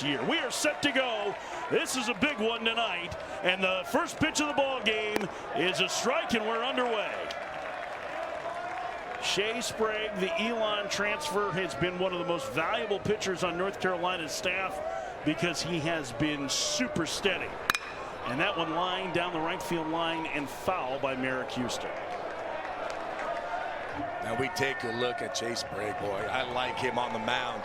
this year. We are set to go. This is a big one tonight, and the first pitch of the ball game is a strike, and we're underway. Shea Sprague, the Elon transfer, has been one of the most valuable pitchers on North Carolina's staff because he has been super steady. And that one lined down the right field line and foul by Merrick Houston. Now we take a look at Shea Sprague, boy. I like him on the mound.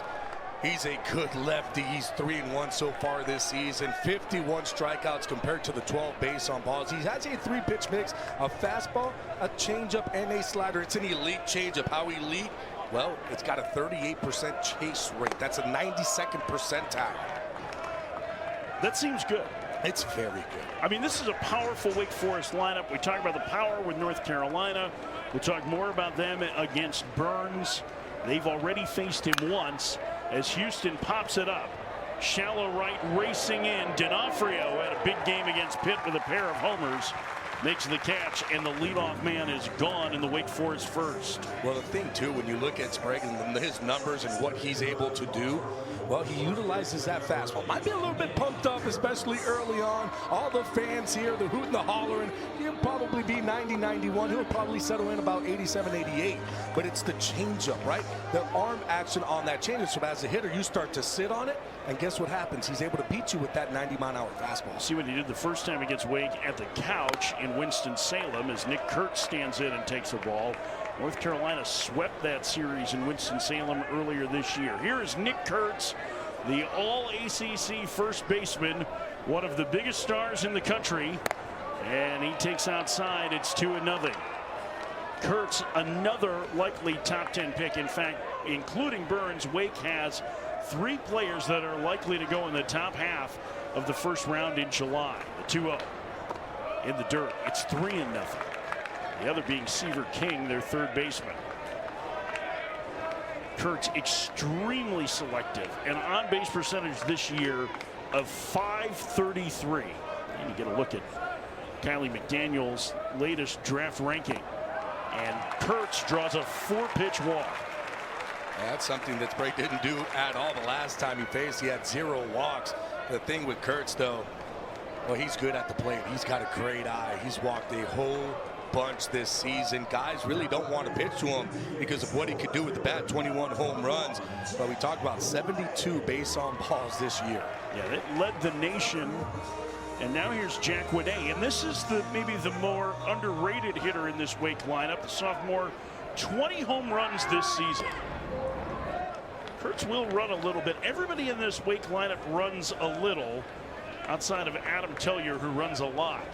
He's a good lefty. He's 3-1 so far this season. 51 strikeouts compared to the 12 base on balls. He has a 3-pitch mix, a fastball, a changeup, and a slider. It's an elite changeup. How elite? Well, it's got a 38% chase rate. That's a 92nd percentile. That seems good. It's very good. I mean, this is a powerful Wake Forest lineup. We talked about the power with North Carolina. We'll talk more about them against Burns. They've already faced him once as Houston pops it up. Shallow right racing in. D'Onofrio had a big game against Pitt with a pair of homers. Makes the catch, and the leadoff man is gone in the Wake Forest first. Well, the thing, too, when you look at Sprague and his numbers and what he's able to do, well, he utilizes that fastball. Might be a little bit pumped up, especially early on. All the fans here, the hooting, the hollering. He'll probably be 90, 91. He'll probably settle in about 87, 88. But it's the changeup, right? The arm action on that changeup. So as a hitter, you start to sit on it, and guess what happens? He's able to beat you with that 90-mile-an-hour fastball. See what he did the first time against Wake at the couch in Winston-Salem as Nick Kurtz stands in and takes the ball. North Carolina swept that series in Winston-Salem earlier this year. Here is Nick Kurtz, the all-ACC first baseman, one of the biggest stars in the country, and he takes outside. It's 2-0. Kurtz, another likely top 10 pick. In fact, including Burns, Wake has 3 players that are likely to go in the top half of the first round in July. The 2-0 in the dirt. It's 3-0. The other being Seaver King, their third baseman. Kurtz extremely selective, and on-base percentage this year of .533. And you get a look at Kylie McDaniel's latest draft ranking. And Kurtz draws a 4-pitch walk. That's something that Sprague didn't do at all the last time he faced. He had 0 walks. The thing with Kurtz, though, well, he's good at the plate. He's got a great eye. He's walked a whole bunch this season. Guys really don't want to pitch to him because of what he could do with the bat. 21 home runs, but we talked about 72 base on balls this year. Yeah, that led the nation. And now here's Jack Winay, and this is maybe the more underrated hitter in this Wake lineup. The sophomore, 20 home runs this season. Kurtz will run a little bit. Everybody in this Wake lineup runs a little, outside of Adam Tellier, who runs a lot.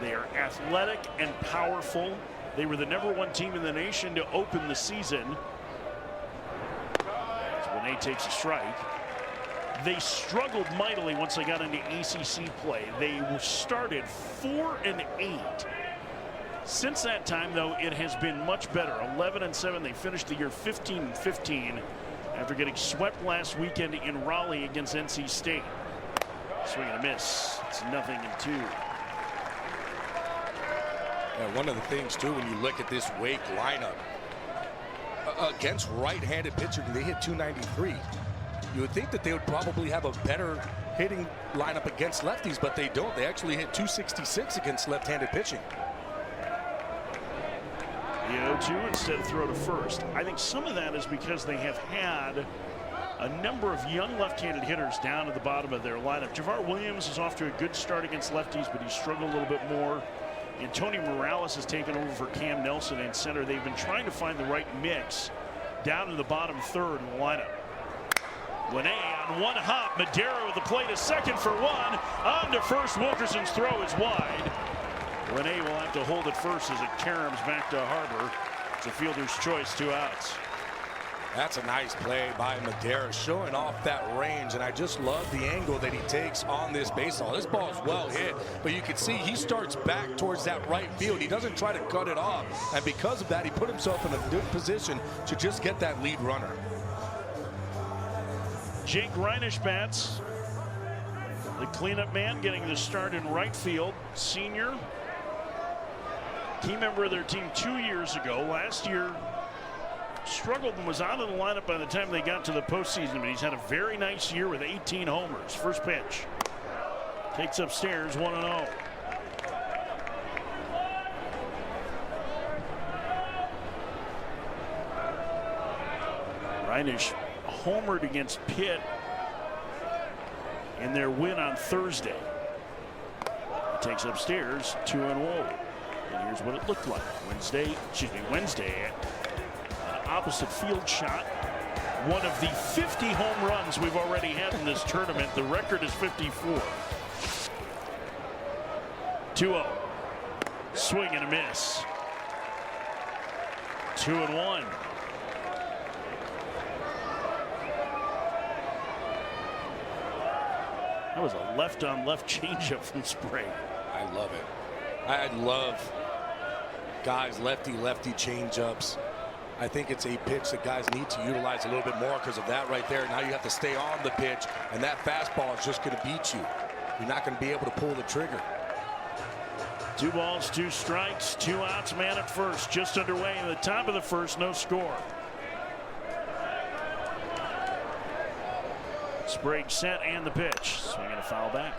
They are athletic and powerful. They were the #1 team in the nation to open the season. As Winay takes a strike. They struggled mightily once they got into ACC play. They started 4-8. Since that time, though, it has been much better. 11-7. They finished the year 15-15 after getting swept last weekend in Raleigh against NC State. Swing and a miss. It's 0-2. One of the things, too, when you look at this Wake lineup, against right-handed pitchers, they hit .293. You would think that they would probably have a better hitting lineup against lefties, but they don't. They actually hit .266 against left-handed pitching. The 0-2 instead of throw to first. I think some of that is because they have had a number of young left-handed hitters down at the bottom of their lineup. Javar Williams is off to a good start against lefties, but he struggled a little bit more. And Tony Morales has taken over for Cam Nelson in center. They've been trying to find the right mix down in the bottom third in the lineup. Winay on one hop. Madera with the play to second for 1. On to first. Wilkerson's throw is wide. Winay will have to hold it first as it caroms back to Harbor. It's a fielder's choice, 2 outs. That's a nice play by Madera, showing off that range, and I just love the angle that he takes on this baseball. This ball is well hit, but you can see he starts back towards that right field. He doesn't try to cut it off, and because of that, he put himself in a good position to just get that lead runner. Jake Reinisch bats. The cleanup man getting the start in right field. Senior. Key member of their team 2 years ago. Last year, struggled and was out of the lineup by the time they got to the postseason, but he's had a very nice year with 18 homers. First pitch. Takes upstairs, 1-0. Reinisch homered against Pitt in their win on Thursday. He takes upstairs, 2-0. And here's what it looked like. Wednesday, opposite field shot. One of the 50 home runs we've already had in this tournament. The record is 54. 2-0. Swing and a miss. 2-1. That was a left-on-left changeup from Sprague. I love it. I love guys lefty changeups. I think it's a pitch that guys need to utilize a little bit more because of that right there. Now you have to stay on the pitch, and that fastball is just going to beat you. You're not going to be able to pull the trigger. 2 balls, 2 strikes, 2 outs, man at first. Just underway in the top of the first, no score. Sprague set and the pitch. Swinging a foul back.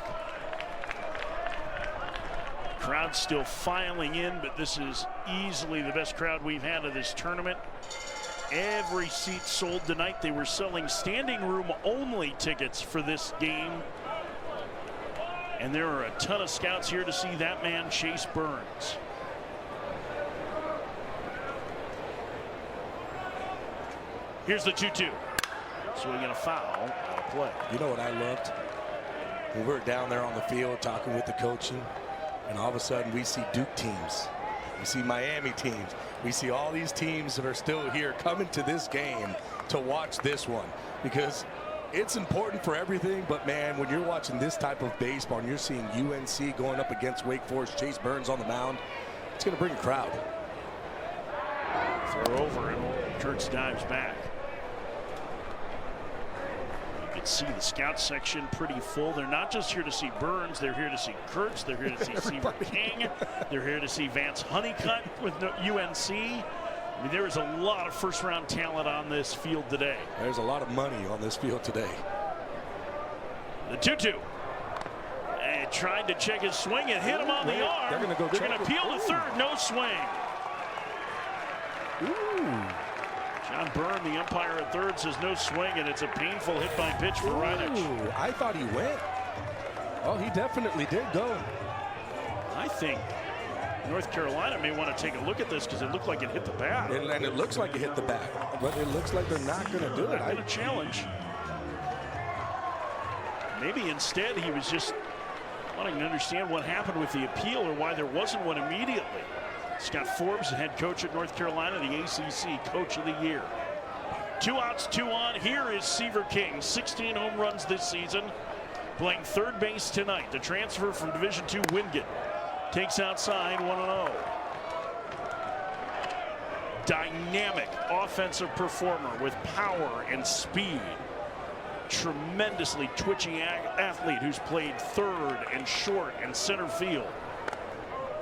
Crowd still filing in, but this is easily the best crowd we've had of this tournament. Every seat sold tonight. They were selling standing room only tickets for this game. And there are a ton of scouts here to see that man, Chase Burns. Here's the 2-2. Swinging a foul, out of play. You know what I loved? When we were down there on the field talking with the coaching, and all of a sudden we see Duke teams. We see Miami teams. We see all these teams that are still here coming to this game to watch this one. Because it's important for everything, but man, when you're watching this type of baseball and you're seeing UNC going up against Wake Forest, Chase Burns on the mound, it's going to bring a crowd. Throw over and Kurtz dives back. You can see the scout section pretty full. They're not just here to see Burns. They're here to see Kurtz. They're here to see Seaver King. They're here to see Vance Honeycutt with UNC. I mean, there is a lot of first-round talent on this field today. There's a lot of money on this field today. The 2-2. And tried to check his swing and hit him on the arm. They're going to peel to third. No swing. Ooh. John Byrne, the umpire at third, says no swing, and it's a painful hit by pitch for Reinisch. I thought he went. Oh, he definitely did go. I think North Carolina may want to take a look at this because it looked like it hit the bat. And it looks like it hit the bat, but it looks like they're not going to do it. I'm going to challenge. Maybe instead he was just wanting to understand what happened with the appeal or why there wasn't one immediately. Scott Forbes, the head coach at North Carolina, the ACC Coach of the Year. 2 outs, 2 on. Here is Seaver King, 16 home runs this season, playing third base tonight. The transfer from Division II Wingate takes outside, 1-0. Dynamic offensive performer with power and speed. Tremendously twitchy athlete who's played third and short and center field.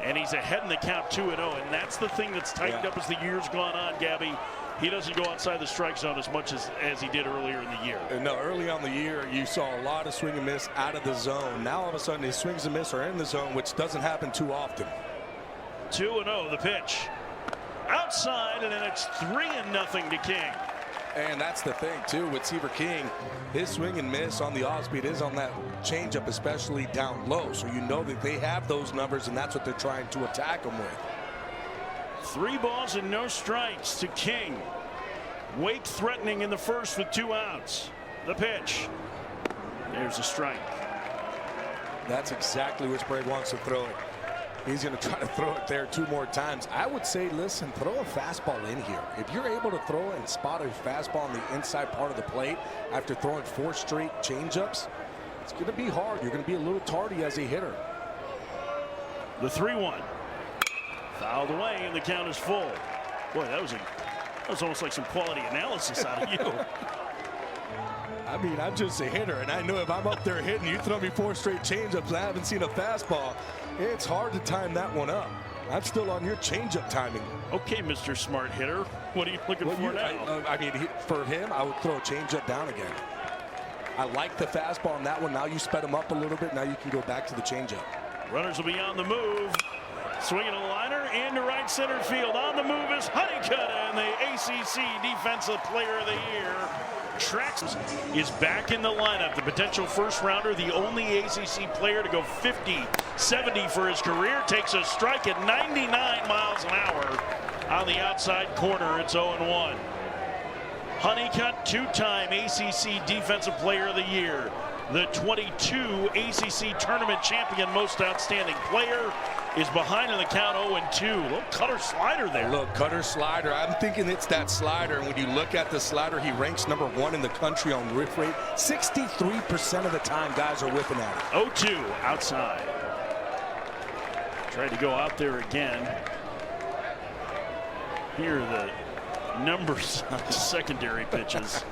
And he's ahead in the count 2-0, and that's the thing that's tightened up as the year's gone on, Gabby. He doesn't go outside the strike zone as much as he did earlier in the year. No, early on the year, you saw a lot of swing and miss out of the zone. Now all of a sudden his swings and miss are in the zone, which doesn't happen too often. 2-0 the pitch. Outside, and then it's 3-0 to King. And that's the thing, too, with Seaver King. His swing and miss on the off-speed is on that changeup, especially down low. So you know that they have those numbers, and that's what they're trying to attack him with. 3 balls and no strikes to King. Wake threatening in the first with 2 outs. The pitch. There's a strike. That's exactly where Sprague wants to throw it. He's going to try to throw it there 2 more times. I would say, listen, throw a fastball in here. If you're able to throw and spot a fastball on the inside part of the plate after throwing 4 straight changeups, it's going to be hard. You're going to be a little tardy as a hitter. The 3-1. Fouled away, and the count is full. Boy, that was almost like some quality analysis out of you. I mean, I'm just a hitter, and I know if I'm up there hitting, you throw me 4 straight changeups, I haven't seen a fastball. It's hard to time that one up. I'm still on your changeup timing. Okay, Mr. Smart Hitter. What are you looking for now? I mean, for him, I would throw a changeup down again. I like the fastball on that one. Now you sped him up a little bit. Now you can go back to the changeup. Runners will be on the move. Swinging a liner into right center field. On the move is Honeycutt, and the ACC Defensive Player of the Year. Trax is back in the lineup. The potential first rounder, the only ACC player to go 50-70 for his career, takes a strike at 99 miles an hour on the outside corner. It's 0-1. Honeycutt, two-time ACC Defensive Player of the Year. The 22 ACC Tournament Champion Most Outstanding Player is behind in the count 0-2. Little cutter slider there. Look, cutter slider. I'm thinking it's that slider. And when you look at the slider, he ranks #1 in the country on whiff rate. 63% of the time guys are whiffing at it. 0-2 outside. Tried to go out there again. Here are the numbers on the secondary pitches.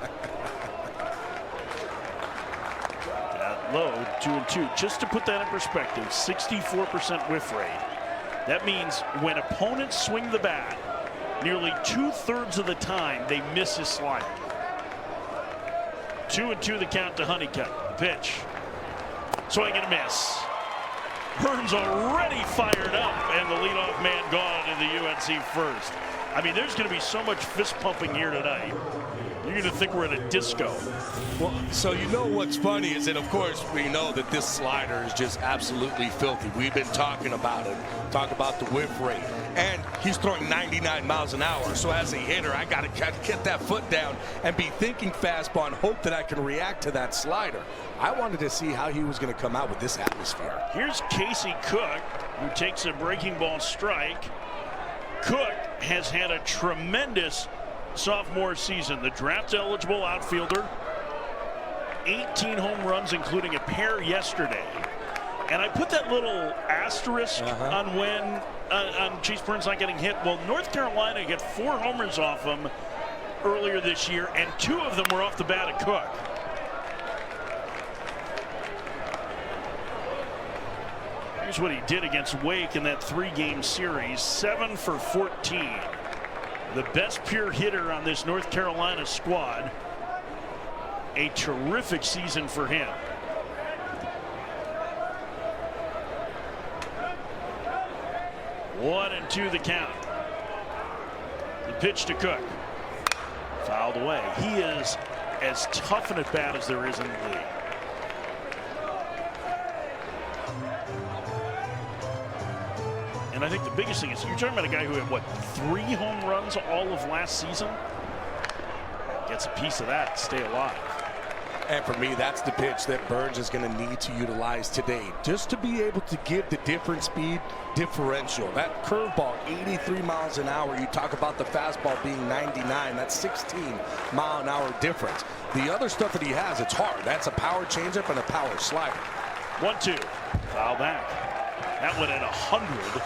Low, 2-2. Just to put that in perspective, 64% whiff rate. That means when opponents swing the bat, nearly 2/3 of the time they miss his slider. 2-2 the count to Honeycutt. Pitch. Swing and a miss. Burns already fired up, and the leadoff man gone in the UNC first. I mean, there's going to be so much fist pumping here tonight. You're going to think we're at a disco. Well, so you know what's funny is that, of course, we know that this slider is just absolutely filthy. We've been talking about it. Talk about the whiff rate. And he's throwing 99 miles an hour. So as a hitter, I got to get that foot down and be thinking fastball and hope that I can react to that slider. I wanted to see how he was going to come out with this atmosphere. Here's Casey Cook, who takes a breaking ball strike. Cook has had a tremendous sophomore season. The draft eligible outfielder, 18 home runs, including a pair yesterday. And I put that little asterisk on when on Chase Burns not getting hit. Well, North Carolina got 4 homers off him earlier this year, and 2 of them were off the bat of Cook. Here's what he did against Wake in that 3-game series. 7 for 14. The best pure hitter on this North Carolina squad. A terrific season for him. One and 2 the count. The pitch to Cook. Fouled away. He is as tough an at bat as there is in the league. And I think the biggest thing is you're talking about a guy who had, what, 3 home runs all of last season? Gets a piece of that to stay alive. And for me, that's the pitch that Burns is going to need to utilize today, just to be able to give the different speed differential. That curveball, 83 miles an hour. You talk about the fastball being 99. That's 16-mile-an-hour difference. The other stuff that he has, it's hard. That's a power changeup and a power slider. 1-2. Foul back. That one at 100.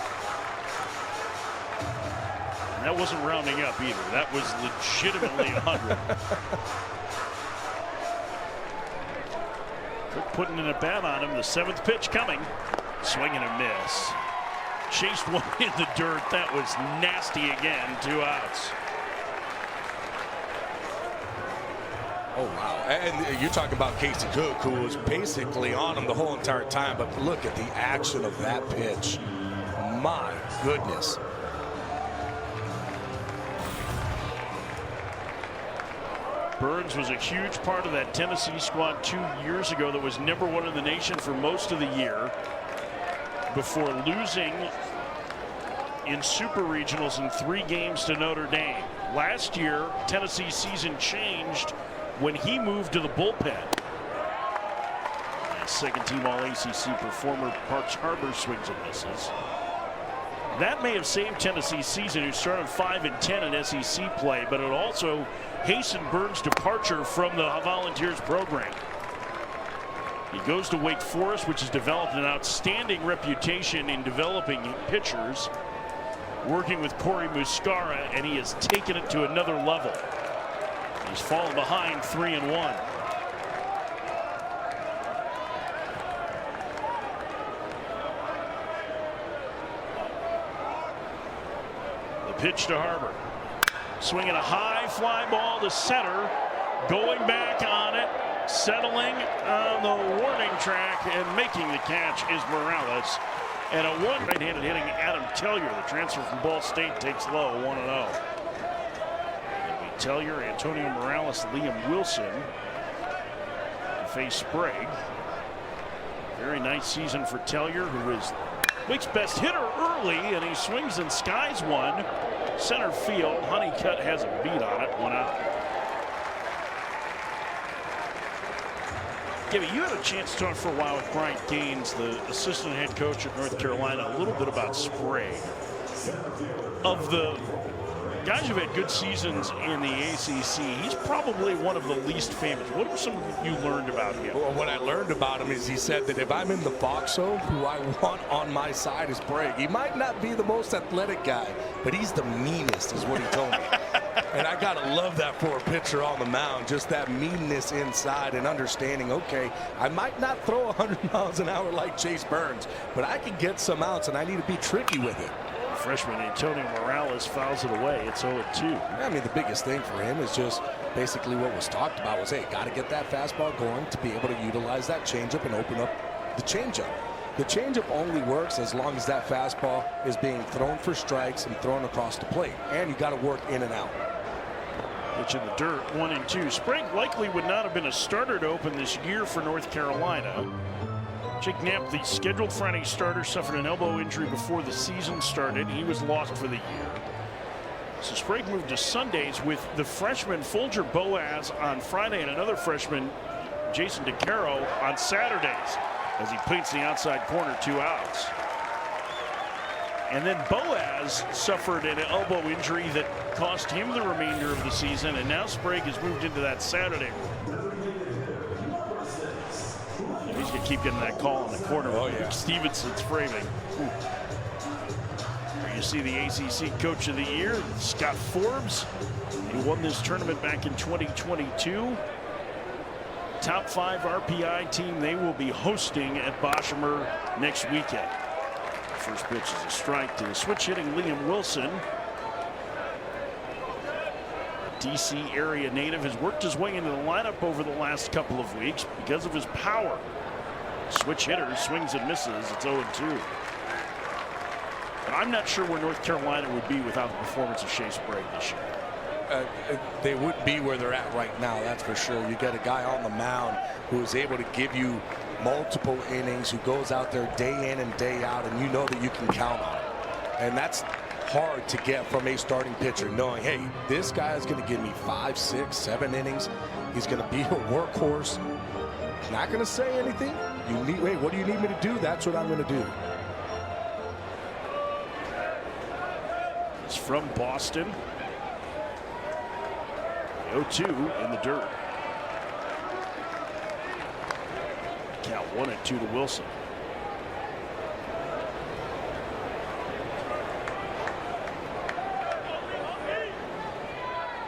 And that wasn't rounding up either. That was legitimately 100. Cook putting in a bat on him. The 7th pitch coming. Swing and a miss. Chased one in the dirt. That was nasty again. 2 outs. Oh, wow. And you're talking about Casey Cook, who was basically on him the whole entire time. But look at the action of that pitch. My goodness. Burns was a huge part of that Tennessee squad 2 years ago that was #1 in the nation for most of the year before losing in super regionals in 3 games to Notre Dame. Last year, Tennessee's season changed when he moved to the bullpen. Second-team All-ACC performer Parks Harbor swings and misses. That may have saved Tennessee's season, who started 5-10 in SEC play, but it also hastened Burns' departure from the Volunteers program. He goes to Wake Forest, which has developed an outstanding reputation in developing pitchers, working with Corey Muscara, and he has taken it to another level. He's fallen behind 3-1. pitch to Harbor. Swinging a high fly ball to center. Going back on it. Settling on the warning track and making the catch is Morales. And a one right-handed hitting Adam Tellier, the transfer from Ball State, takes low 1-0. It'll be Tellier, Antonio Morales, Liam Wilson to face Sprague. Very nice season for Tellier, who is Wake's best hitter early, and he swings and skies one. Center field, Honeycutt has a beat on it, 1 out. Gibby, you had a chance to talk for a while with Bryant Gaines, the assistant head coach at North Carolina, a little bit about Sprague. Of the guys who've had good seasons in the ACC, he's probably one of the least famous. What are some you learned about him? Well, what I learned about him is he said that if I'm in the foxhole, who I want on my side is Sprague. He might not be the most athletic guy, but he's the meanest, is what he told me. And I gotta love that for a pitcher on the mound, just that meanness inside and understanding, okay, I might not throw 100 miles an hour like Chase Burns, but I can get some outs and I need to be tricky with it. Freshman Antonio Morales fouls it away. It's 0-2. I mean, the biggest thing for him is just basically what was talked about was, hey, got to get that fastball going to be able to utilize that changeup and open up the changeup. The changeup only works as long as that fastball is being thrown for strikes and thrown across the plate, and you got to work in and out. Pitch in the dirt, 1-2. Sprague likely would not have been a starter to open this year for North Carolina. Jake Knapp, the scheduled Friday starter, suffered an elbow injury before the season started. He was lost for the year. So Sprague moved to Sundays with the freshman Folger Boaz on Friday and another freshman, Jason DeCaro, on Saturdays as he paints the outside corner, 2 outs. And then Boaz suffered an elbow injury that cost him the remainder of the season, and now Sprague has moved into that Saturday. He's going to keep getting that call in the corner. Oh, yeah. Stevenson's framing. Here you see the ACC Coach of the Year, Scott Forbes. He won this tournament back in 2022. Top 5 RPI team they will be hosting at Boshemer next weekend. First pitch is a strike to the switch hitting Liam Wilson. The DC area native has worked his way into the lineup over the last couple of weeks because of his power. Switch hitter swings and misses. It's 0-2. But I'm not sure where North Carolina would be without the performance of Shea Sprague this year. They wouldn't be where they're at right now, that's for sure. You get a guy on the mound who is able to give you multiple innings, who goes out there day in and day out, and you know that you can count on it. And that's hard to get from a starting pitcher, knowing, hey, this guy is going to give me 5, 6, 7 innings. He's going to be a workhorse. Not going to say anything. You need, wait, what do you need me to do? That's what I'm going to do. It's from Boston. 0-2 in the dirt. Count 1-2 to Wilson.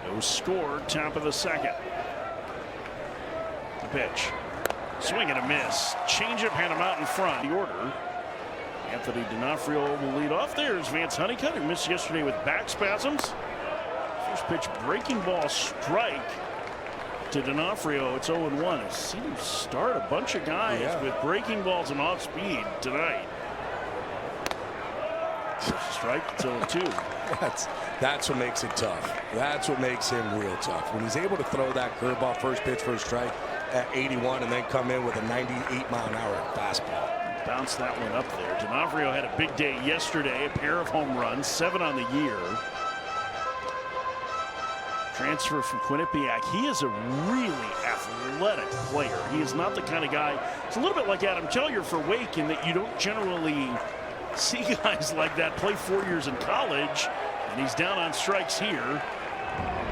No score, top of the second. The pitch. Swing and a miss. Changeup had him out in front. The order. Anthony D'Onofrio will lead off. There's Vance Honeycutt, who missed yesterday with back spasms. First pitch, breaking ball strike to D'Onofrio. It's 0-1. I've seen him start a bunch of guys with breaking balls and off speed tonight. Strike, it's 0-2. That's what makes it tough. That's what makes him real tough. When he's able to throw that curveball first pitch, first strike at 81 and then come in with a 98-mile-an-hour fastball. Bounce that one up there. D'Onofrio had a big day yesterday, a pair of home runs, 7 on the year. Transfer from Quinnipiac. He is a really athletic player. He is not the kind of guy. It's a little bit like Adam Tellier for Wake in that you don't generally see guys like that play 4 years in college. And he's down on strikes here.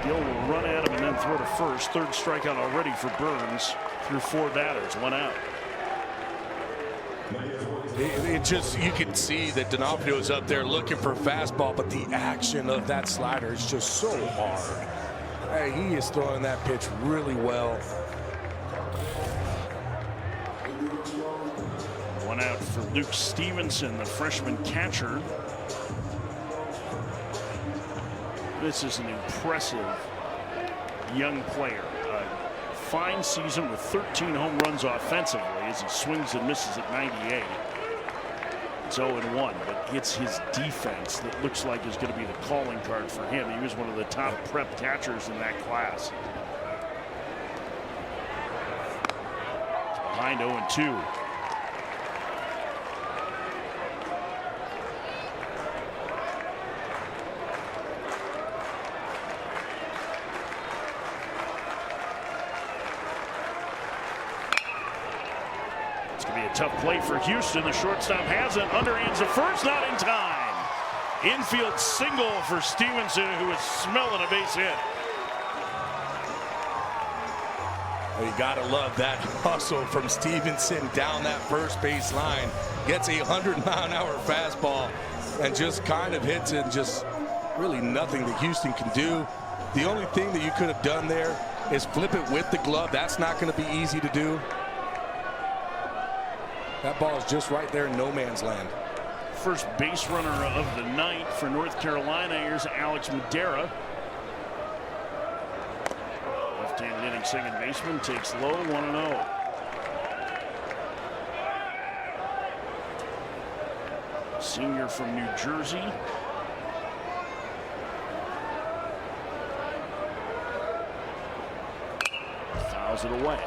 Gill will run at him and then throw to first. Third strikeout already for Burns through 4 batters, 1 out. It just, you can see that D'Onofrio is up there looking for a fastball, but the action of that slider is just so hard. Hey, he is throwing that pitch really well. 1 out for Luke Stevenson, the freshman catcher. This is an impressive young player. A fine season with 13 home runs offensively as he swings and misses at 98. It's 0-1, but it's his defense that looks like is going to be the calling card for him. He was one of the top prep catchers in that class. It's behind 0-2. Tough play for Houston. The shortstop has it. Underhands the first, not in time. Infield single for Stevenson, who is smelling a base hit. Well, you gotta love that hustle from Stevenson down that first base line. Gets a 100-mile-an-hour fastball and just kind of hits it. Just really nothing that Houston can do. The only thing that you could have done there is flip it with the glove. That's not going to be easy to do. That ball is just right there in no man's land. First base runner of the night for North Carolina. Here's Alex Madera. Left-handed hitting second baseman, takes low, 1-0. Senior from New Jersey. Fouls it away.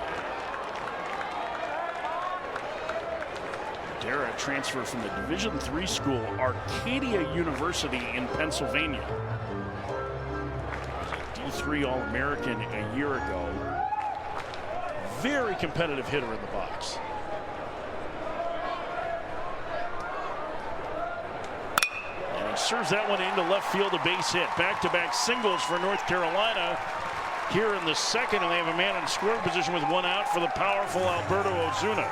Madera, transfer from the Division III school, Arcadia University in Pennsylvania. D3 All-American a year ago. Very competitive hitter in the box. And he serves that one into left field, a base hit. Back-to-back singles for North Carolina here in the second, and they have a man in scoring position with one out for the powerful Alberto Ozuna.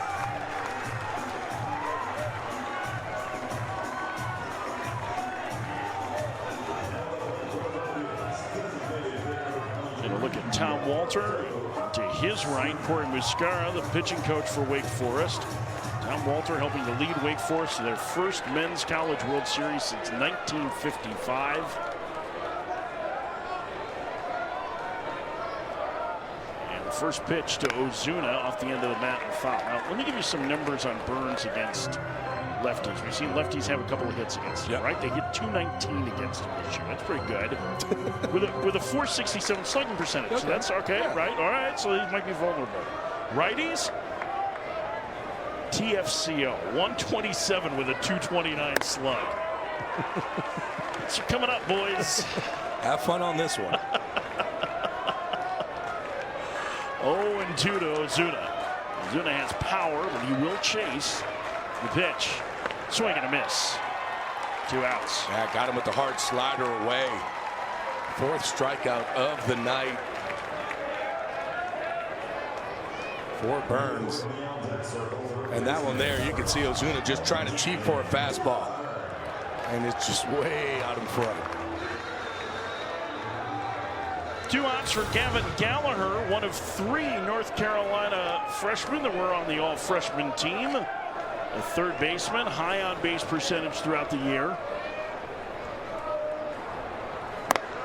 Tom Walter to his right, Corey Muscara, the pitching coach for Wake Forest. Tom Walter helping to lead Wake Forest to their first men's college World Series since 1955. And the first pitch to Ozuna off the end of the bat and foul. Now, let me give you some numbers on Burns against lefties. We've seen lefties have a couple of hits against him, right? They hit 219 against him this year. That's pretty good. with a 467 slugging percentage. Okay. So that's okay, right? All right, so he might be vulnerable. Righties, TFCO, 127 with a 229 slug. It's coming up, boys. Have fun on this one. 0-2 to Ozuna. Ozuna has power, but he will chase. The pitch. Swing and a miss. 2 outs. Yeah, got him with the hard slider away. Fourth strikeout of the night for Burns. And that one there, you can see Ozuna just trying to cheat for a fastball. And it's just way out in front. 2 outs for Gavin Gallagher, one of 3 North Carolina freshmen that were on the all-freshman team. A third baseman, high on base percentage throughout the year.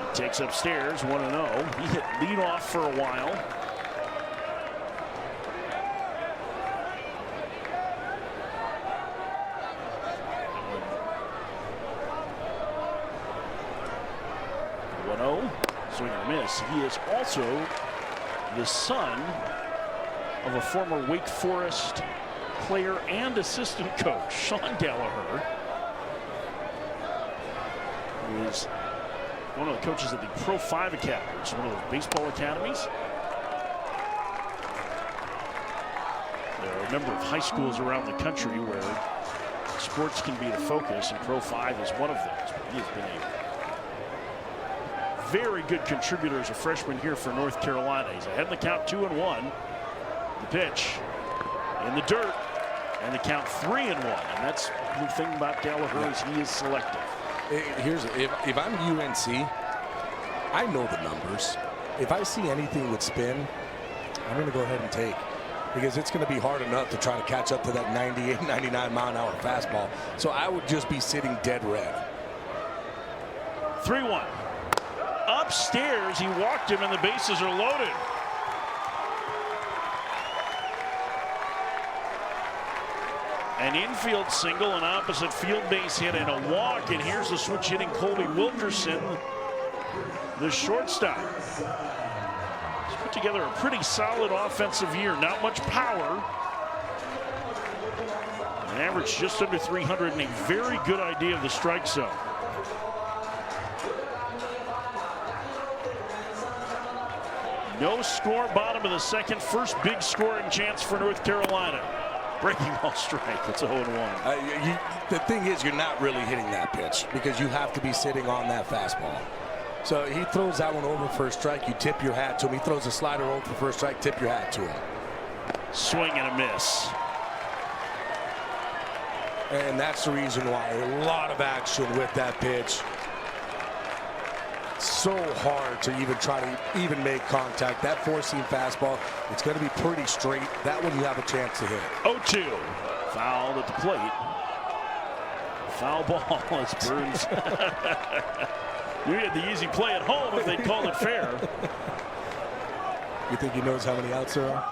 He takes upstairs, 1-0. He hit leadoff for a while. Swing and a miss. He is also the son of a former Wake Forest player and assistant coach, Sean Gallagher, who is one of the coaches at the Pro 5 Academies, one of those baseball academies. There are a number of high schools around the country where sports can be the focus, and Pro 5 is one of those. But he has been a very good contributor as a freshman here for North Carolina. He's ahead in the count, 2-1. The pitch in the dirt, and the count 3-1. And that's the thing about Gallagher is he is selective. Here's if I'm UNC, I know the numbers. If I see anything with spin, I'm going to go ahead and take, because it's going to be hard enough to try to catch up to that 98, 99 mile an hour fastball. So I would just be sitting dead red. 3-1. upstairs. He walked him, and the bases are loaded. An infield single, an opposite field base hit, and a walk. And here's the switch hitting Colby Wilkerson, the shortstop. He's put together a pretty solid offensive year. Not much power. An average just under 300 and a very good idea of the strike zone. No score, bottom of the second. First big scoring chance for North Carolina. Breaking ball strike. It's a 0-1. The thing is, you're not really hitting that pitch because you have to be sitting on that fastball. So he throws that one over for a strike. You tip your hat to him. He throws a slider over for first strike. Tip your hat to him. Swing and a miss. And that's the reason why a lot of action with that pitch. So hard to even try to even make contact. That four-seam fastball, it's going to be pretty straight. That one you have a chance to hit. 0-2. Fouled at the plate. Foul ball as Burns. You had the easy play at home if they called it fair. You think he knows how many outs there are?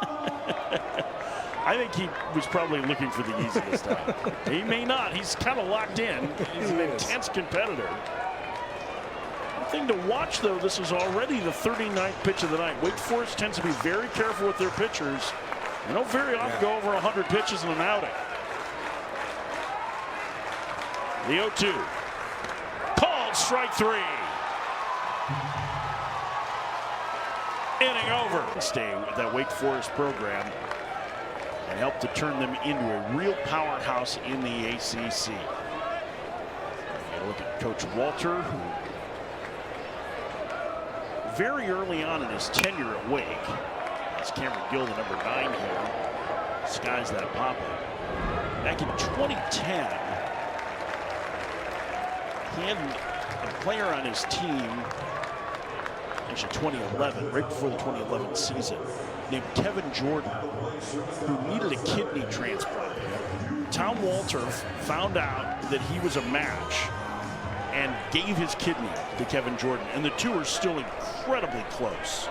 I think he was probably looking for the easiest time. He may not. He's kind of locked in. He's an intense competitor. Thing to watch, though, this is already the 39th pitch of the night. Wake Forest tends to be very careful with their pitchers. They don't very often go over 100 pitches in an outing. The 0-2. Called strike 3. Inning over. Stay with that Wake Forest program and help to turn them into a real powerhouse in the ACC. Look at Coach Walter, who very early on in his tenure at Wake, that's Cameron Gill, the number 9 here, skies that pop-up. Back in 2010, he had a player on his team, actually 2011, right before the 2011 season, named Kevin Jordan, who needed a kidney transplant. Tom Walter found out that he was a match and gave his kidney to Kevin Jordan, and the two are still incredibly close.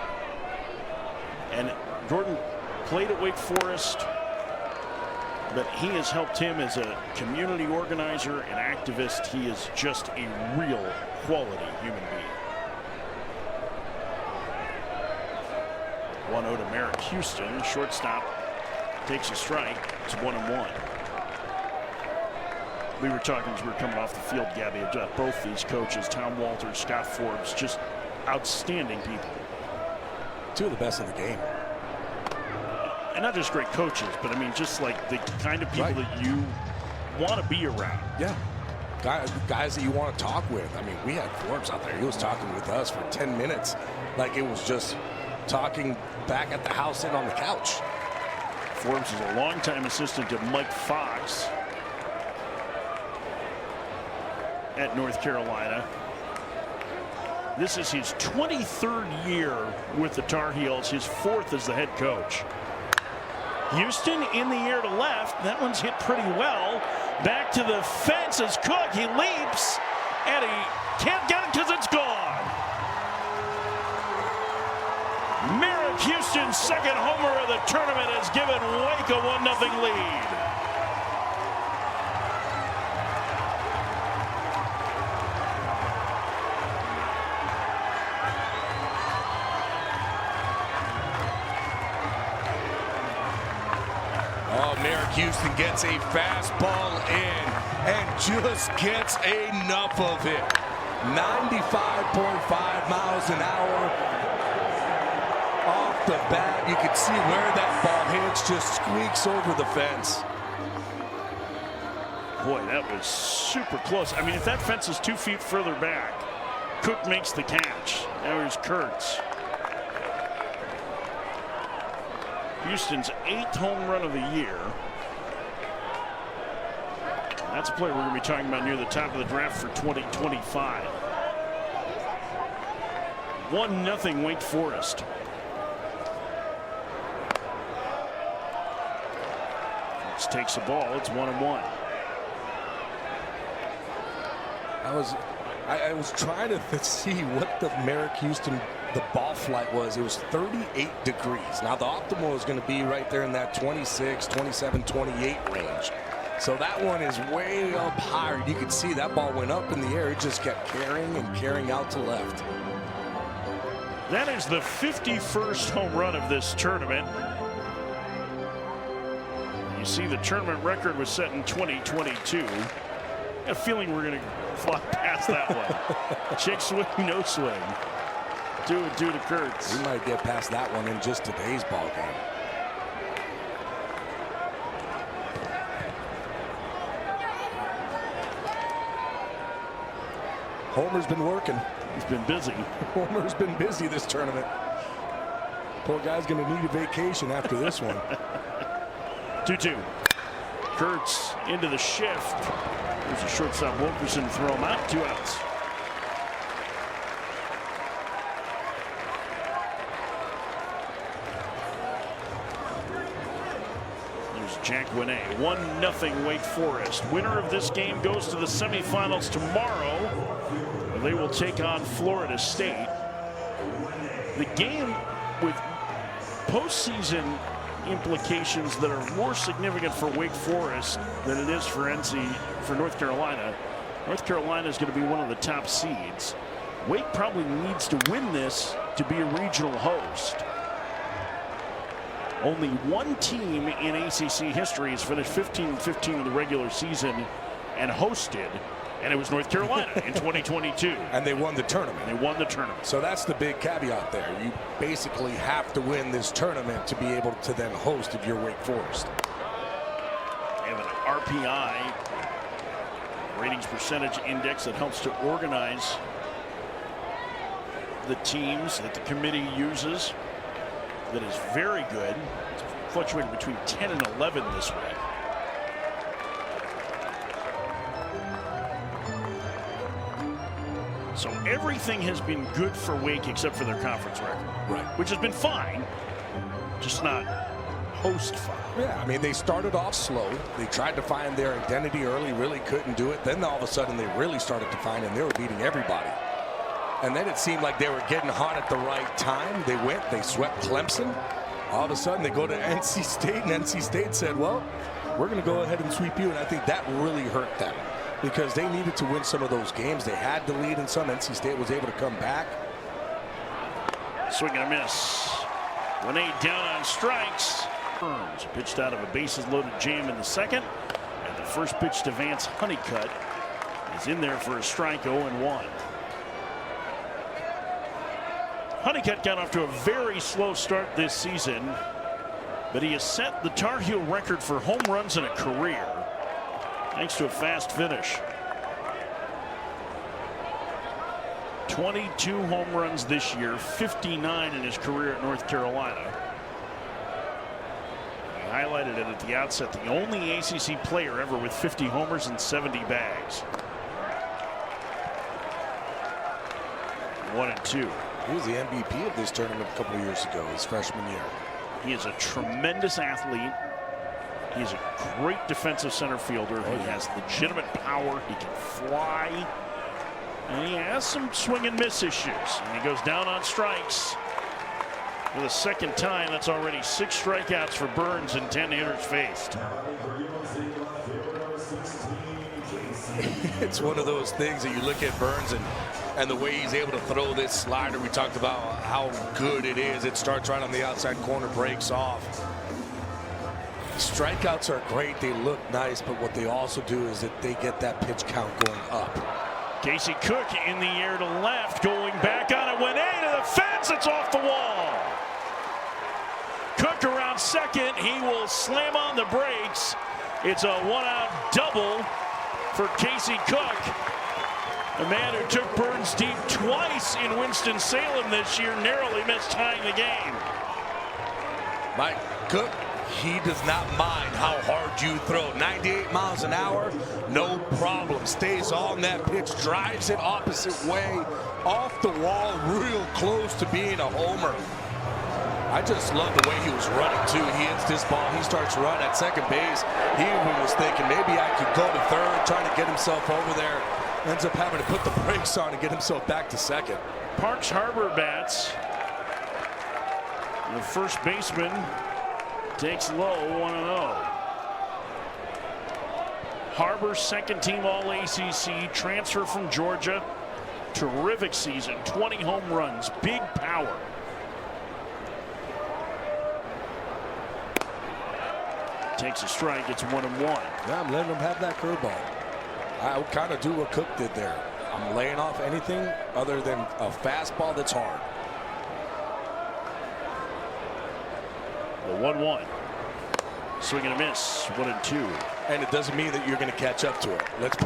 And Jordan played at Wake Forest, but he has helped him as a community organizer and activist. He is just a real quality human being. 1-0 to Merrick Houston. Shortstop takes a strike. It's 1-1. We were talking as we were coming off the field, Gabby, about both these coaches, Tom Walter, Scott Forbes, just outstanding people. Two of the best in the game. And not just great coaches, but I mean, just like the kind of people that you want to be around. Yeah. Guys that you want to talk with. I mean, we had Forbes out there. He was talking with us for 10 minutes. Like it was just talking back at the house and on the couch. Forbes is a longtime assistant to Mike Fox at North Carolina. This is his 23rd year with the Tar Heels, his 4th as the head coach. Houston in the air to left. That one's hit pretty well. Back to the fence as Cook. He leaps, and he can't get it because it's gone. Merrick Houston's second homer of the tournament has given Wake a 1-0 lead. Merrick Houston gets a fastball in and just gets enough of it. 95.5 miles an hour off the bat. You can see where that ball hits, just squeaks over the fence. Boy, that was super close. I mean, if that fence is 2 feet further back, Cook makes the catch. Now here's Kurtz. Houston's 8th home run of the year. That's a player we're going to be talking about near the top of the draft for 2025. 1-0 Wake Forest. This takes the ball. It's 1-1. I was trying to see what the Merrick Houston, the ball flight was. It was 38 degrees. Now, the optimal is going to be right there in that 26, 27, 28 range. So that one is way up higher. You can see that ball went up in the air. It just kept carrying and carrying out to left. That is the 51st home run of this tournament. You see the tournament record was set in 2022. I got a feeling we're going to fly past that one. Check swing, no swing. Do to Kurtz. We might get past that one in just today's ball game. Homer's been working. He's been busy. Homer's been busy this tournament. Poor guy's going to need a vacation after this one. 2-2. Kurtz into the shift. There's a shortstop Wilkerson to throw him out. 2 outs. There's Jack Winney. 1-0 Wake Forest. Winner of this game goes to the semifinals tomorrow. They will take on Florida State. The game with postseason implications that are more significant for Wake Forest than it is for North Carolina. North Carolina is going to be one of the top seeds. Wake probably needs to win this to be a regional host. Only one team in ACC history has finished 15-15 in the regular season and hosted, and it was North Carolina in 2022. And they won the tournament. They won the tournament. So that's the big caveat there. You basically have to win this tournament to be able to then host if you're Wake Forest. They have an RPI, ratings percentage index, that helps to organize the teams that the committee uses. That is very good. It's fluctuating between 10 and 11 this week. So everything has been good for Wake except for their conference record. Right. Which has been fine, just not host fine. Yeah, I mean, they started off slow. They tried to find their identity early, really couldn't do it. Then all of a sudden they really started to find it, and they were beating everybody. And then it seemed like they were getting hot at the right time. They swept Clemson. All of a sudden they go to NC State, and NC State said, well, we're going to go ahead and sweep you. And I think that really hurt them, because they needed to win some of those games. They had the lead in some. NC State was able to come back. Swing and a miss. Winney down on strikes. Burns pitched out of a bases-loaded jam in the second. And the first pitch to Vance Honeycutt is in there for a strike. 0-1. Honeycutt got off to a very slow start this season, but he has set the Tar Heel record for home runs in a career, thanks to a fast finish. 22 home runs this year, 59 in his career at North Carolina. I highlighted it at the outset, the only ACC player ever with 50 homers and 70 bags. 1-2. He was the MVP of this tournament a couple of years ago, his freshman year. He is a tremendous athlete. He's a great defensive center fielder. He has legitimate power. He can fly. And he has some swing and miss issues. And he goes down on strikes for the second time. That's already 6 strikeouts for Burns and 10 hitters faced. It's one of those things that you look at Burns and the way he's able to throw this slider. We talked about how good it is. It starts right on the outside corner, breaks off. Strikeouts are great. They look nice, but what they also do is that they get that pitch count going up. Casey Cook in the air to left, going back on it. Winney to the fence. It's off the wall. Cook around second. He will slam on the brakes. It's a 1-out double for Casey Cook, a man who took Burns deep twice in Winston-Salem this year, narrowly missed tying the game. Mike Cook, he does not mind how hard you throw. 98 miles an hour, no problem. Stays on that pitch, drives it opposite way, off the wall, real close to being a homer. I just love the way he was running, too. He hits this ball. He starts running at second base. He even was thinking maybe I could go to third, trying to get himself over there. ends up having to put the brakes on and get himself back to second. Parks Harbor bats. The first baseman takes low, 1-0. Harbor, second team All-ACC, transfer from Georgia. Terrific season, 20 home runs, big power. Takes a strike, it's 1-1. Yeah, I'm letting him have that curveball. I would kind of do what Cook did there. I'm laying off anything other than a fastball that's hard. The 1-1. Swing and a miss, 1-2. And it doesn't mean that you're going to catch up to it. Let's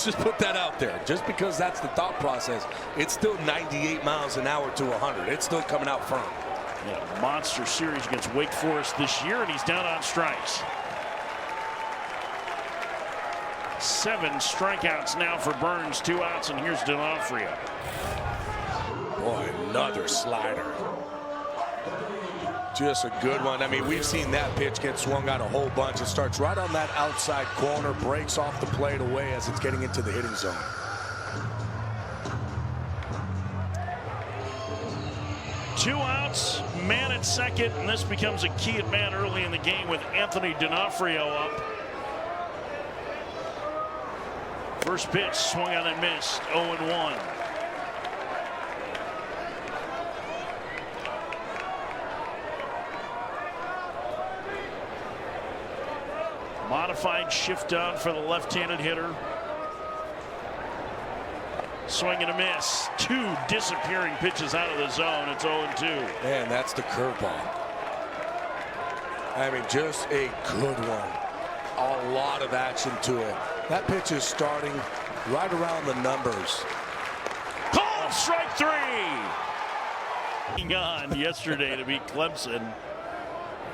just put that out there. Just because that's the thought process, it's still 98 miles an hour to 100. It's still coming out firm. Yeah, monster series against Wake Forest this year, and he's down on strikes. 7 strikeouts now for Burns, 2 outs, and here's D'Onofrio. Boy, another slider. Just a good one. I mean, we've seen that pitch get swung out a whole bunch. It starts right on that outside corner, breaks off the plate away as it's getting into the hitting zone. Two outs, man at second, and this becomes a key at man early in the game with Anthony D'Onofrio up. First pitch swung on and missed, 0-1. Modified shift down for the left-handed hitter. Swing and a miss. 2 disappearing pitches out of the zone. It's 0-2. Man, that's the curveball. I mean, just a good one. A lot of action to it. That pitch is starting right around the numbers. Called strike 3. On yesterday to beat Clemson.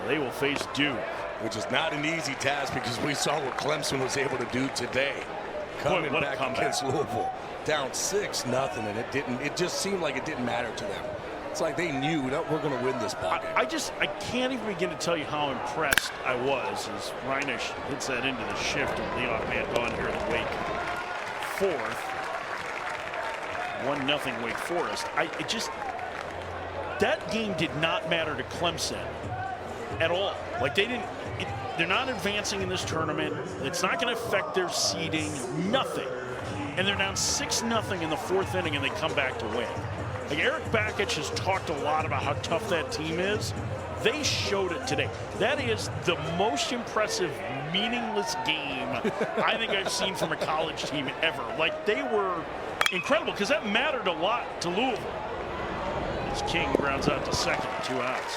They will face Duke. Which is not an easy task because we saw what Clemson was able to do today. Coming back against Louisville. Down 6-0, and it just seemed like it didn't matter to them. It's like they knew that we're going to win this ball game. I can't even begin to tell you how impressed I was as Reinisch hits that into the shift and leadoff man gone here to Wake. 4th. 1-0 Wake Forest. That game did not matter to Clemson at all. Like they're not advancing in this tournament. It's not going to affect their seeding. Nothing. And they're down 6-0 in the 4th inning, and they come back to win. Like Eric Bakich has talked a lot about how tough that team is. They showed it today. That is the most impressive, meaningless game I think I've seen from a college team ever. Like they were incredible because that mattered a lot to Louisville. As King grounds out to second, 2 outs.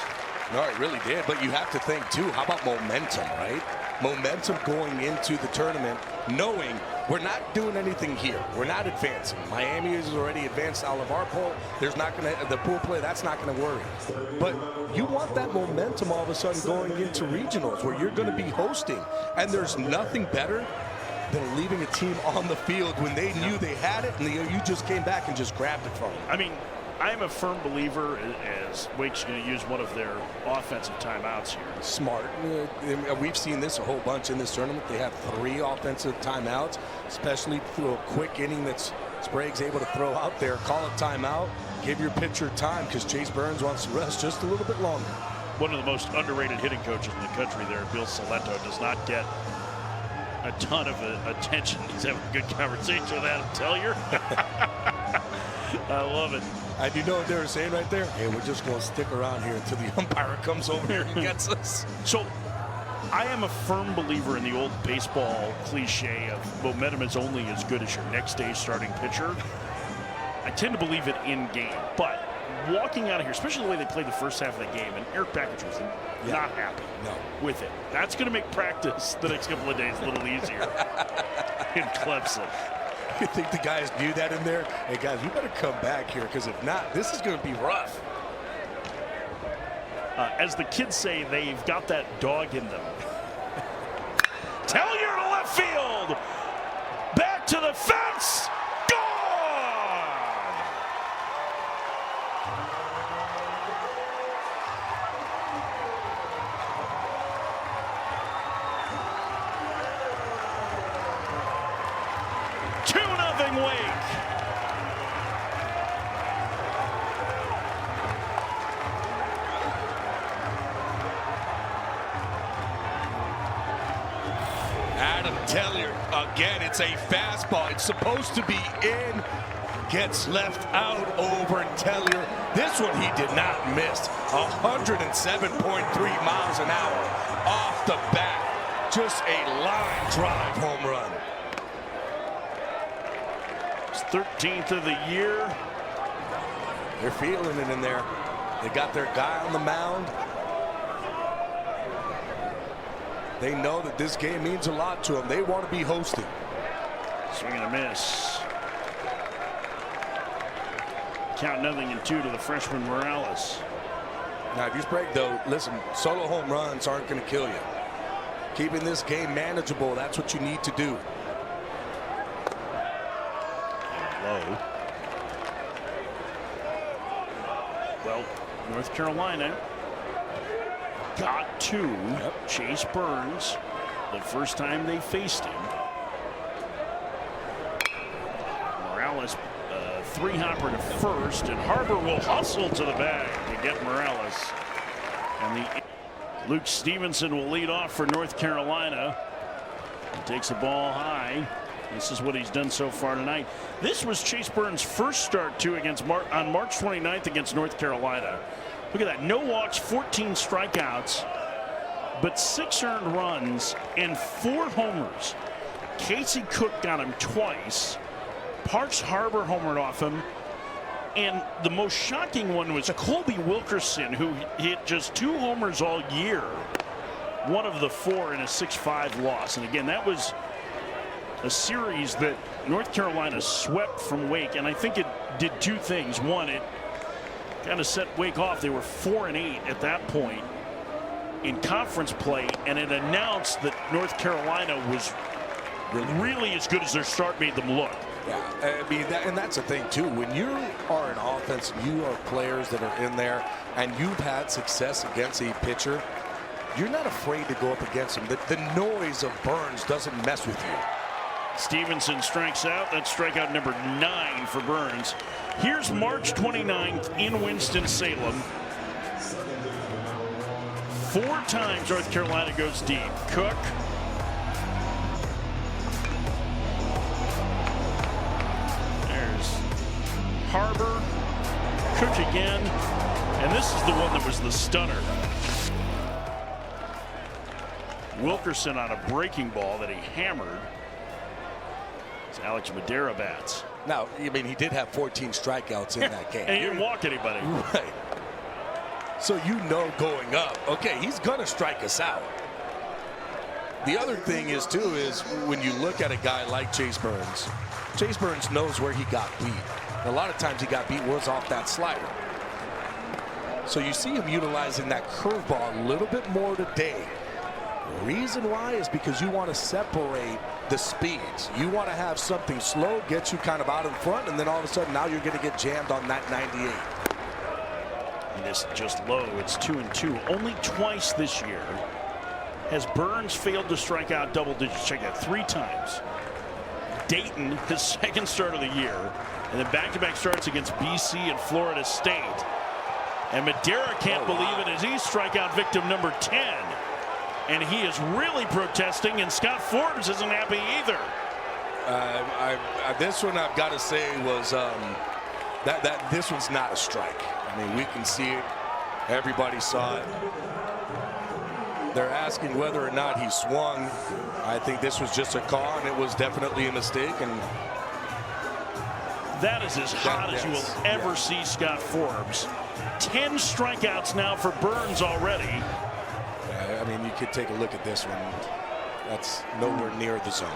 No, it really did, but you have to think, too, how about momentum, right? Momentum going into the tournament, knowing we're not doing anything here. We're not advancing. Miami is already advanced out of our pool. There's not going to, the pool play, that's not going to worry. But you want that momentum all of a sudden going into regionals where you're going to be hosting, and there's nothing better than leaving a team on the field when they knew they had it, and you just came back and just grabbed it from them. I mean, I'm a firm believer as Wake's going to use one of their offensive timeouts here. Smart. We've seen this a whole bunch in this tournament. They have 3 offensive timeouts, especially through a quick inning that Sprague's able to throw out there. Call it timeout. Give your pitcher time because Chase Burns wants to rest just a little bit longer. One of the most underrated hitting coaches in the country there, Bill Saletto, does not get a ton of attention. He's having a good conversation with Adam Tellier. I love it. And you know what they were saying right there? Hey, we're just going to stick around here until the umpire comes over here and gets us. So I am a firm believer in the old baseball cliche of momentum is only as good as your next day's starting pitcher. I tend to believe it in game, but walking out of here, especially the way they played the first half of the game, and Eric Bakich was not happy with it. That's going to make practice the next couple of days a little easier in Clemson. You think the guys knew that in there? Hey, guys, we better come back here because if not, this is going to be rough. As the kids say, they've got that dog in them. Tellier to left field. Back to the fence. Gone! Two Adam Tellier, again, it's a fastball. It's supposed to be in. Gets left out over Tellier. This one he did not miss. 107.3 miles an hour off the bat. Just a line drive home run. It's 13th of the year. They're feeling it in there. They got their guy on the mound. They know that this game means a lot to them. They want to be hosting. Swing and a miss. Count 0-2 to the freshman Morales. Now, if you break, though, listen, solo home runs aren't going to kill you. Keeping this game manageable, that's what you need to do. Low. Well, North Carolina got to Chase Burns the first time they faced him. Morales three-hopper to first, and Harbor will hustle to the bag to get Morales. And Luke Stevenson will lead off for North Carolina. He takes the ball high. This is what he's done so far tonight. This was Chase Burns' first start too on March 29th against North Carolina. Look at that, no walks, 14 strikeouts, but 6 earned runs and 4 homers. Casey Cook got him twice. Parks Harbor homered off him. And the most shocking one was Colby Wilkerson, who hit just 2 homers all year. One of the 4 in a 6-5 loss. And again, that was a series that North Carolina swept from Wake. And I think it did 2 things. One, it kind of set Wake off. They were 4-8 at that point in conference play. And it announced that North Carolina was really as good as their start made them look. Yeah, I mean, and that's the thing, too. When you are an offense, you are players that are in there, and you've had success against a pitcher, you're not afraid to go up against him. The noise of Burns doesn't mess with you. Stevenson strikes out. That's strikeout number 9 for Burns. Here's March 29th in Winston-Salem. 4 times North Carolina goes deep. Cook. Harbor, Cook again, and this is the one that was the stunner. Wilkerson on a breaking ball that he hammered. It's Alex Madera bats. Now, I mean, he did have 14 strikeouts in that game. And he didn't walk anybody. Right. So you know going up, okay, he's going to strike us out. The other thing is, too, is when you look at a guy like Chase Burns knows where he got beat. A lot of times he got beat was off that slider. So you see him utilizing that curveball a little bit more today. The reason why is because you want to separate the speeds. You want to have something slow, get you kind of out in front, and then all of a sudden now you're going to get jammed on that 98. And this just low. It's 2-2. Only twice this year has Burns failed to strike out double digits. Check that, 3 times. Dayton, his second start of the year, and then back-to-back starts against BC and Florida State. And Madera can't believe it as he's strikeout victim number 10. And he is really protesting, and Scott Forbes isn't happy either. This one I've got to say was this one's not a strike. I mean, we can see it. Everybody saw it. They're asking whether or not he swung. I think this was just a call, and it was definitely a mistake. And that is as hot as you will ever see Scott Forbes. 10 strikeouts now for Burns already. Yeah, I mean, you could take a look at this one. That's nowhere near the zone.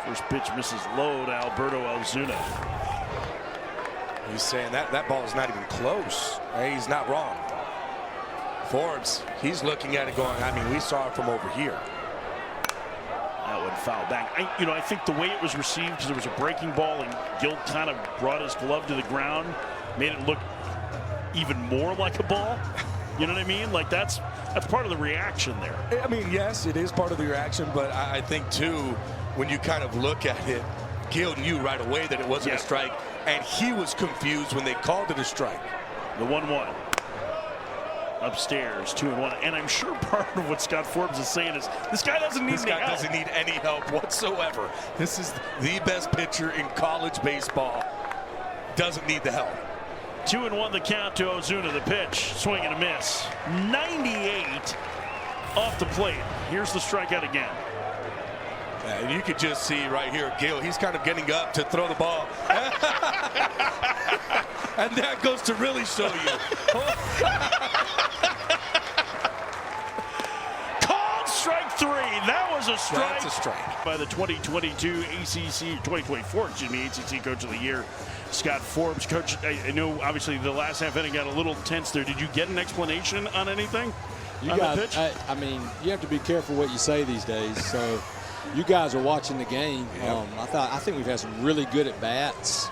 First pitch misses low to Alberto Alzuna. He's saying that ball is not even close. He's not wrong. Forbes, he's looking at it going, I mean, we saw it from over here. That would foul back. I think the way it was received, because there was a breaking ball and Gill kind of brought his glove to the ground, made it look even more like a ball. You know what I mean? Like that's part of the reaction there. I mean, yes, it is part of the reaction, but I think too, when you kind of look at it, Gill knew right away that it wasn't a strike, and he was confused when they called it a strike. The 1-1. upstairs, 2-1. And I'm sure part of what Scott Forbes is saying is this guy doesn't need any help. This guy doesn't need any help whatsoever. This is the best pitcher in college baseball. Doesn't need the help. 2-1 the count to Ozuna. The pitch, swing and a miss. 98 off the plate. Here's the strikeout again. And you could just see right here, Gil, he's kind of getting up to throw the ball. And that goes to really show you. Called strike 3. That was a strike. That's a strike. By the 2022 ACC, 2024, excuse me, ACC Coach of the Year, Scott Forbes. Coach, I know obviously the last half inning got a little tense there. Did you get an explanation on anything? You on guys, the pitch? I mean, you have to be careful what you say these days. So, you guys are watching the game. Yep. I think we've had some really good at bats.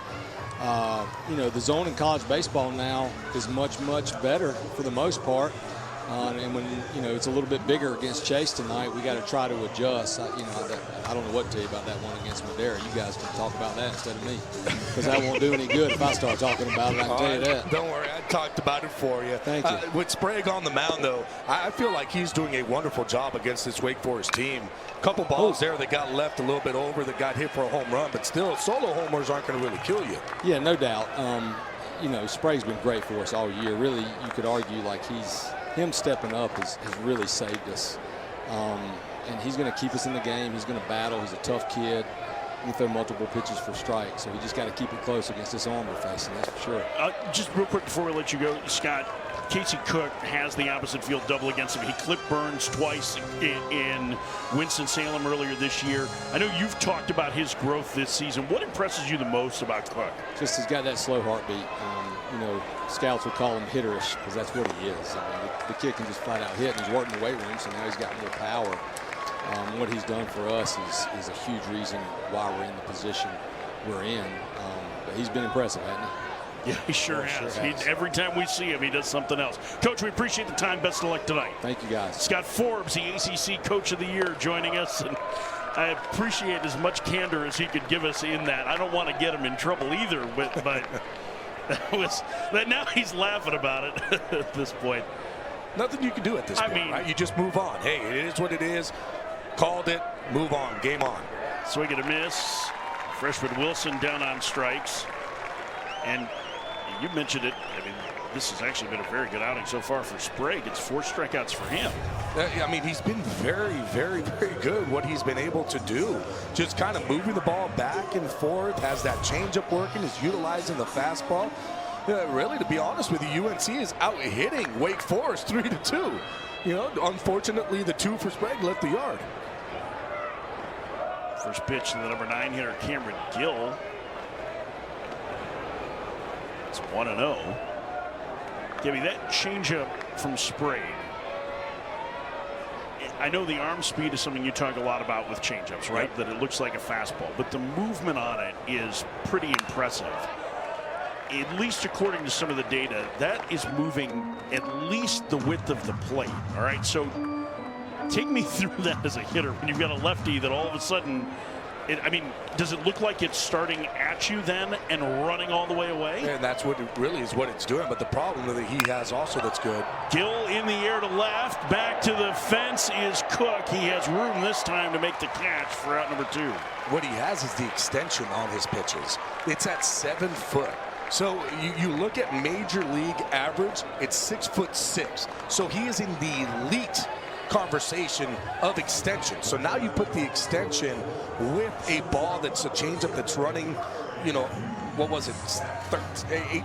You know, the zone in college baseball now is much better for the most part. And when it's a little bit bigger against Chase tonight, we got to try to adjust. I don't know what to tell you about that one against Madera. You guys can talk about that instead of me, because that won't do any good if I start talking about it. I can tell you that. Don't worry, I talked about it for you. Thank you. With Sprague on the mound, though, I feel like he's doing a wonderful job against this Wake Forest team. Couple balls there that got left a little bit over, that got hit for a home run, but still, solo homers aren't going to really kill you. Yeah, no doubt. Sprague's been great for us all year. Really, you could argue like him stepping up has really saved us. And he's going to keep us in the game. He's going to battle. He's a tough kid. He can throw multiple pitches for strikes. So we just got to keep it close against this arm we're facing, that's for sure. Just real quick before we let you go, Scott, Casey Cook has the opposite field double against him. He clipped Burns twice in Winston-Salem earlier this year. I know you've talked about his growth this season. What impresses you the most about Cook? Just he's got that slow heartbeat. Scouts would call him hitterish because that's what he is. I mean, the kid can just flat out hit, and he's working the weight room, so now he's got more power. What he's done for us is a huge reason why we're in the position we're in. But he's been impressive, hasn't he? Yeah, he sure has. Every time we see him, he does something else. Coach, we appreciate the time. Best of luck tonight. Thank you, guys. Scott Forbes, the ACC Coach of the Year, joining us. And I appreciate as much candor as he could give us in that. I don't want to get him in trouble either, but now he's laughing about it at this point. Nothing you can do at this point, right? You just move on. Hey, it is what it is. Called it. Move on. Game on. Swing and a miss. Freshman Wilson down on strikes. And you mentioned it. I mean, this has actually been a very good outing so far for Sprague. It's 4 strikeouts for him. I mean, he's been very good what he's been able to do. Just kind of moving the ball back and forth, has that changeup working, is utilizing the fastball. Really, to be honest with you, UNC is out hitting Wake Forest 3-2. Unfortunately, the 2 for Sprague left the yard. First pitch to the number 9 hitter, Cameron Gill. It's 1-0. Give me that changeup from Sprague. I know the arm speed is something you talk a lot about with changeups, right? Yep. That it looks like a fastball, but the movement on it is pretty impressive. At least according to some of the data, that is moving at least the width of the plate. All right, so take me through that as a hitter when you've got a lefty that all of a sudden, does it look like it's starting at you then and running all the way away? And that's what it really is what it's doing. But the problem that he has also that's good. Gill in the air to left. Back to the fence is Cook. He has room this time to make the catch for out number 2. What he has is the extension on his pitches. It's at 7 foot. So you look at major league average, it's 6'6". So he is in the elite conversation of extension. So now you put the extension with a ball that's a changeup that's running, what was it,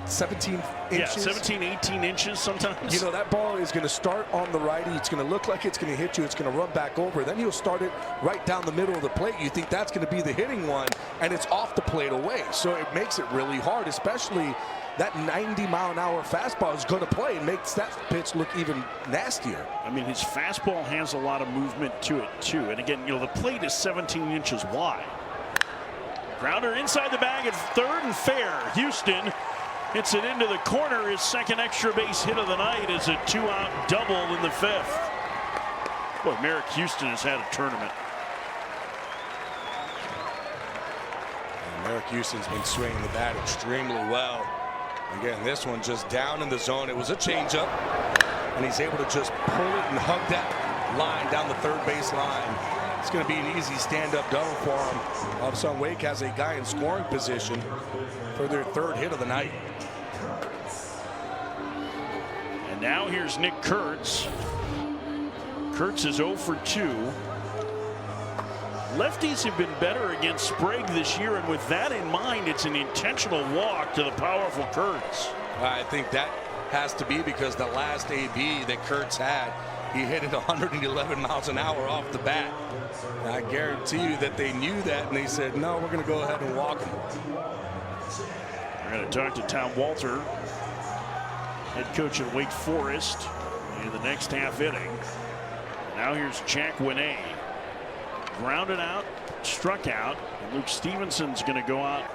17 inches? Yeah, 17, 18 inches sometimes. That ball is going to start on the righty. It's going to look like it's going to hit you. It's going to run back over. Then he'll start it right down the middle of the plate. You think that's going to be the hitting one, and it's off the plate away. So it makes it really hard, especially that 90-mile-an-hour fastball is going to play and makes that pitch look even nastier. I mean, his fastball has a lot of movement to it, too. And again, the plate is 17 inches wide. Grounder inside the bag at third and fair. Houston hits it into the corner. His second extra base hit of the night is a 2-out double in the 5th. Boy, Merrick Houston has had a tournament. And Merrick Houston's been swinging the bat extremely well. Again, this one just down in the zone. It was a changeup. and he's able to just pull it and hug that line down the third base line. It's going to be an easy stand-up double for him. All of a sudden, Wake has a guy in scoring position for their third hit of the night. And now here's Nick Kurtz. Kurtz is 0 for 2. Lefties have been better against Sprague this year, and with that in mind, it's an intentional walk to the powerful Kurtz. I think that has to be because the last AB that Kurtz had, he hit it 111 miles an hour off the bat. And I guarantee you that they knew that, and they said, no, we're going to go ahead and walk him. We're going to talk to Tom Walter, head coach at Wake Forest, in the next half inning. Now here's Jack Winay. Grounded out, struck out, and Luke Stevenson's going to go out.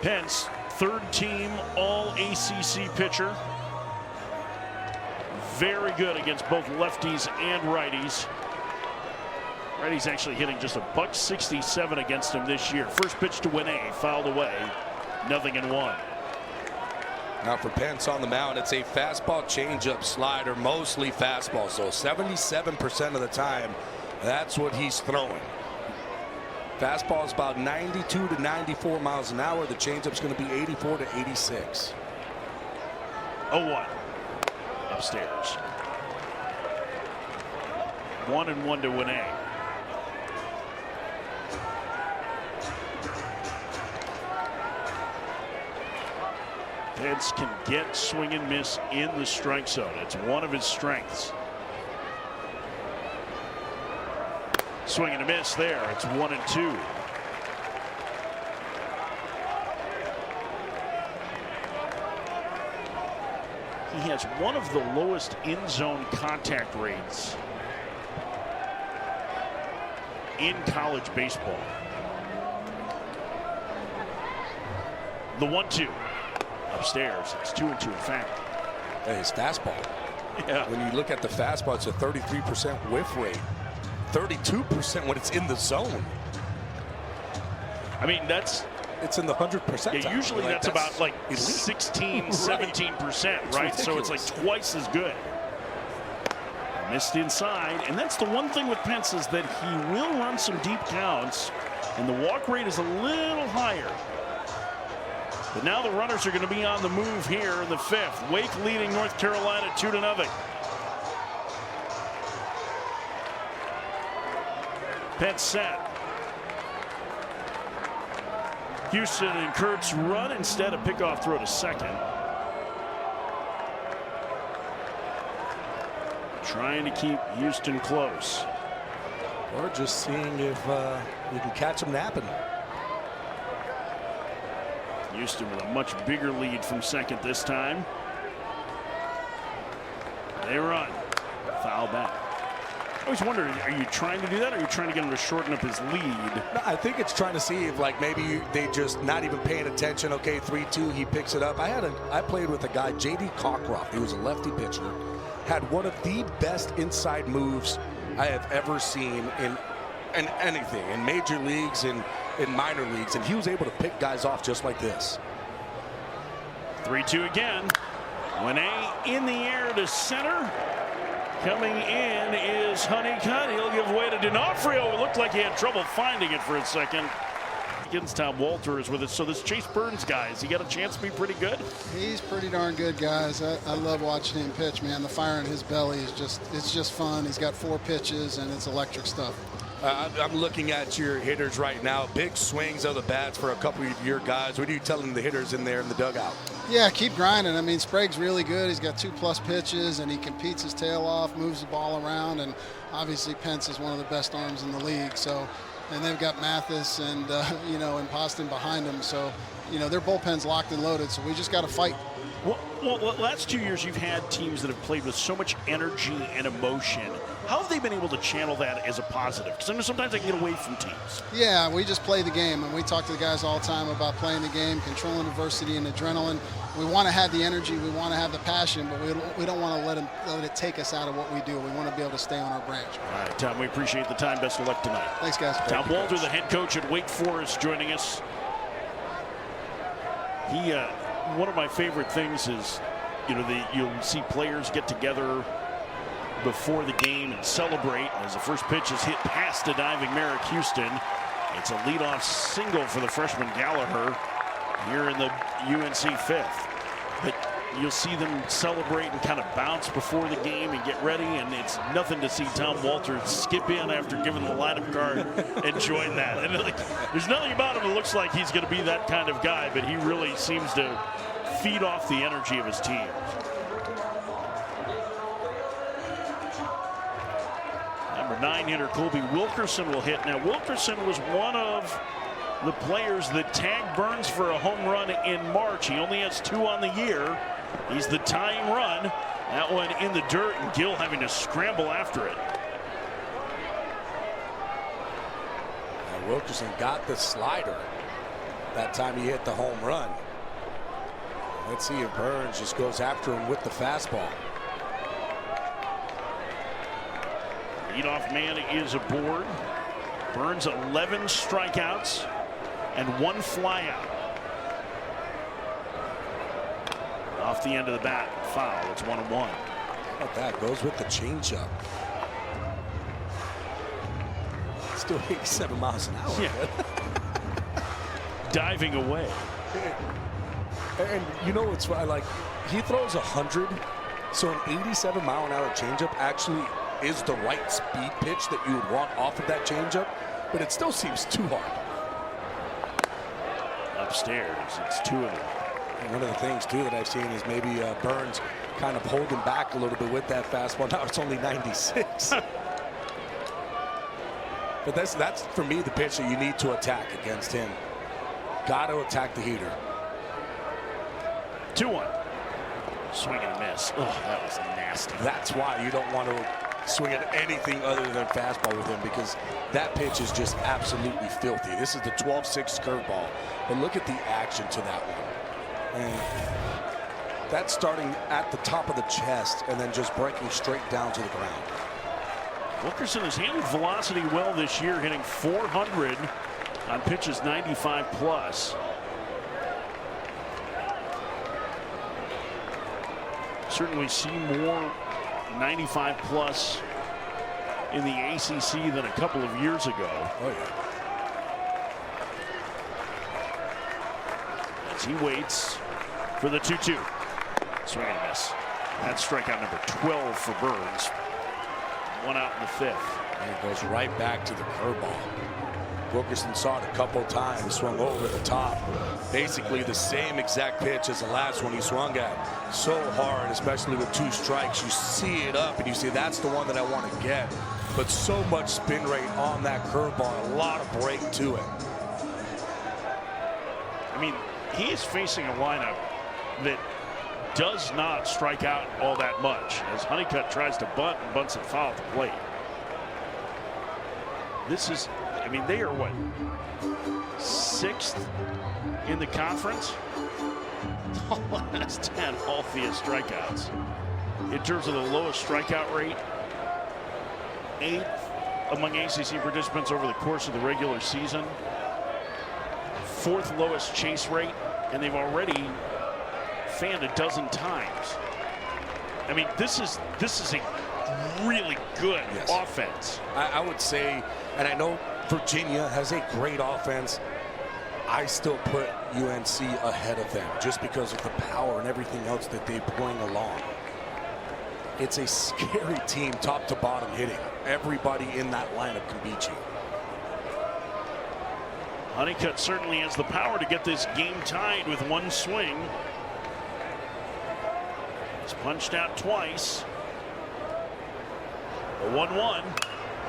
Pence, third team all ACC pitcher. Very good against both lefties and righties. Righties actually hitting just a .167 against him this year. First pitch to Winay, fouled away, 0-1. Now for Pence on the mound, it's a fastball, changeup, slider, mostly fastball. So 77% of the time, that's what he's throwing. Fastball is about 92 to 94 miles an hour. The changeup's going to be 84 to 86. 0-1 upstairs. 1-1 to Winay. Pence can get swing and miss in the strike zone. It's one of his strengths. Swing and a miss there. It's 1-2. He has one of the lowest in-zone contact rates in college baseball. The 1-2 upstairs. It's 2-2 in fact. His fastball. Yeah. When you look at the fastball, it's a 33% whiff rate. 32% when it's in the zone. I mean, it's in the 100%. Yeah, usually that's about like elite. 16, 17%, right? So it's like twice as good. Missed inside, and that's the one thing with Pence is that he will run some deep counts, and the walk rate is a little higher. But now the runners are going to be on the move here in the fifth. Wake leading North Carolina 2-0. Pence set. Houston and Kurtz run instead of pickoff throw to second. Trying to keep Houston close. Or just seeing if you can catch them napping. Houston with a much bigger lead from second this time. They run. Foul back. I always wondered, are you trying to do that, or are you trying to get him to shorten up his lead? No, I think it's trying to see if like maybe they just not even paying attention. Okay, 3-2, he picks it up. I played with a guy, J.D. Cockcroft. He was a lefty pitcher. Had one of the best inside moves I have ever seen in anything, in major leagues, in minor leagues, and he was able to pick guys off just like this. 3-2 again. Winay in the air to center. Coming in is Honeycutt. He'll give way to D'Onofrio. It looked like he had trouble finding it for a second. Against Tom Walter is with us. So this Chase Burns guy, has he got a chance to be pretty good? He's pretty darn good, guys. I love watching him pitch, man. The fire in his belly is it's just fun. He's got 4 pitches, and it's electric stuff. I'm looking at your hitters right now. Big swings of the bats for a couple of your guys. What are you telling the hitters in there in the dugout? Yeah, keep grinding. I mean, Sprague's really good. He's got 2+ pitches, and he competes his tail off, moves the ball around, and obviously Pence is one of the best arms in the league. So, and they've got Mathis and and Poston behind them. So, their bullpen's locked and loaded. So we just got to fight. Well, the last 2 years you've had teams that have played with so much energy and emotion. How have they been able to channel that as a positive? Because I know sometimes they can get away from teams. Yeah, we just play the game, and we talk to the guys all the time about playing the game, controlling adversity and adrenaline. We want to have the energy, we want to have the passion, but we don't want to let it take us out of what we do. We want to be able to stay on our branch. All right, Tom, we appreciate the time. Best of luck tonight. Thanks, guys. Tom Walter, the head coach at Wake Forest, joining us. One of my favorite things is, you'll see players get together before the game and celebrate as the first pitch is hit past a diving Merrick Houston. It's a leadoff single for the freshman Gallagher here in the UNC fifth. But you'll see them celebrate and kind of bounce before the game and get ready, and it's nothing to see Tom Walters skip in after giving the lineup card and join that. And like, there's nothing about him that looks like he's going to be that kind of guy, but he really seems to feed off the energy of his team. Number 9 hitter Colby Wilkerson will hit. Now, Wilkerson was one of the players that tagged Burns for a home run in March. He only has 2 on the year. He's the tying run. That one in the dirt, and Gill having to scramble after it. Now Wilkerson got the slider that time he hit the home run. Let's see if Burns just goes after him with the fastball. Leadoff man is aboard. Burns 11 strikeouts and 1 flyout. Off the end of the bat, foul. It's 1-1. How about that? Goes with the changeup. Still 87 miles an hour. Yeah. Diving away. And you know what's like? He throws 100, so an 87 mile an hour changeup actually is the right speed pitch that you would want off of that changeup, but it still seems too hard. Upstairs, it's 2 of them. And one of the things too that I've seen is maybe Burns kind of holding back a little bit with that fastball. Now it's only 96. But that's for me the pitch that you need to attack against him. Got to attack the heater. 2-1. Swing and a miss. Oh, that was nasty. That's why you don't want to swing at anything other than fastball with him, because that pitch is just absolutely filthy. This is the 12-6 curveball, but look at the action to that one. And that's starting at the top of the chest and then just breaking straight down to the ground. Wilkerson has handled velocity well this year, hitting 400 on pitches 95 plus. Certainly see more 95 plus in the ACC than a couple of years ago. Oh yeah. As he waits for the 2-2. Swing and a miss. That's strikeout number 12 for Burns. 1 out in the 5th. And it goes right back to the curveball. Wilkerson saw it a couple times, swung over the top. Basically the same exact pitch as the last one he swung at. So hard, especially with 2 strikes. You see it up and you see that's the one that I want to get. But so much spin rate on that curveball, a lot of break to it. I mean, he is facing a lineup that does not strike out all that much as Honeycutt tries to bunt and bunts it foul at the plate. This is, I mean, they are what, 6th in the conference? The last 10 all via strikeouts. In terms of the lowest strikeout rate, 8th among ACC participants over the course of the regular season. 4th lowest chase rate, and they've already fanned a dozen times. I mean, this is a really good offense. I would say, and I know Virginia has a great offense, I still put UNC ahead of them just because of the power and everything else that they bring along. It's a scary team top to bottom hitting. Everybody in that lineup can beat you. Honeycutt certainly has the power to get this game tied with 1 swing. He's punched out twice. A 1-1.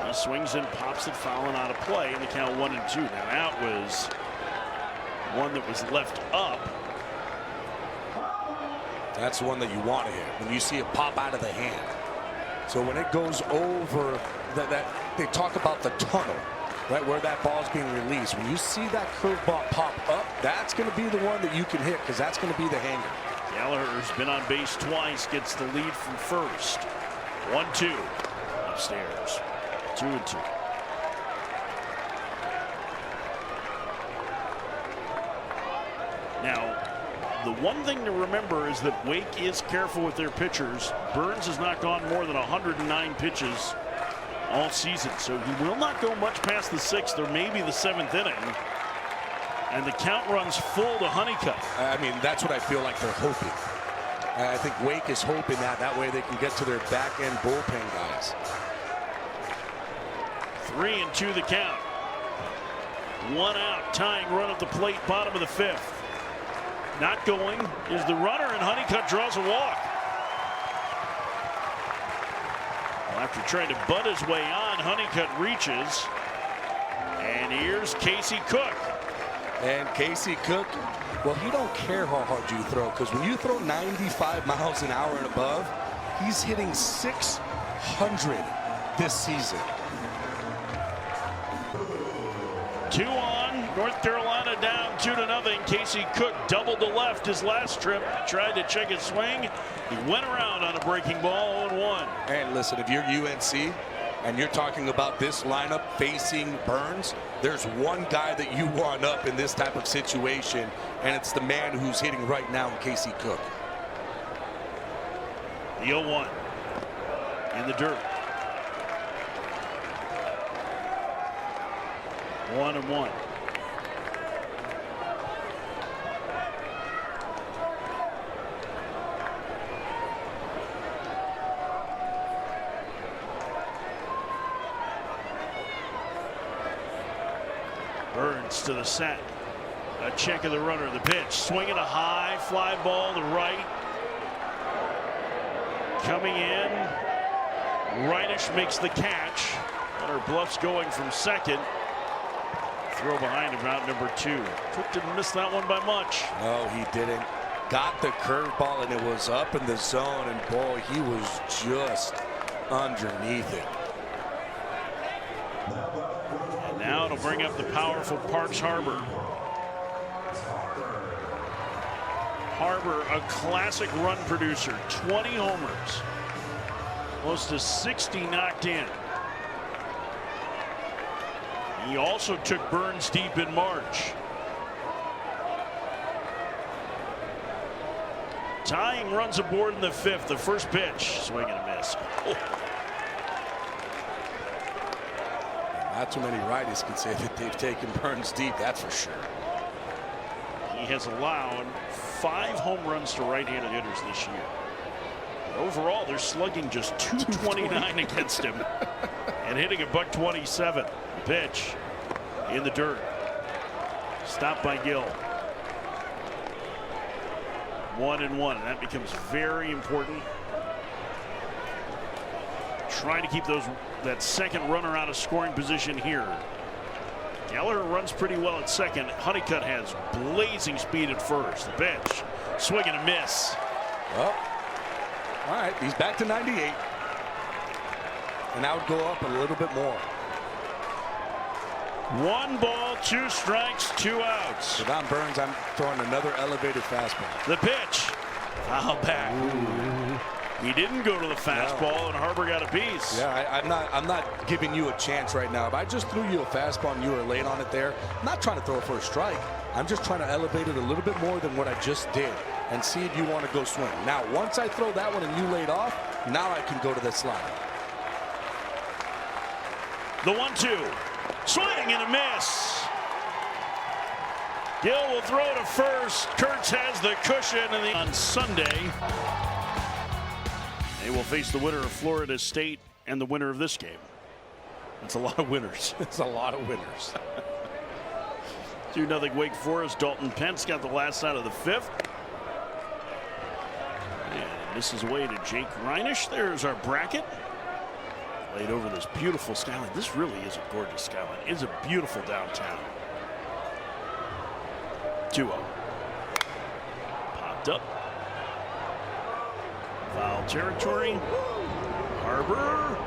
He swings and pops it, fouling out of play, and the count 1-2. Now that was one that was left up. That's the one that you want to hit when you see it pop out of the hand. So when it goes over that they talk about the tunnel, right where that ball's being released. When you see that curveball pop up, that's going to be the one that you can hit, because that's going to be the hanger. Gallagher's been on base twice, gets the lead from first. 1-2 upstairs. 2-2. Now, The one thing to remember is that Wake is careful with their pitchers. Burns has not gone more than 109 pitches all season, so he will not go much past the 6th or maybe the 7th inning. And the count runs full to Honeycutt. I mean, that's what I feel like they're hoping. I think Wake is hoping that way they can get to their back end bullpen guys. 3-2 the count. 1 out, tying run at the plate, bottom of the 5th. Not going is the runner, and Honeycutt draws a walk. Well, after trying to butt his way on, Honeycutt reaches. And here's Casey Cook. And Casey Cook, well, he don't care how hard you throw, because when you throw 95 miles an hour and above, he's hitting 600 this season. 2 on, North Carolina down 2-0. Casey Cook doubled to left his last trip. Tried to check his swing. He went around on a breaking ball, 0-1. And listen, if you're UNC and you're talking about this lineup facing Burns, there's one guy that you want up in this type of situation, and it's the man who's hitting right now, Casey Cook. The 0-1 in the dirt. 1-1. Burns to the set. A check of the runner. The pitch. Swinging a high fly ball to right. Coming in. Reinisch makes the catch. Hunter Bluff's going from second. Throw behind him, round number 2. Cook didn't miss that one by much. No, he didn't. Got the curveball, and it was up in the zone, and boy, he was just underneath it. And now it'll bring up the powerful Parks Harbor. Harbor, a classic run producer, 20 homers, close to 60 knocked in. He also took Burns deep in March. Tying runs aboard in the 5th. The first pitch, swing and a miss. Oh. Not too many righties can say that they've taken Burns deep, that's for sure. He has allowed 5 home runs to right-handed hitters this year. Overall, they're slugging just .229 against him and hitting a .127. Pitch in the dirt. Stopped by Gill. 1-1, and that becomes very important. Trying to keep that second runner out of scoring position here. Geller runs pretty well at second. Honeycutt has blazing speed at first. The pitch, swing and a miss. Well, all right, he's back to 98. And that would go up a little bit more. 1 ball, 2 strikes, 2 outs. If I'm Burns, I'm throwing another elevated fastball. The pitch, foul back. Ooh. He didn't go to the fastball, and Harbor got a piece. Yeah, I'm not giving you a chance right now. If I just threw you a fastball and you were late on it there, I'm not trying to throw it for a strike. I'm just trying to elevate it a little bit more than what I just did and see if you want to go swing. Now, once I throw that one and you laid off, now I can go to the slider. The 1-2. Swing and a miss. Gill will throw to first. Kurtz has the cushion, and on Sunday, they will face the winner of Florida State and the winner of this game. That's a lot of winners. It's a lot of winners. 2-0 Wake Forest. Dalton Pence got the last out of the 5th. And this is away to Jake Reinisch. There's our bracket. Laid over this beautiful skyline. This really is a gorgeous skyline. It's a beautiful downtown. 2-0. Popped up. Foul territory. Harbor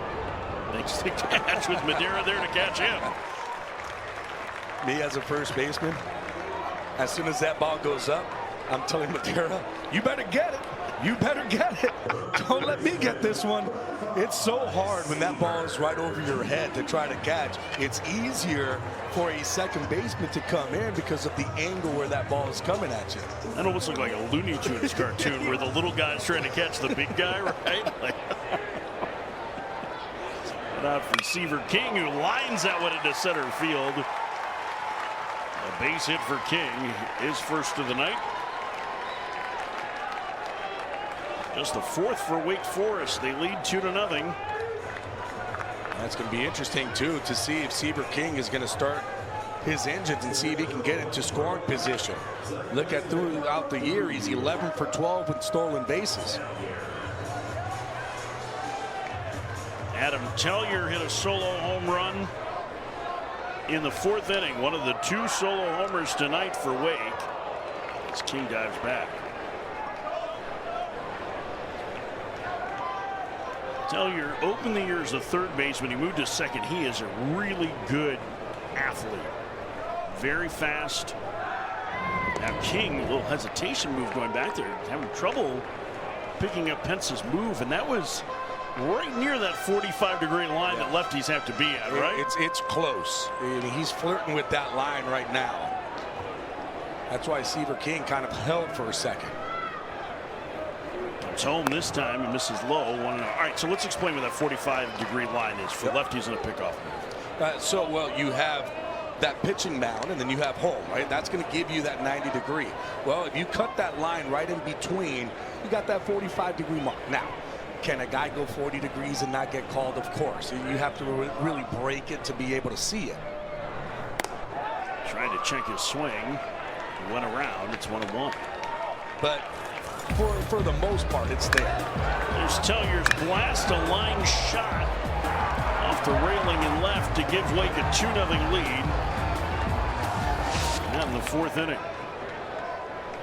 makes the catch with Madeira there to catch him. Me as a first baseman, as soon as that ball goes up, I'm telling Madeira, you better get it. You better get it. Don't let me get this one. It's so hard when that ball is right over your head to try to catch. It's easier for a second baseman to come in because of the angle where that ball is coming at you. That almost looked like a Looney Tunes cartoon where the little guy's trying to catch the big guy, right? Like, out for Seaver King, who lines that one into center field. A base hit for King, his first of the night. Just the fourth for Wake Forest. They lead 2-0. That's going to be interesting, too, to see if Seaver King is going to start his engines and see if he can get into scoring position. Look at throughout the year, he's 11 for 12 with stolen bases. Adam Tellier hit a solo home run in the fourth inning. One of the 2 solo homers tonight for Wake as King dives back. Tellier opened the year as a third baseman. He moved to second. He is a really good athlete. Very fast. Now King, a little hesitation move going back there. Having trouble picking up Pence's move, and that was right near that 45-degree line that lefties have to be at, right? It's close. I mean, he's flirting with that line right now. That's why Seaver King kind of held for a second. It's home this time and misses low. All right, so let's explain what that 45-degree line is for lefties in a pickoff. Well, you have that pitching mound and then you have home, right? That's going to give you that 90-degree. Well, if you cut that line right in between, you got that 45-degree mark. Now, can a guy go 40 degrees and not get called? Of course. You have to really break it to be able to see it. Trying to check his swing. He went around. It's 1-1. But for the most part, it's there. There's Tellier's blast, a line shot off the railing and left to give Wake a 2-0 lead. And in the fourth inning,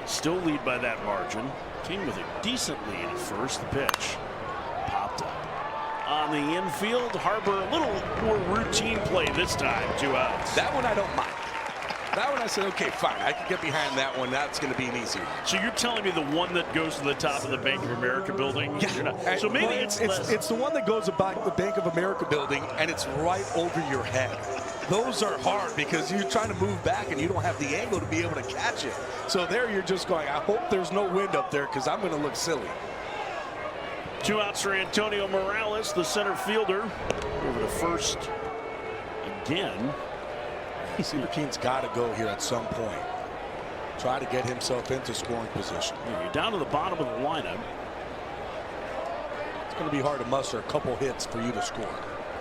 still lead by that margin. King with a decent lead at first. The pitch popped up on the infield. Harbor a little more routine play this time. 2 outs. That one I don't mind. That one I said, okay, fine. I can get behind that one. That's going to be an easy one. So you're telling me the one that goes to the top of the Bank of America building? Yeah. So maybe it's the one that goes about the Bank of America building, and it's right over your head. Those are hard because you're trying to move back and you don't have the angle to be able to catch it. So there you're just going, I hope there's no wind up there because I'm going to look silly. 2 outs for Antonio Morales, the center fielder. Over to first again. Seaver King's got to go here at some point. Try to get himself into scoring position. You're down to the bottom of the lineup. It's going to be hard to muster a couple hits for you to score.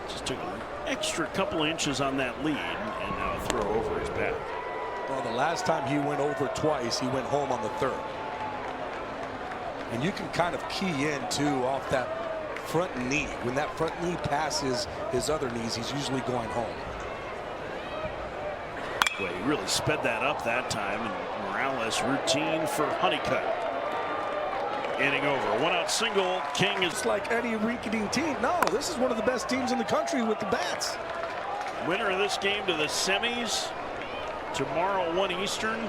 Just took an extra couple of inches on that lead, and now a throw over his back. Well, the last time he went over twice, he went home on the third. And you can kind of key in, too, off that front knee. When that front knee passes his other knees, he's usually going home. Well, he really sped that up that time, and Morales routine for Honeycutt. Inning over. 1 out single. King is like any weakening team. No, this is one of the best teams in the country with the bats. Winner of this game to the semis. Tomorrow, 1 Eastern.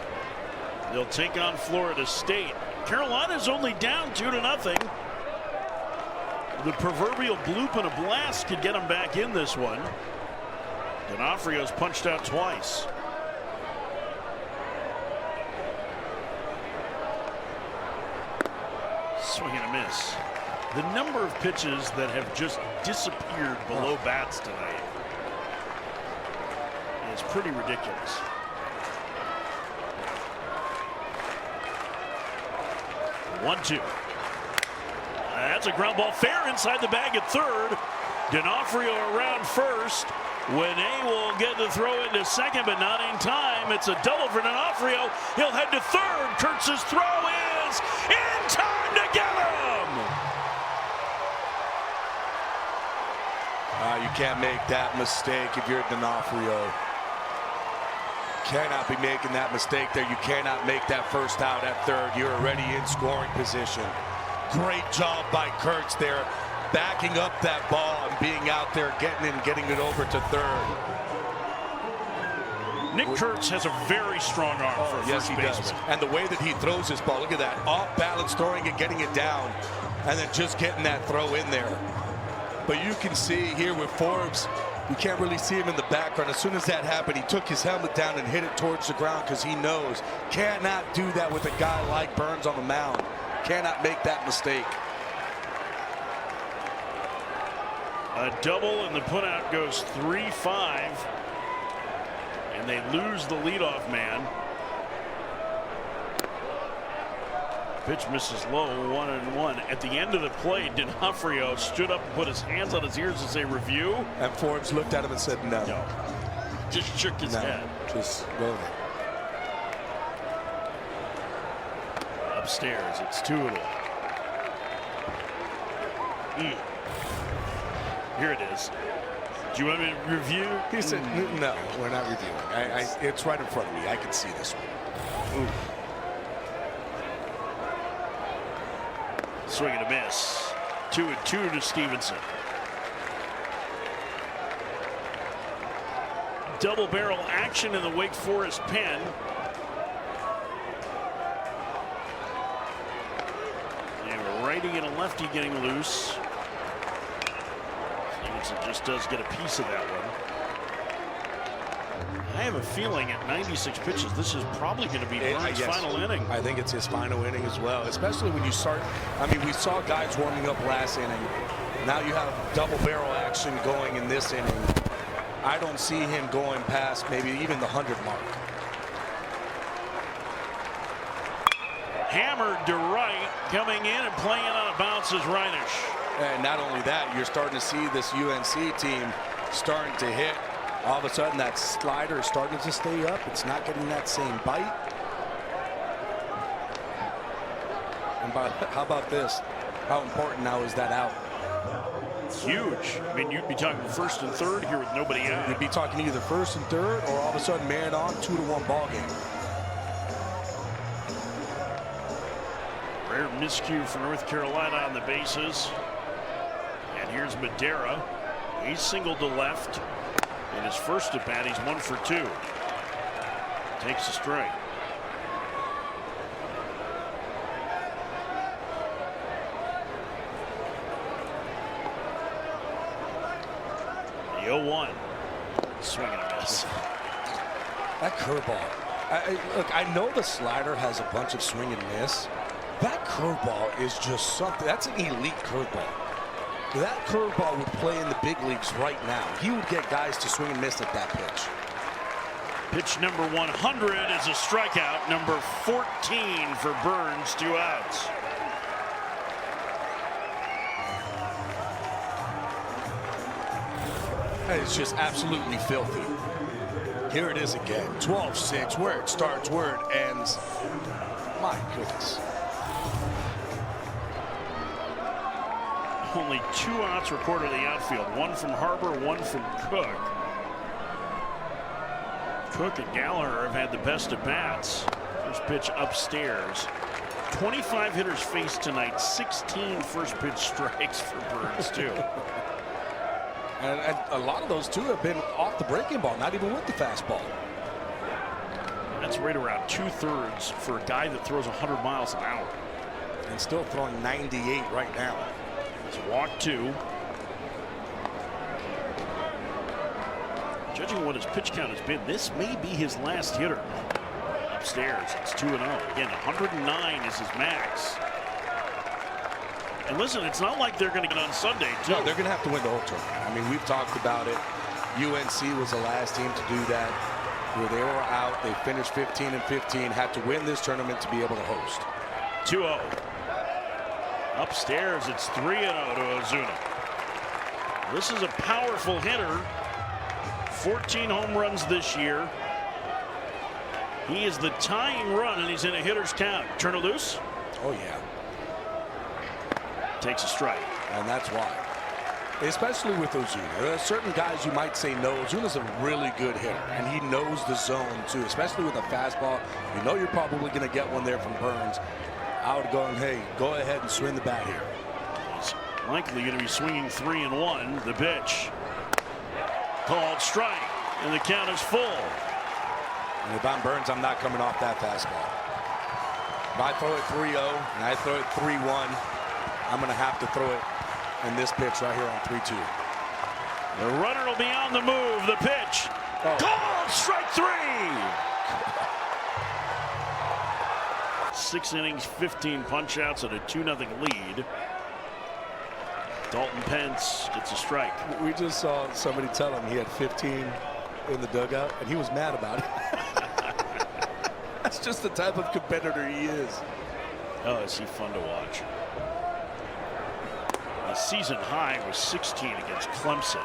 They'll take on Florida State. Carolina's only down 2-0. The proverbial bloop and a blast could get them back in this one. D'Onofrio's punched out twice. Swing and a miss. The number of pitches that have just disappeared below bats tonight is pretty ridiculous. One-two. That's a ground ball fair inside the bag at third. D'Onofrio around first. Winay will get the throw into second, but not in time. It's a double for D'Onofrio. He'll head to third. Kurtz's throw is in time to get him. You can't make that mistake if you're D'Onofrio. Cannot be making that mistake there. You cannot make that first out at third. You're already in scoring position. Great job by Kurtz there, backing up that ball and being out there, getting it over to third. Nick Kurtz has a very strong arm for a yes, first he baseman. does. And the way that he throws his ball, look at that. Off balance, throwing it, getting it down, and then just getting that throw in there. But you can see here with Forbes, you can't really see him in the background. As soon as that happened, he took his helmet down and hit it towards the ground because he knows cannot do that with a guy like Burns on the mound. Cannot make that mistake. A double, and the putout goes 3-5. And they lose the leadoff man. Pitch misses low, 1-1. At the end of the play, D'Onofrio stood up and put his hands on his ears to say review. And Forbes looked at him and said no. No. Just shook his head. Just go ahead. Upstairs, it's 2-0. Here it is. Do you want me to review? He said, no, we're not reviewing. It's right in front of me. I can see this one. Ooh. Swing and a miss. 2-2 to Stevenson. Double barrel action in the Wake Forest pen. And a righty and a lefty getting loose. Stevenson just does get a piece of that one. I have a feeling at 96 pitches, this is probably going to be Burns' final inning. I think it's his final inning as well, especially when you start. I mean, we saw guys warming up last inning. Now you have double barrel action going in this inning. I don't see him going past maybe even the 100 mark. Hammered to right, coming in and playing on a bounce is Reinisch. And not only that, you're starting to see this UNC team starting to hit. All of a sudden, that slider is starting to stay up. It's not getting that same bite. And how about this? How important now is that out? It's huge. I mean, you'd be talking first and third here with nobody out. You'd be talking either first and third, or all of a sudden man on, 2-1 ball game. Rare miscue for North Carolina on the bases. And here's Madera. He's singled to left. In his first at bat, he's 1 for 2. Takes a strike. The 0-1. Swing and a miss. That curveball. Look, I know the slider has a bunch of swing and miss. That curveball is just something. That's an elite curveball. That curveball would play in the big leagues right now. He would get guys to swing and miss at that pitch. Pitch number 100 is a strikeout. Number 14 for Burns, 2 outs. That is just absolutely filthy. Here it is again. 12-6, where it starts, where it ends. My goodness. Only 2 outs recorded in the outfield. 1 from Harbor, 1 from Cook. Cook and Gallagher have had the best at bats. First pitch upstairs. 25 hitters faced tonight. 16 first pitch strikes for Burns, too. And a lot of those, too, have been off the breaking ball, not even with the fastball. That's right around 2/3 for a guy that throws 100 miles an hour. And still throwing 98 right now. It's walk 2. Judging what his pitch count has been, this may be his last hitter. Upstairs, it's 2-0. Again, 109 is his max. And listen, it's not like they're going to get on Sunday, too. No, they're going to have to win the whole tournament. I mean, we've talked about it. UNC was the last team to do that. Where they were out, they finished 15-15, had to win this tournament to be able to host. 2-0. Upstairs, it's 3-0 to Ozuna. This is a powerful hitter. 14 home runs this year. He is the tying run, and he's in a hitter's count. Turn it loose. Oh, yeah. Takes a strike. And that's why. Especially with Ozuna. There are certain guys you might say no. Ozuna's a really good hitter, and he knows the zone, too, especially with a fastball. You know you're probably going to get one there from Burns. I would go and, hey, go ahead and swing the bat here. He's likely going to be swinging 3-1. The pitch. Called strike, and the count is full. And if I'm Burns, I'm not coming off that fastball. If I throw it 3-0 and I throw it 3-1, I'm going to have to throw it in this pitch right here on 3-2. The runner will be on the move. The pitch. Oh. Called strike 3. 6 innings, 15 punch-outs, and a 2-0 lead. Dalton Pence gets a strike. We just saw somebody tell him he had 15 in the dugout, and he was mad about it. That's just the type of competitor he is. Oh, is he fun to watch. The season high was 16 against Clemson.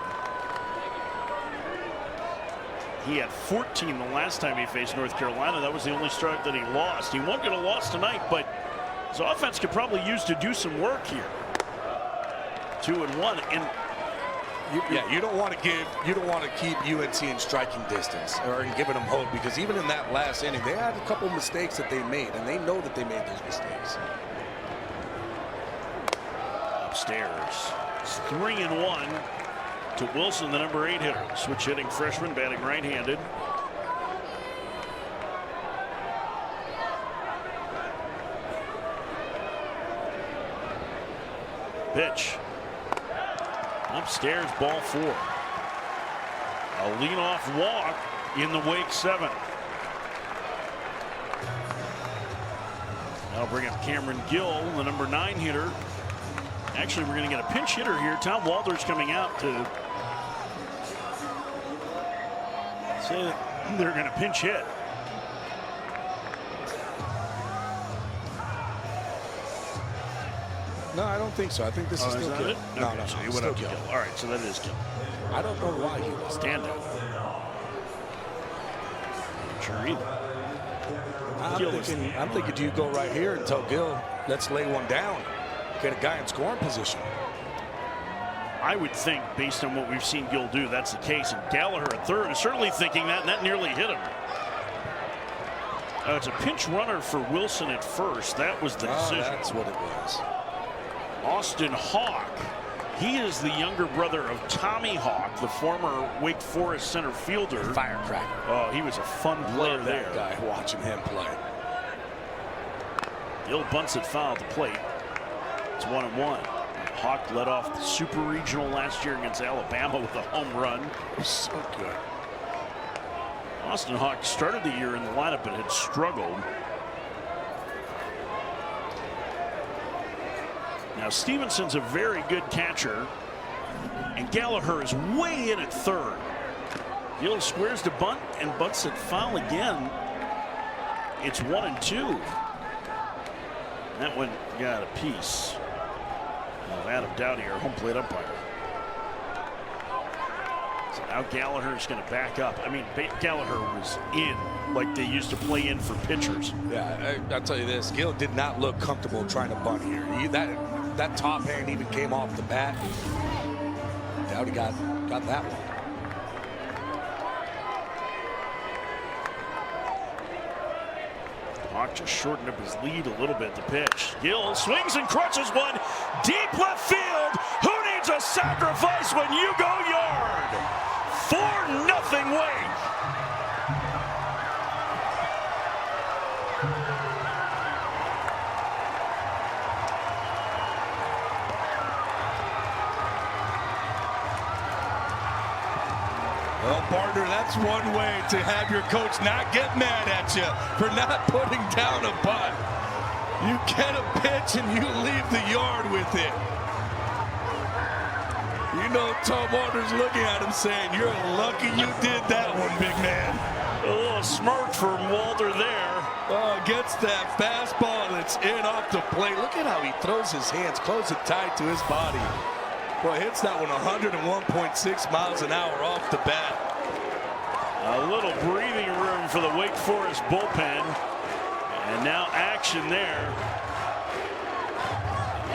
He had 14 the last time he faced North Carolina. That was the only start that he lost. He won't get a loss tonight, but his offense could probably use to do some work here. 2-1, and you don't want to keep UNC in striking distance or giving them hope, because even in that last inning, they had a couple mistakes that they made, and they know that they made those mistakes. Upstairs, it's 3-1 to Wilson, the number 8 hitter. Switch hitting freshman, batting right-handed. Pitch. Upstairs, ball 4. A lead-off walk in the Wake 7. That'll bring up Cameron Gill, the number 9 hitter. Actually, we're going to get a pinch hitter here. Tom Walters coming out to say that they're going to pinch hit. No, I don't think so. I think this is still Gill. No, So he it's went still up to Gill. Gill. All right, so that is Gill. I don't know why he was Stand up. Sure either. I'm thinking, do you go right here and tell Gill, let's lay one down, get a guy in scoring position? I would think, based on what we've seen Gill do, that's the case. And Gallagher at third is certainly thinking that, and that nearly hit him. It's a pinch runner for Wilson at first. That was the decision. That's what it was. Austin Hawk. He is the younger brother of Tommy Hawk, the former Wake Forest center fielder. Firecracker. Oh, he was a fun player Love there. that guy, watching him play. Gill bunts it foul at the plate. It's 1-1. Hawk led off the Super Regional last year against Alabama with a home run. So good. Austin Hawk started the year in the lineup but had struggled. Now Stevenson's a very good catcher, and Gallagher is way in at third. Gill squares to bunt and bunts it foul again. It's 1-2. That one got a piece of Adam Dowdy, our home plate umpire. So now Gallagher is going to back up. I mean, Gallagher was in like they used to play in for pitchers. Yeah, I'll tell you this, Gill did not look comfortable trying to bunt here. That top hand even came off the bat. Dowdy got that one. Hawk just shortened up his lead a little bit. The pitch. Gill swings and crunches one deep left field. Who needs a sacrifice when you go yard? 4-0 Wake. Well, partner, that's one way to have your coach not get mad at you for not putting down a bunt. You get a pitch and you leave the yard with it. You know Tom Walters looking at him saying, you're lucky you did that one, big man. A little smirk from Walter there. Oh, gets that fastball that's in off the plate. Look at how he throws his hands close and tight to his body. Boy, hits that one 101.6 miles an hour off the bat. A little breathing room for the Wake Forest bullpen. And now action there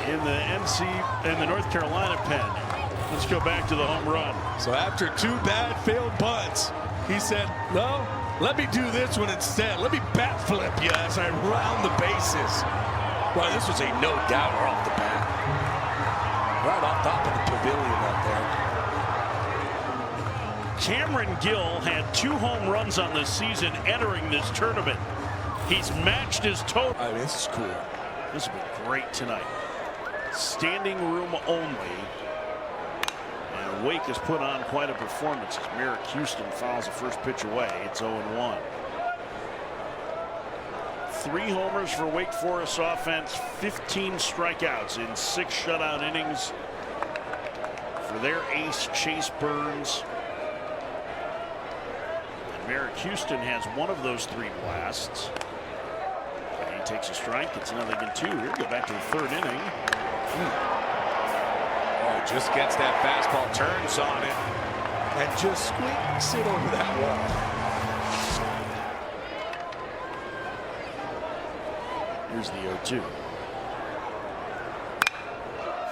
in the North Carolina pen. Let's go back to the home run. So after 2 bad failed bunts, he said, no, let me do this one instead. Let me bat flip you as I round the bases. Well, this was a no-doubter off the bat. Right off top of the pavilion out there. Cameron Gill had 2 home runs on this season entering this tournament. He's matched his total. I mean, this is cool. This has been great tonight. Standing room only. And Wake has put on quite a performance as Merrick Houston fouls the first pitch away. It's 0-1. 3 homers for Wake Forest offense, 15 strikeouts in 6 shutout innings for their ace Chase Burns. And Merrick Houston has 1 of those 3 blasts. And he takes a strike. It's 0-2. Here we go back to the 3rd inning. Oh, just gets that fastball, turns on it, and just squeaks it over that wall. Here's the 0-2.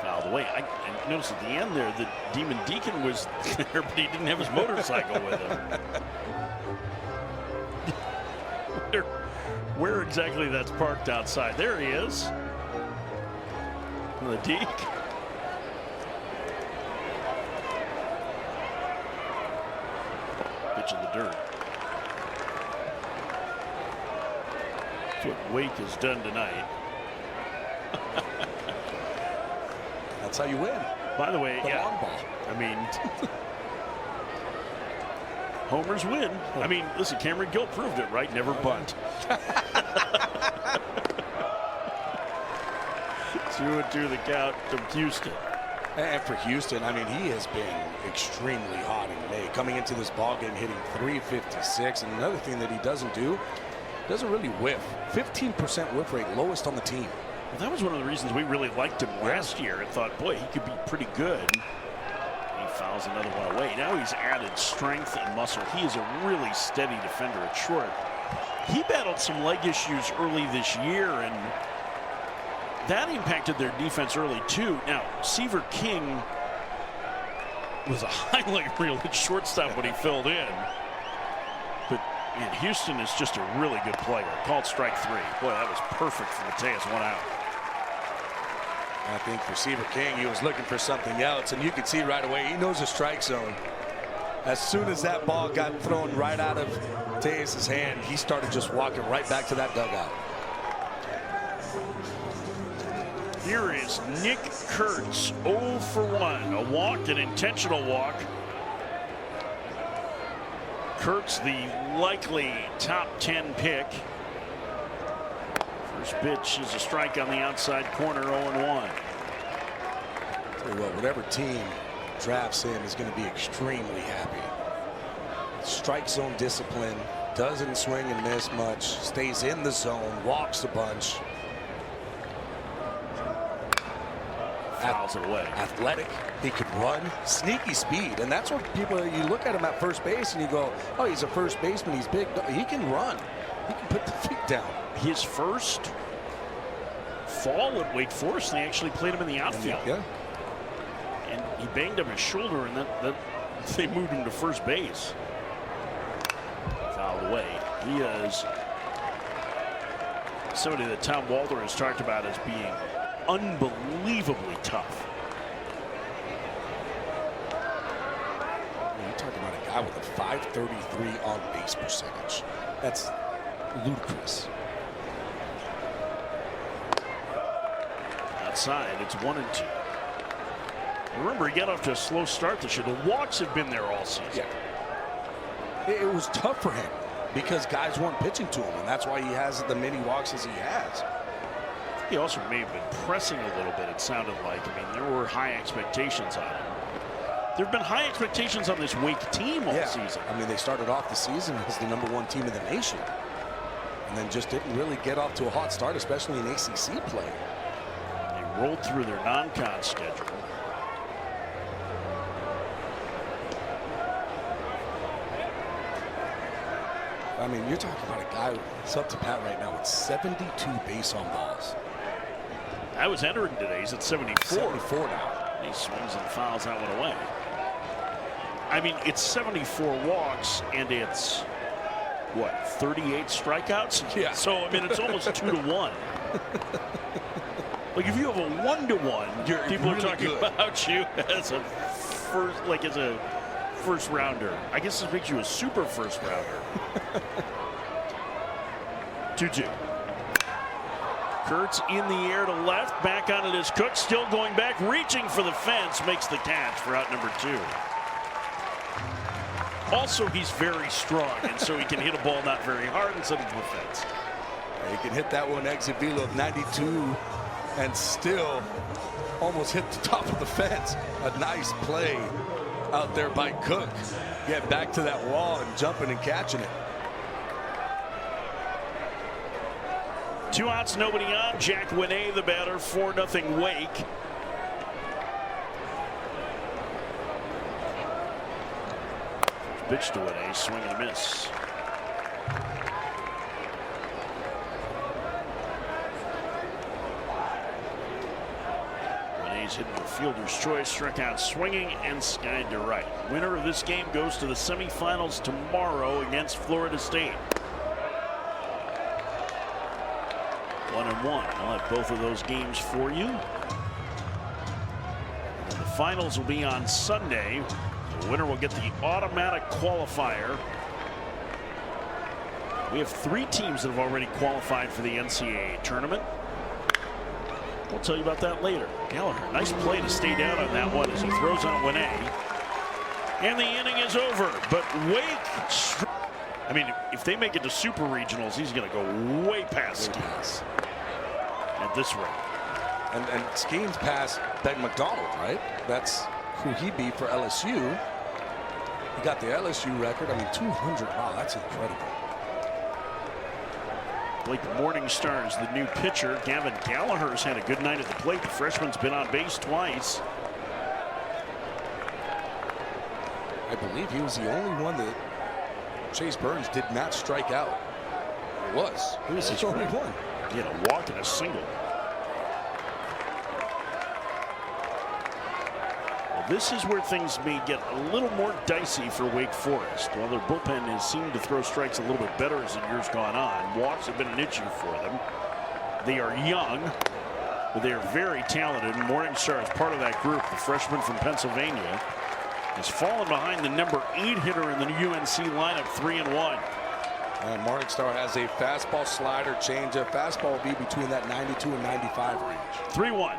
Fouled away. I noticed at the end there that Demon Deacon was there, but he didn't have his motorcycle with him. Where exactly that's parked outside. There he is. The Deke. Pitch in the dirt. That's what Wake has done tonight. That's how you win. By the way, The yeah. long ball. I mean, homers win. I mean, listen, Cameron Gill proved it, right? Never bunt. 2-2 the count to Houston. And for Houston, I mean, he has been extremely hot in May. Coming into this ballgame, hitting .356. And another thing that he doesn't do, doesn't really whiff. 15% whiff rate, lowest on the team. Well, that was one of the reasons we really liked him last year and thought, boy, he could be pretty good. He fouls another one away. Now he's added strength and muscle. He is a really steady defender at short. He battled some leg issues early this year, and that impacted their defense early too. Now, Seaver King was a highlight reel at shortstop when he filled in. But man, Houston is just a really good player. Called strike 3. Boy, that was perfect for Mateus. 1 out. I think for Seaver King, he was looking for something else, and you could see right away he knows the strike zone. As soon as that ball got thrown right out of Mateus' hand, he started just walking right back to that dugout. Here is Nick Kurtz, 0 for 1. A walk, an intentional walk. Kurtz, the likely top 10 pick. First pitch is a strike on the outside corner, 0-1. Tell you what, whatever team drafts him is going to be extremely happy. Strike zone discipline, doesn't swing and miss much, stays in the zone, walks a bunch. Fouls it away. Athletic, he could run, sneaky speed, and that's what people, you look at him at first base and you go, oh, he's a first baseman, he's big. No, he can run, he can put the feet down. His first fall at Wake Forest, they actually played him in the outfield. Yeah. And he banged up his shoulder, and that they moved him to first base. Fouled away. He is somebody that Tom Walter has talked about as being unbelievably tough. You're talking about a guy with a .533 on base percentage. That's ludicrous. Outside, it's 1-2. Remember, he got off to a slow start this year. The walks have been there all season. Yeah. It was tough for him because guys weren't pitching to him, and that's why he has the many walks as he has. He also may have been pressing a little bit, it sounded like. I mean, there were high expectations on him. There have been high expectations on this Wake team all season. I mean, they started off the season as the #1 team in the nation, and then just didn't really get off to a hot start, especially in ACC play. They rolled through their non-con schedule. I mean, you're talking about a guy that's up to bat right now with 72 base on balls. I was entering today. He's at 74. 74 now. He swings and fouls that one away. I mean, it's 74 walks, and it's, what, 38 strikeouts? Yeah. So, I mean, it's almost 2-1. Like, if you have a 1-1, You're people really are talking good. about you as a first, like, as a first rounder. I guess this makes you a super first rounder. 2-2. Kurtz in the air to left. Back on it is Cook. Still going back. Reaching for the fence. Makes the catch for out number 2. Also, he's very strong, and so he can hit a ball not very hard and send it to the fence. He can hit that one exit velo of 92 and still almost hit the top of the fence. A nice play out there by Cook. Get back to that wall and jumping and catching it. 2 outs, nobody on. Jack Winay, the batter, 4-0 Wake. Pitch to Winay, swing and a miss. Winay's hitting the fielder's choice, struck out swinging and skied to right. Winner of this game goes to the semifinals tomorrow against Florida State. 1-1. I'll have both of those games for you. And the finals will be on Sunday. The winner will get the automatic qualifier. We have 3 teams that have already qualified for the NCAA tournament. We'll tell you about that later. Gallagher, nice play to stay down on that one as he throws on Winay. And the inning is over. But Wake, I mean, if they make it to super regionals, he's going to go way past Skeens at this rate. And Skeens passed Ben McDonald, right? That's who he beat for LSU. He got the LSU record. I mean, 200. Wow, that's incredible. Blake Morningstar is the new pitcher. Gavin Gallagher's had a good night at the plate. The freshman's been on base twice. I believe he was the only one that Chase Burns did not strike out. He was the only one. He had a walk and a single. Well, this is where things may get a little more dicey for Wake Forest. While their bullpen has seemed to throw strikes a little bit better as the years gone on, walks have been an issue for them. They are young, but they are very talented. Morningstar is part of that group. The freshman from Pennsylvania has fallen behind the number 8 hitter in the UNC lineup, 3-1. And Morningstar has a fastball, slider, changeup. Fastball will be between that 92 and 95 range. 3-1.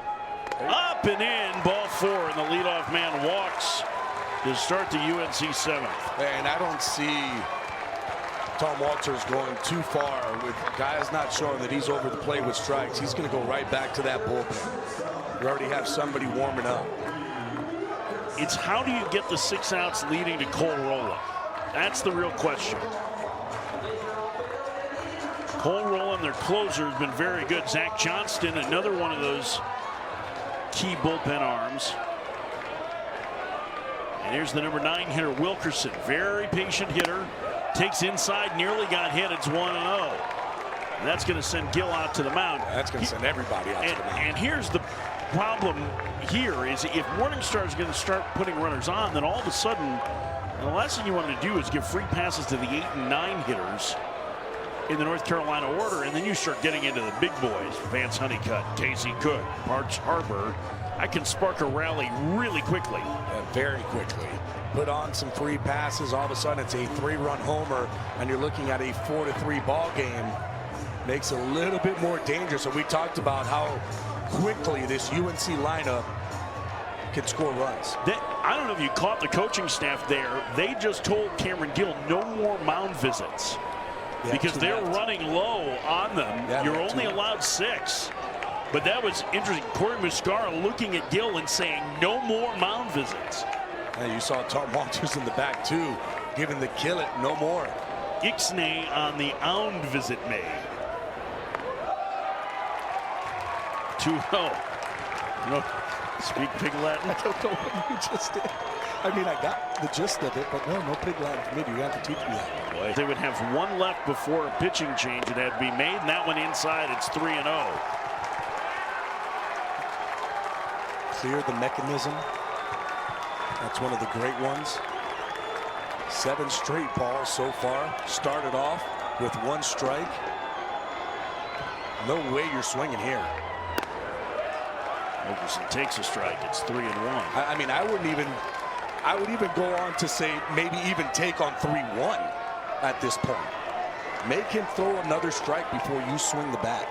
Up and in, ball 4, and the leadoff man walks to start the UNC 7th. And I don't see Tom Walters going too far with guys not showing that he's over the plate with strikes. He's going to go right back to that bullpen. We already have somebody warming up. It's how do you get the 6 outs leading to Cole Rowland? That's the real question. Cole Rowland, their closer, has been very good. Zach Johnston, another one of those key bullpen arms. And here's the number 9 hitter, Wilkerson. Very patient hitter. Takes inside, nearly got hit. It's 1-0. And that's going to send Gill out to the mound. That's going to send everybody out to the mound. And here's the problem here is if Morningstar is going to start putting runners on, then all of a sudden, the last thing you want to do is give free passes to the 8 and 9 hitters in the North Carolina order, and then you start getting into the big boys. Vance Honeycutt, Casey Cook, Parks Harbor. I can spark a rally really quickly. Very quickly. Put on some free passes. All of a sudden, it's a 3-run homer, and you're looking at a 4-3 ball game. Makes it a little bit more dangerous. So we talked about how quickly this UNC lineup can score runs. I don't know if you caught the coaching staff there. They just told Cameron Gill no more mound visits. Because they're running low on them. Yeah, you're only allowed 6. But that was interesting. Corey Muscara looking at Gill and saying no more mound visits. And you saw Tom Walters in the back too, giving the kill it no more. Ixnay on the ound visit made. 2-0. No, speak Pig Latin. I don't know what you just did. I mean, I got the gist of it, but no Pig Latin for me. You have to teach me that. Boy, they would have 1 left before a pitching change that had to be made, and that one inside. It's 3-0. Clear the mechanism. That's one of the great ones. 7 straight balls so far. Started off with 1 strike. No way you're swinging here. Wilkerson takes a strike. It's 3-1. I mean, I wouldn't even I would even go on to say maybe even take on 3-1 at this point. Make him throw another strike before you swing the bat.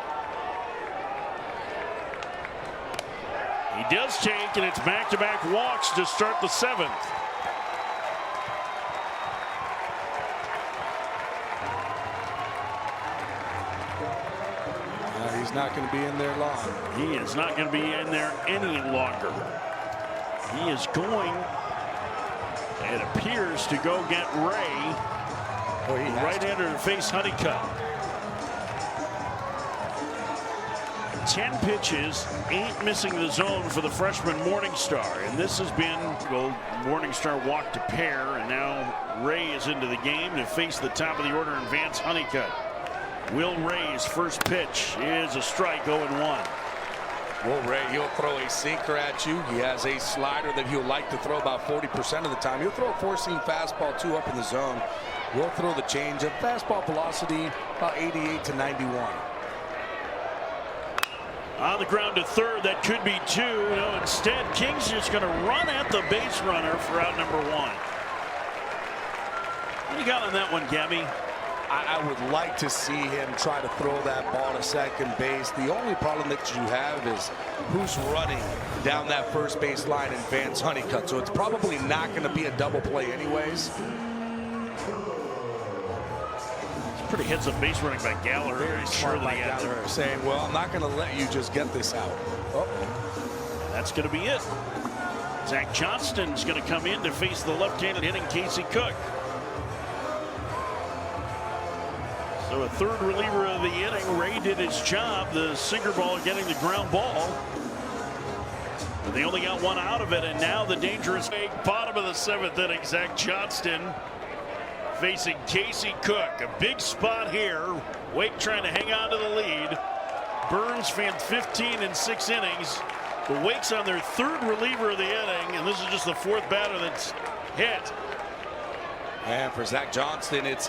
He does take, and it's back-to-back walks to start the 7th. He's not going to be in there long. He is not going to be in there any longer. He is going, it appears, to go get Ray. Right-hander to face Honeycutt. 10 pitches, 8 missing the zone for the freshman Morningstar. And this has been, well, Morningstar walked to pair, and now Ray is into the game to face the top of the order in Vance Honeycutt. Will Ray's first pitch is a strike, 0-1. Will Ray, he'll throw a sinker at you. He has a slider that he'll like to throw about 40% of the time. He'll throw a four-seam fastball, 2 up in the zone. We'll throw the changeup. Fastball velocity about 88 to 91. On the ground to third, that could be 2. No, instead, King's just going to run at the base runner for out number 1. What do you got on that one, Gabby? I would like to see him try to throw that ball to second base. The only problem that you have is who's running down that first base line in Vance Honeycutt. So it's probably not going to be a double play anyways. Pretty heads-up base running by Gallagher. Very smart by Gallagher, saying, well, I'm not going to let you just get this out. That's going to be it. Zach Johnston's going to come in to face the left-handed hitting Casey Cook. So a third reliever of the inning. Ray did his job. The sinker ball getting the ground ball. But they only got 1 out of it, and now the dangerous bottom of the 7th inning. Zach Johnston facing Casey Cook. A big spot here. Wake trying to hang on to the lead. Burns fanned 15 in 6 innings. The Wake's on their 3rd reliever of the inning, and this is just the 4th batter that's hit. And for Zach Johnston, it's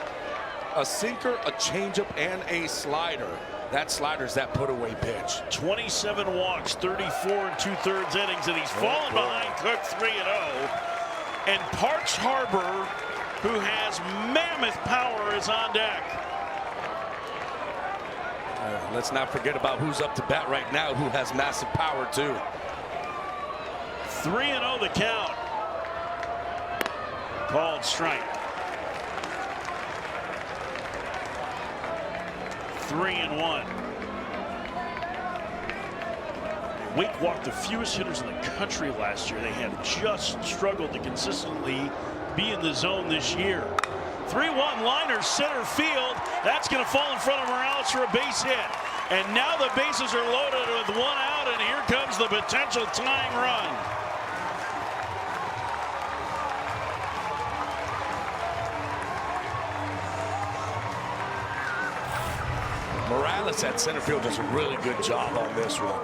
a sinker, a changeup, and a slider. That slider's that put-away pitch. 27 walks, 34 2/3 innings, and he's fallen behind Cook 3-0. And Parks Harbor, who has mammoth power, is on deck. Let's not forget about who's up to bat right now, who has massive power too. 3-0 the count. Called strike. 3-1. Wake walked the fewest hitters in the country last year. They have just struggled to consistently be in the zone this year. 3-1 liner center field. That's going to fall in front of Morales for a base hit. And now the bases are loaded with 1 out, and here comes the potential tying run. Morales at center field does a really good job on this one.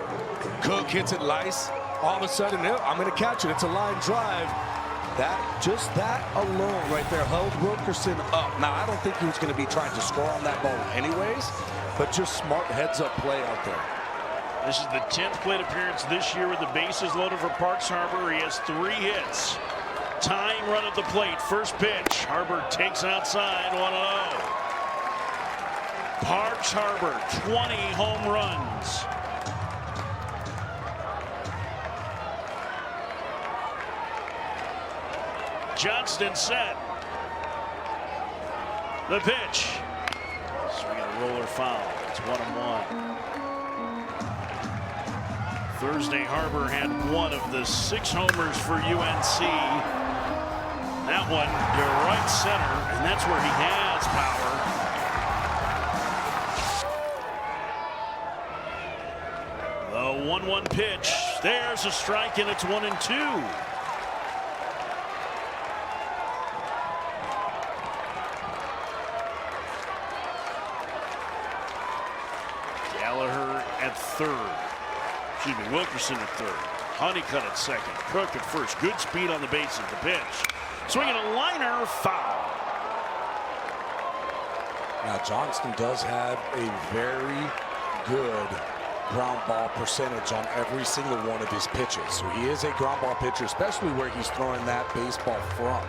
Cook hits it nice. All of a sudden, I'm going to catch it. It's a line drive. Just that alone right there held Wilkerson up. Now, I don't think he was going to be trying to score on that ball anyways, but just smart heads-up play out there. This is the 10th plate appearance this year with the bases loaded for Parks Harbor. He has 3 hits. Tying run at the plate. First pitch. Harbor takes outside, 1-0. Parks Harbor, 20 home runs. Johnston set. The pitch. Swing and a roller foul. It's 1-1. Thursday, Harbor had 1 of the 6 homers for UNC. That one to right center, and that's where he has power. The 1-1 pitch. There's a strike, and it's 1-2. Gallagher at 3rd. Excuse me, Wilkerson at 3rd. Honeycutt at 2nd. Cook at 1st. Good speed on the bases. The pitch. Swinging a liner, foul. Now, Johnston does have a very good ground ball percentage on every single one of his pitches. So he is a ground ball pitcher, especially where he's throwing that baseball from.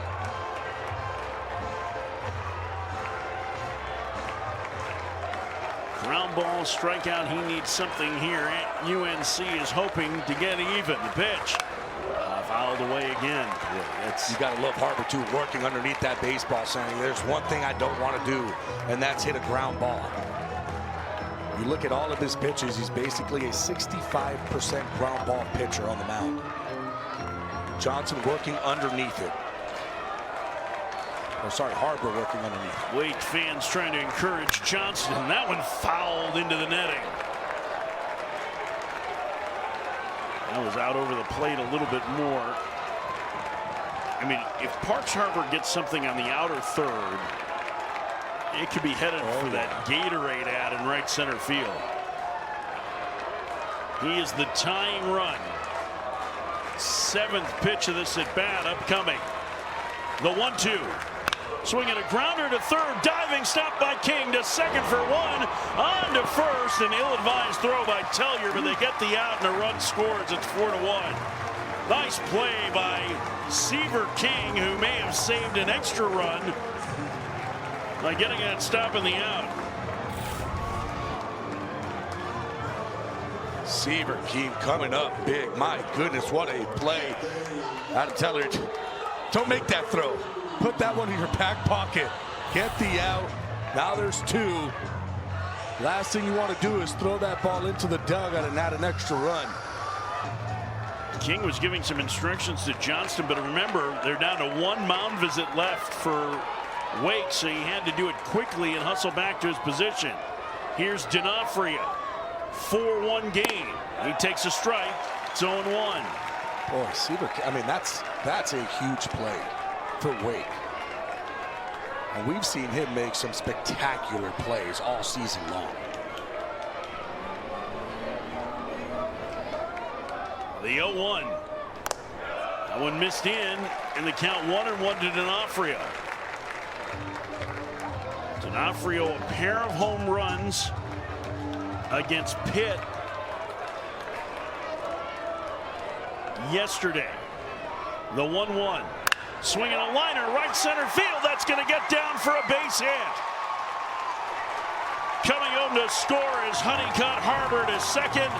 Ground ball, strikeout. He needs something here. UNC is hoping to get even. The pitch fouled away again. Yeah, you got to love Harbor too, working underneath that baseball, saying there's one thing I don't want to do, and that's hit a ground ball. You look at all of his pitches, he's basically a 65% ground ball pitcher on the mound. Johnson working underneath it. Oh, sorry, Harbor working underneath. Wake fans trying to encourage Johnson. That one fouled into the netting. That was out over the plate a little bit more. I mean, if Parks Harbor gets something on the outer third, it could be headed for that Gatorade ad in right center field. He is the tying run. 7th pitch of this at bat upcoming. The 1-2. Swinging a grounder to third, diving stop by King to second for 1, on to first, an ill-advised throw by Tellier, but they get the out and a run scores. It's 4-1. Nice play by Seaver King, who may have saved an extra run by getting that stop in the out. Seaver King coming up big. My goodness, what a play out of Tellier. Don't make that throw. Put that one in your back pocket. Get the out. Now there's 2. Last thing you want to do is throw that ball into the dugout and add an extra run. King was giving some instructions to Johnston, but remember, they're down to 1 mound visit left for Wake, so he had to do it quickly and hustle back to his position. Here's D'Onofrio. 4-1 game. He takes a strike. It's 0-1. Boy, Seaver, I mean, that's a huge play for Wake. And we've seen him make some spectacular plays all season long. The 0-1. That one missed in the count 1-1 to D'Onofrio. D'Onofrio, a pair of home runs against Pitt yesterday. The 1-1. Swinging a liner, right center field. That's going to get down for a base hit. Coming home to score is Honeycutt Harbor to second.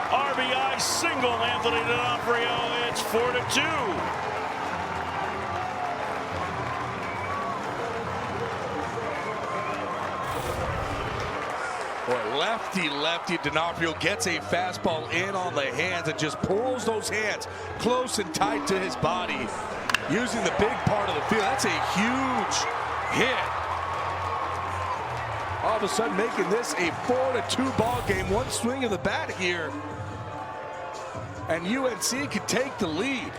RBI single, Anthony D'Onofrio. It's 4-2. Boy, lefty D'Onofrio gets a fastball in on the hands and just pulls those hands close and tight to his body, using the big part of the field. That's a huge hit. All of a sudden making this a 4-2 ball game. One swing of the bat here, and UNC could take the lead.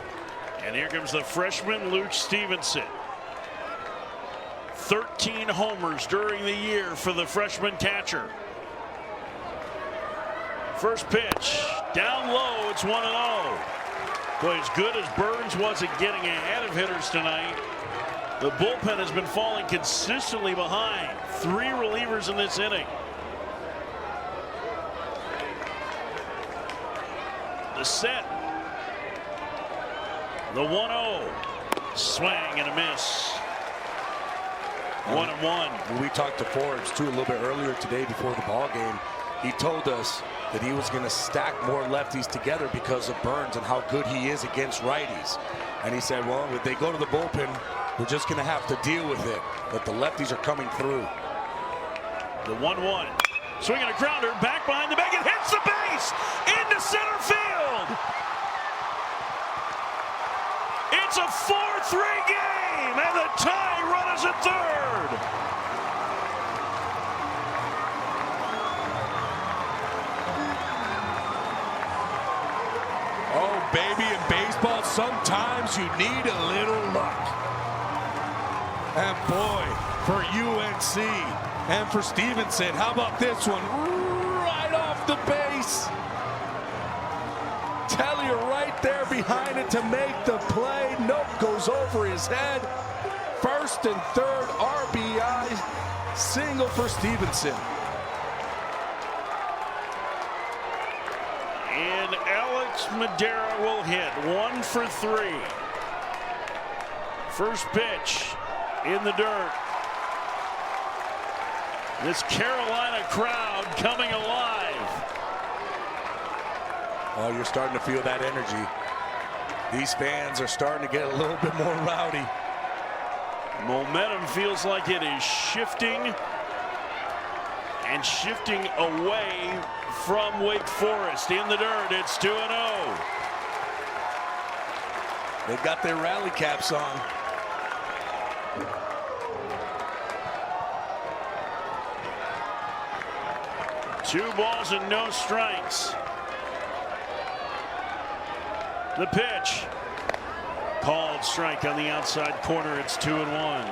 And here comes the freshman Luke Stevenson. 13 homers during the year for the freshman catcher. First pitch, down low, it's 1-0. Boy, as good as Burns was at getting ahead of hitters tonight, the bullpen has been falling consistently behind. 3 relievers in this inning. The set. The 1-0. Swing and a miss. 1-1. When we talked to Forbes too a little bit earlier today before the ball game, he told us that he was going to stack more lefties together because of Burns and how good he is against righties. And he said, well, if they go to the bullpen, we're just going to have to deal with it. But the lefties are coming through. The 1-1. Swinging a grounder back behind the bag. It hits the base into center field. It's a 4-3 game, and the tying run is at third. Oh, baby, in baseball, sometimes you need a little luck. And boy, for UNC and for Stevenson, how about this one? Right off the base. Tellier right there behind it to make the play. Nope, goes over his head. First and third RBI single for Stevenson. and Alex Madera will hit. 1 for 3. First pitch in the dirt. This Carolina crowd coming alive. Oh, you're starting to feel that energy. These fans are starting to get a little bit more rowdy. Momentum feels like it is shifting and shifting away from Wake Forest. In the dirt, it's 2-0. They've got their rally caps on. Two balls and no strikes. The pitch. Called strike on the outside corner. It's 2-1.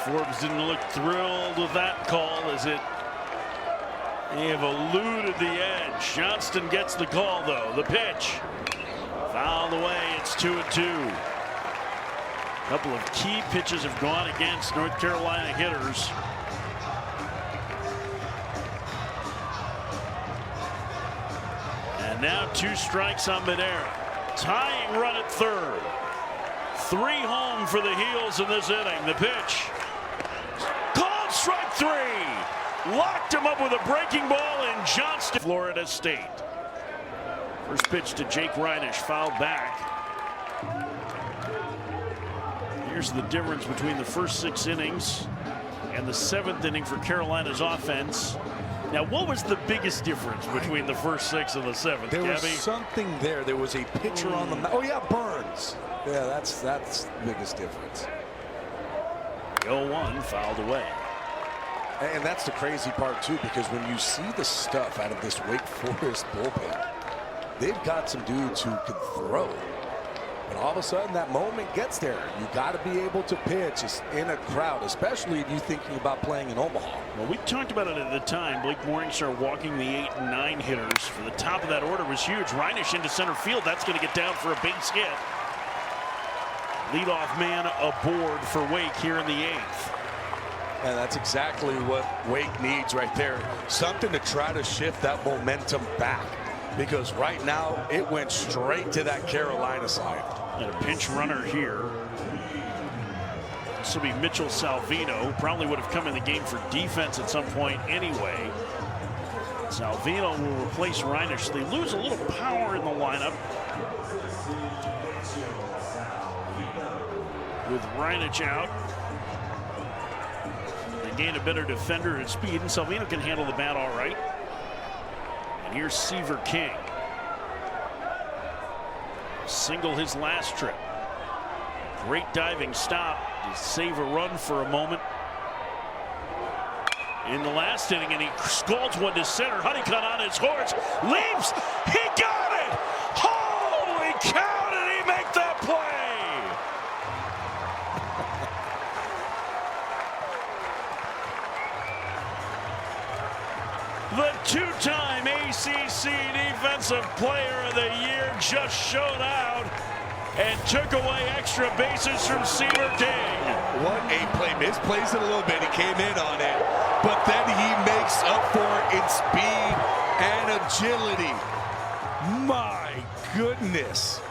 Forbes didn't look thrilled with that call as they have eluded the edge. Johnston gets the call though. The pitch. Fouled away. It's 2-2. A couple of key pitches have gone against North Carolina hitters. And now 2 strikes on Madera. Tying run at third. 3 home for the Heels in this inning. The pitch. Called strike 3. Locked him up with a breaking ball in Johnston. Florida State. First pitch to Jake Reinisch, fouled back. Here's the difference between the first 6 innings and the 7th inning for Carolina's offense. Now, what was the biggest difference between the first 6 and the 7th, There was Gabby? something there. There was a pitcher on the mound. Oh, yeah, Burns. Yeah, that's the biggest difference. 0-1, fouled away. And that's the crazy part, too, because when you see the stuff out of this Wake Forest bullpen, they've got some dudes who can throw. And all of a sudden, that moment gets there. You got to be able to pitch in a crowd, especially if you're thinking about playing in Omaha. Well, we talked about it at the time. Blake Morningstar walking the 8 and 9 hitters for the top of that order was huge. Reinisch into center field. That's going to get down for a base hit. Leadoff man aboard for Wake here in the 8th. And that's exactly what Wake needs right there. Something to try to shift that momentum back. Because right now, it went straight to that Carolina side. And a pinch runner here. This will be Mitchell Salvino. Probably would have come in the game for defense at some point anyway. Salvino will replace Reinisch. They lose a little power in the lineup. With Reinisch out. They gain a better defender at speed, and Salvino can handle the bat all right. And here's Seaver King. Single his last trip. Great diving stop to save a run for a moment. In the last inning, and he scalds one to center. Honeycutt on his horse. Leaps. He got it. Holy cow, did he make that play? The 2-time ACC Defensive Player of the Year just showed out and took away extra bases from Seaver King. What a play. Misplays it a little bit. He came in on it. But then he makes up for it in speed and agility. My goodness.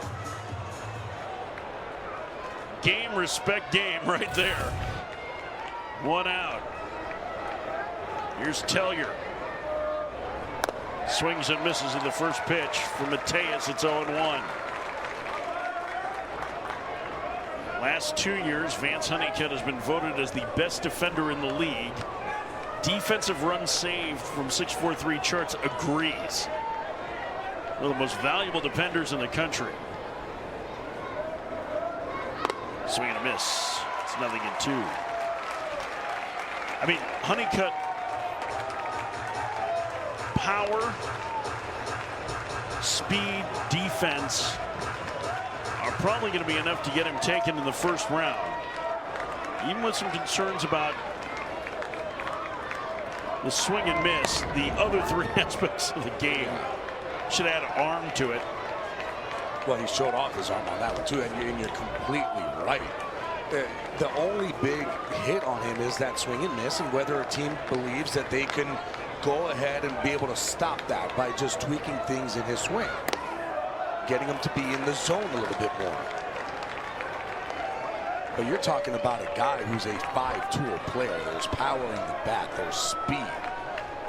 Game, respect, game right there. 1 out. Here's Tellier. Swings and misses in the first pitch. For Mateus, it's 0-1. Last 2 years, Vance Honeycutt has been voted as the best defender in the league. Defensive runs saved from 643 charts agrees. One of the most valuable defenders in the country. Swing and a miss. It's 0-2. I mean, Honeycutt, power, speed, defense are probably going to be enough to get him taken in the first round. Even with some concerns about the swing and miss, the other 3 aspects of the game should add arm to it. Well, he showed off his arm on that one, too, and you're completely right. The only big hit on him is that swing and miss, and whether a team believes that they can go ahead and be able to stop that by just tweaking things in his swing, getting him to be in the zone a little bit more. But you're talking about a guy who's a 5-tool player. There's power in the bat, there's speed,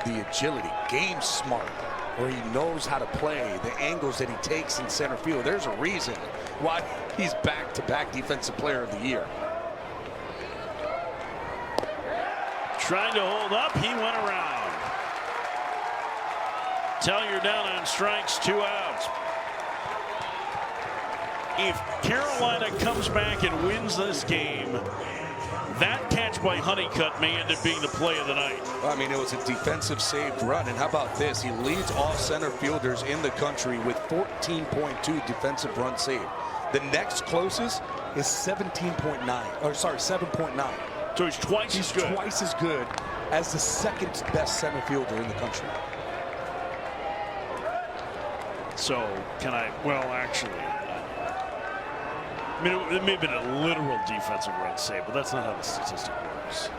the agility, game smart, where he knows how to play, the angles that he takes in center field. There's a reason why he's back-to-back Defensive Player of the Year. Trying to hold up, he went around. Tellier down on strikes, 2 outs. If Carolina comes back and wins this game, that catch by Honeycutt may end up being the play of the night. I mean, it was a defensive saved run, and how about this? He leads all center fielders in the country with 14.2 defensive runs saved. The next closest is 17.9, or sorry, 7.9. So he's twice as good. He's twice as good as the second best center fielder in the country. So can I, well, actually, I mean, it may have been a literal defensive run save, but that's not how the statistic works.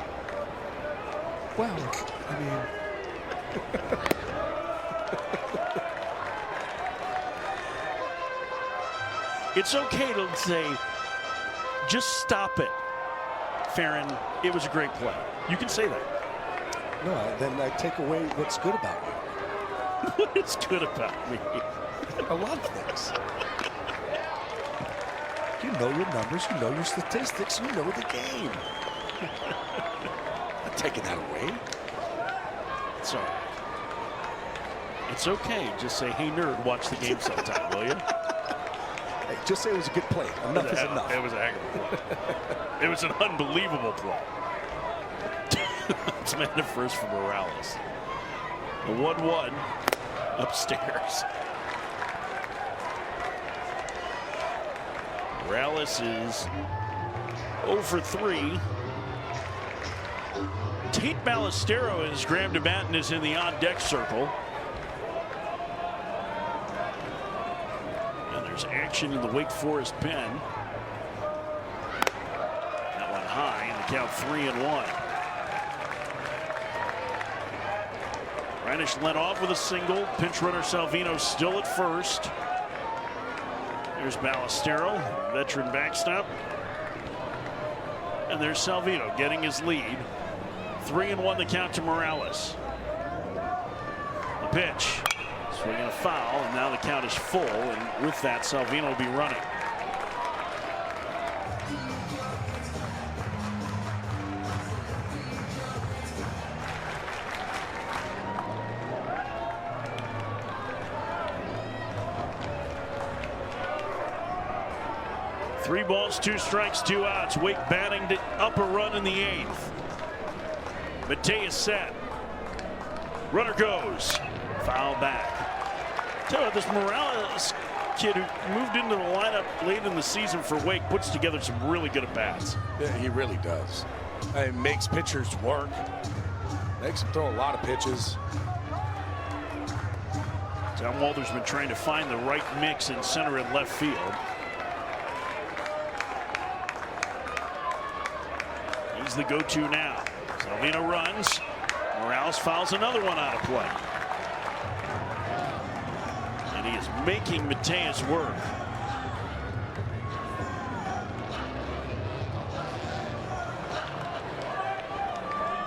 Well, I mean, it's okay to say, just stop it, Farron. It was a great play. You can say that. no, then I take away what's good about you. What is good about me? A lot of things. You know your numbers, you know your statistics, you know the game. Not taking that away. It's all right. It's okay. Just say, hey, nerd, watch the game sometime, will you? Hey, just say it was a good play. Enough is enough. It was a heck of a play. It was an unbelievable play. It's man at first for Morales. The 1-1 upstairs. Morales is 0 for 3. Tate Ballesteros has grabbed a bat and is in the on-deck circle. And there's action in the Wake Forest pen. That one high, and the count 3-1. Reinish led off with a single. Pinch runner Salvino still at first. There's Ballesteros, veteran backstop. And there's Salvino getting his lead. 3-1 the count to Morales. The pitch. Swinging a foul, and now the count is full. And with that, Salvino will be running. Three balls, 2 strikes, 2 outs. Wake batting to up a run in the 8th. Matei set. Runner goes. Foul back. Tell you, this Morales kid who moved into the lineup late in the season for Wake puts together some really good at-bats. Yeah, he really does. It makes pitchers work. Makes them throw a lot of pitches. Tom Walter's been trying to find the right mix in center and left field. He's the go-to now. Salvino runs. Morales fouls another one out of play. And he is making Mateus work.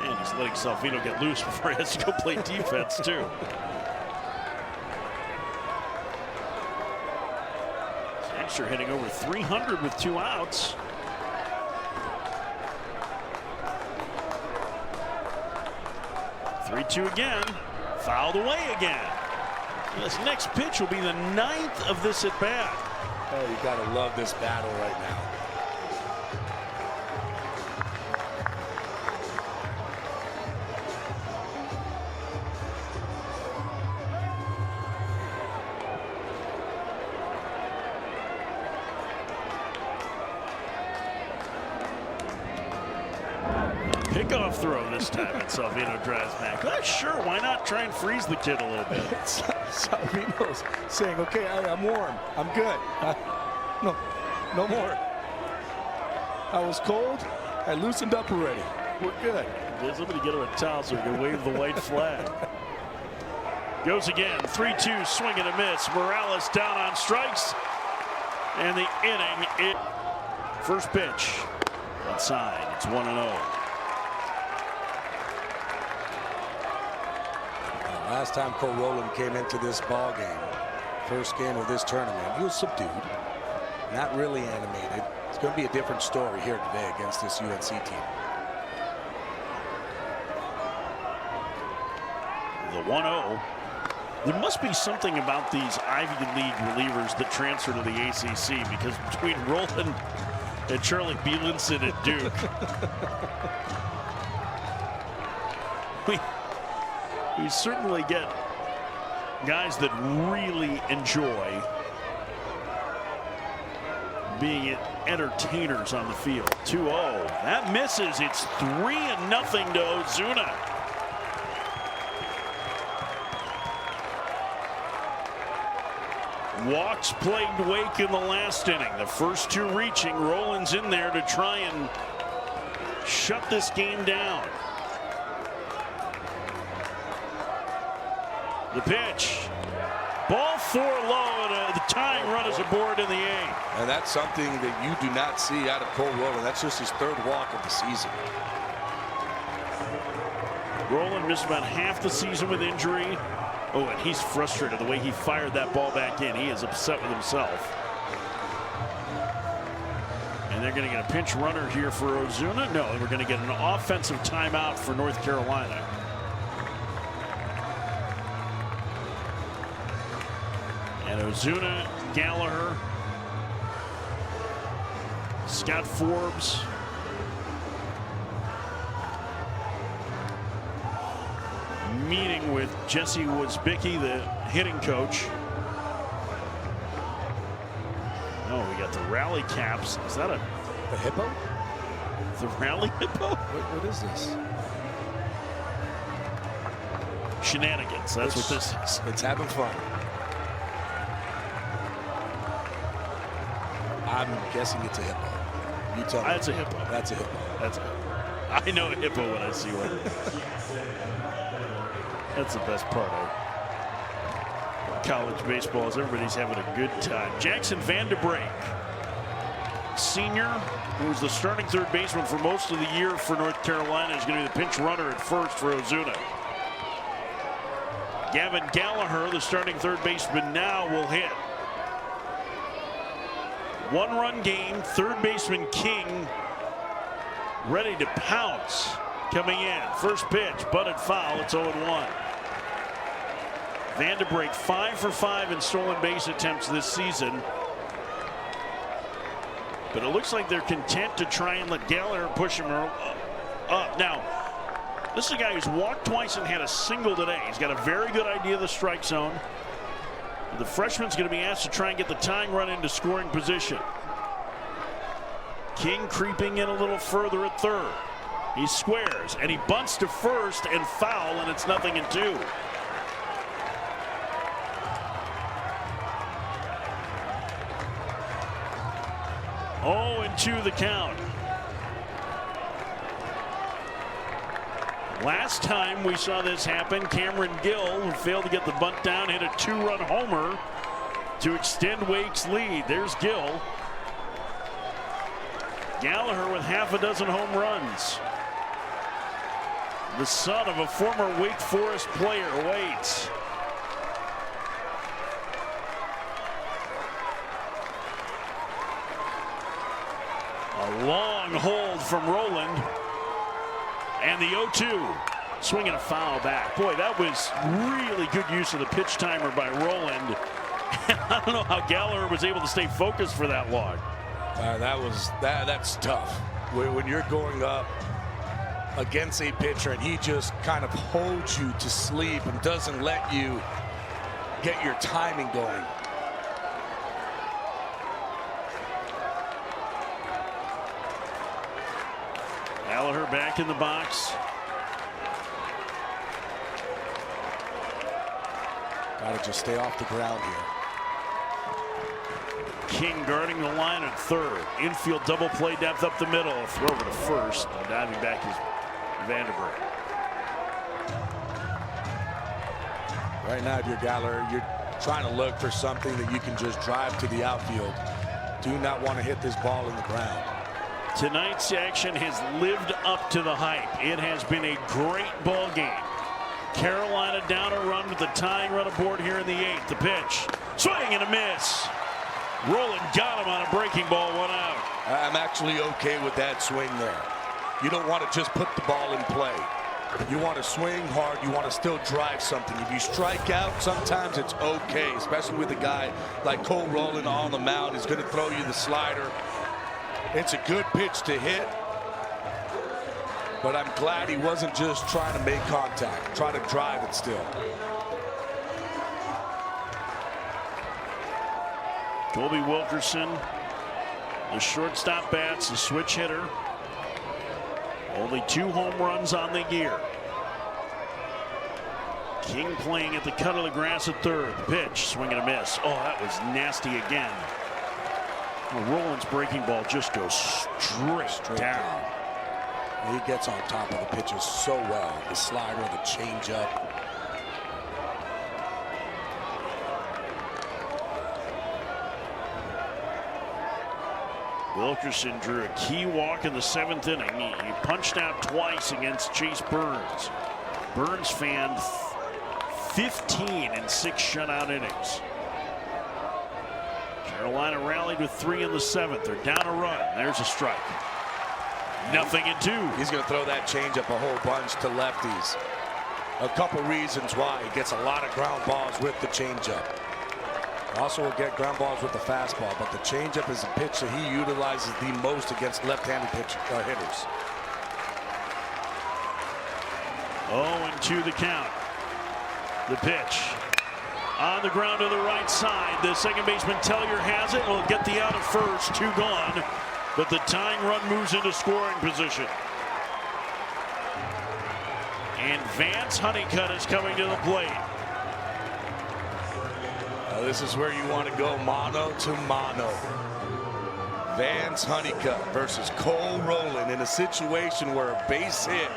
And he's letting Salvino get loose before he has to go play defense, too. Sangster hitting over 300 with 2 outs. Three-two again. Fouled away again. This next pitch will be the 9th of this at bat. Oh, you gotta love this battle right now. Pickoff throw this time, and Salvino drives back. Sure, why not try and freeze the kid a little bit? Salvino's saying, okay, I'm warm. I'm good. No more. I was cold. I loosened up already. We're good. Did somebody get him a towel so he can wave the white flag? Goes again. 3-2 swing and a miss. Morales down on strikes. And the inning is first pitch. Outside. It's 1-0. Last time Cole Rowland came into this ball game, first game of this tournament, he was subdued, not really animated. It's going to be a different story here today against this UNC team. The 1-0. There must be something about these Ivy League relievers that transfer to the ACC, because between Rowland and Charlie Bielenson at Duke, we certainly get guys that really enjoy being entertainers on the field. 2-0. That misses. It's 3-0 to Ozuna. Walks plagued Wake in the last inning. The first two reaching. Rowland's in there to try and shut this game down. The pitch. Ball 4 low, and the tying run is aboard in the 8th. And that's something that you do not see out of Cole Rowland. That's just his 3rd walk of the season. Rowland missed about half the season with injury. Oh, and he's frustrated the way he fired that ball back in. He is upset with himself. And they're going to get a pinch runner here for Ozuna. No, we're going to get an offensive timeout for North Carolina. And Ozuna, Gallagher, Scott Forbes, meeting with Jesse Wozbicki, the hitting coach. Oh, we got the rally caps. Is that the hippo? The rally hippo? What is this? Shenanigans. That's what this is. It's having fun. I'm guessing it's a hippo. You tell me. That's a hippo. That's a hippo. That's a. I know a hippo when I see one. That's the best part of college baseball, is everybody's having a good time. Jackson Vanderbrake, senior, who was the starting third baseman for most of the year for North Carolina, is going to be the pinch runner at first for Ozuna. Gavin Gallagher, the starting third baseman, now will hit. 1-run game. Third baseman King ready to pounce. Coming in. First pitch, butted foul. It's 0-1. Vanderbrake 5 for 5 in stolen base attempts this season. But it looks like they're content to try and let Gallagher push him up. Now, this is a guy who's walked twice and had a single today. He's got a very good idea of the strike zone. The freshman's going to be asked to try and get the tying run into scoring position. King creeping in a little further at third. He squares, and he bunts to first, and foul, and it's 0-2. Oh, and 2 the count. Last time we saw this happen, Cameron Gill, who failed to get the bunt down, hit a 2-run homer to extend Wake's lead. There's Gill. Gallagher with half a dozen home runs. The son of a former Wake Forest player waits. A long hold from Rowland. And the 0-2, swinging a foul back. Boy, that was really good use of the pitch timer by Rowland. I don't know how Gallagher was able to stay focused for that long. That's tough. When you're going up against a pitcher and he just kind of holds you to sleep and doesn't let you get your timing going. Gallagher back in the box. Gotta just stay off the ground here. King guarding the line at third. Infield double play depth up the middle. A throw over to first. Diving back is Vanderbilt. Right now, if you're Galler, you're trying to look for something that you can just drive to the outfield. Do not want to hit this ball in the ground. Tonight's action has lived up to the hype. It has been a great ball game. Carolina down a run with the tying run aboard here in the 8th. The pitch, swing and a miss. Roland got him on a breaking ball, 1 out. I'm actually okay with that swing there. You don't want to just put the ball in play. You want to swing hard. You want to still drive something. If you strike out, sometimes it's okay, especially with a guy like Cole Roland on the mound. He's going to throw you the slider. It's a good pitch to hit, but I'm glad he wasn't just trying to make contact, try to drive it still. Colby Wilkerson, the shortstop bats, the switch hitter. Only 2 home runs on the year. King playing at the cut of the grass at third. The pitch, swing and a miss. Oh, that was nasty again. Well, Roland's breaking ball just goes straight down. He gets on top of the pitches so well. The slider, the changeup. Wilkerson drew a key walk in the 7th inning. He punched out twice against Chase Burns. Burns fanned 15 in 6 shutout innings. Carolina rallied with 3 in the 7th. They're down a run. There's a strike. 0-2. He's going to throw that changeup a whole bunch to lefties. A couple reasons why. He gets a lot of ground balls with the changeup. Also will get ground balls with the fastball, but the changeup is a pitch that he utilizes the most against left-handed hitters. 0-2 the count. The pitch on the ground to the right side. The second baseman Tellier has it. Will get the out at first. 2 gone, but the tying run moves into scoring position. And Vance Honeycutt is coming to the plate. This is where you want to go mano to mano. Vance Honeycutt versus Cole Roland in a situation where a base hit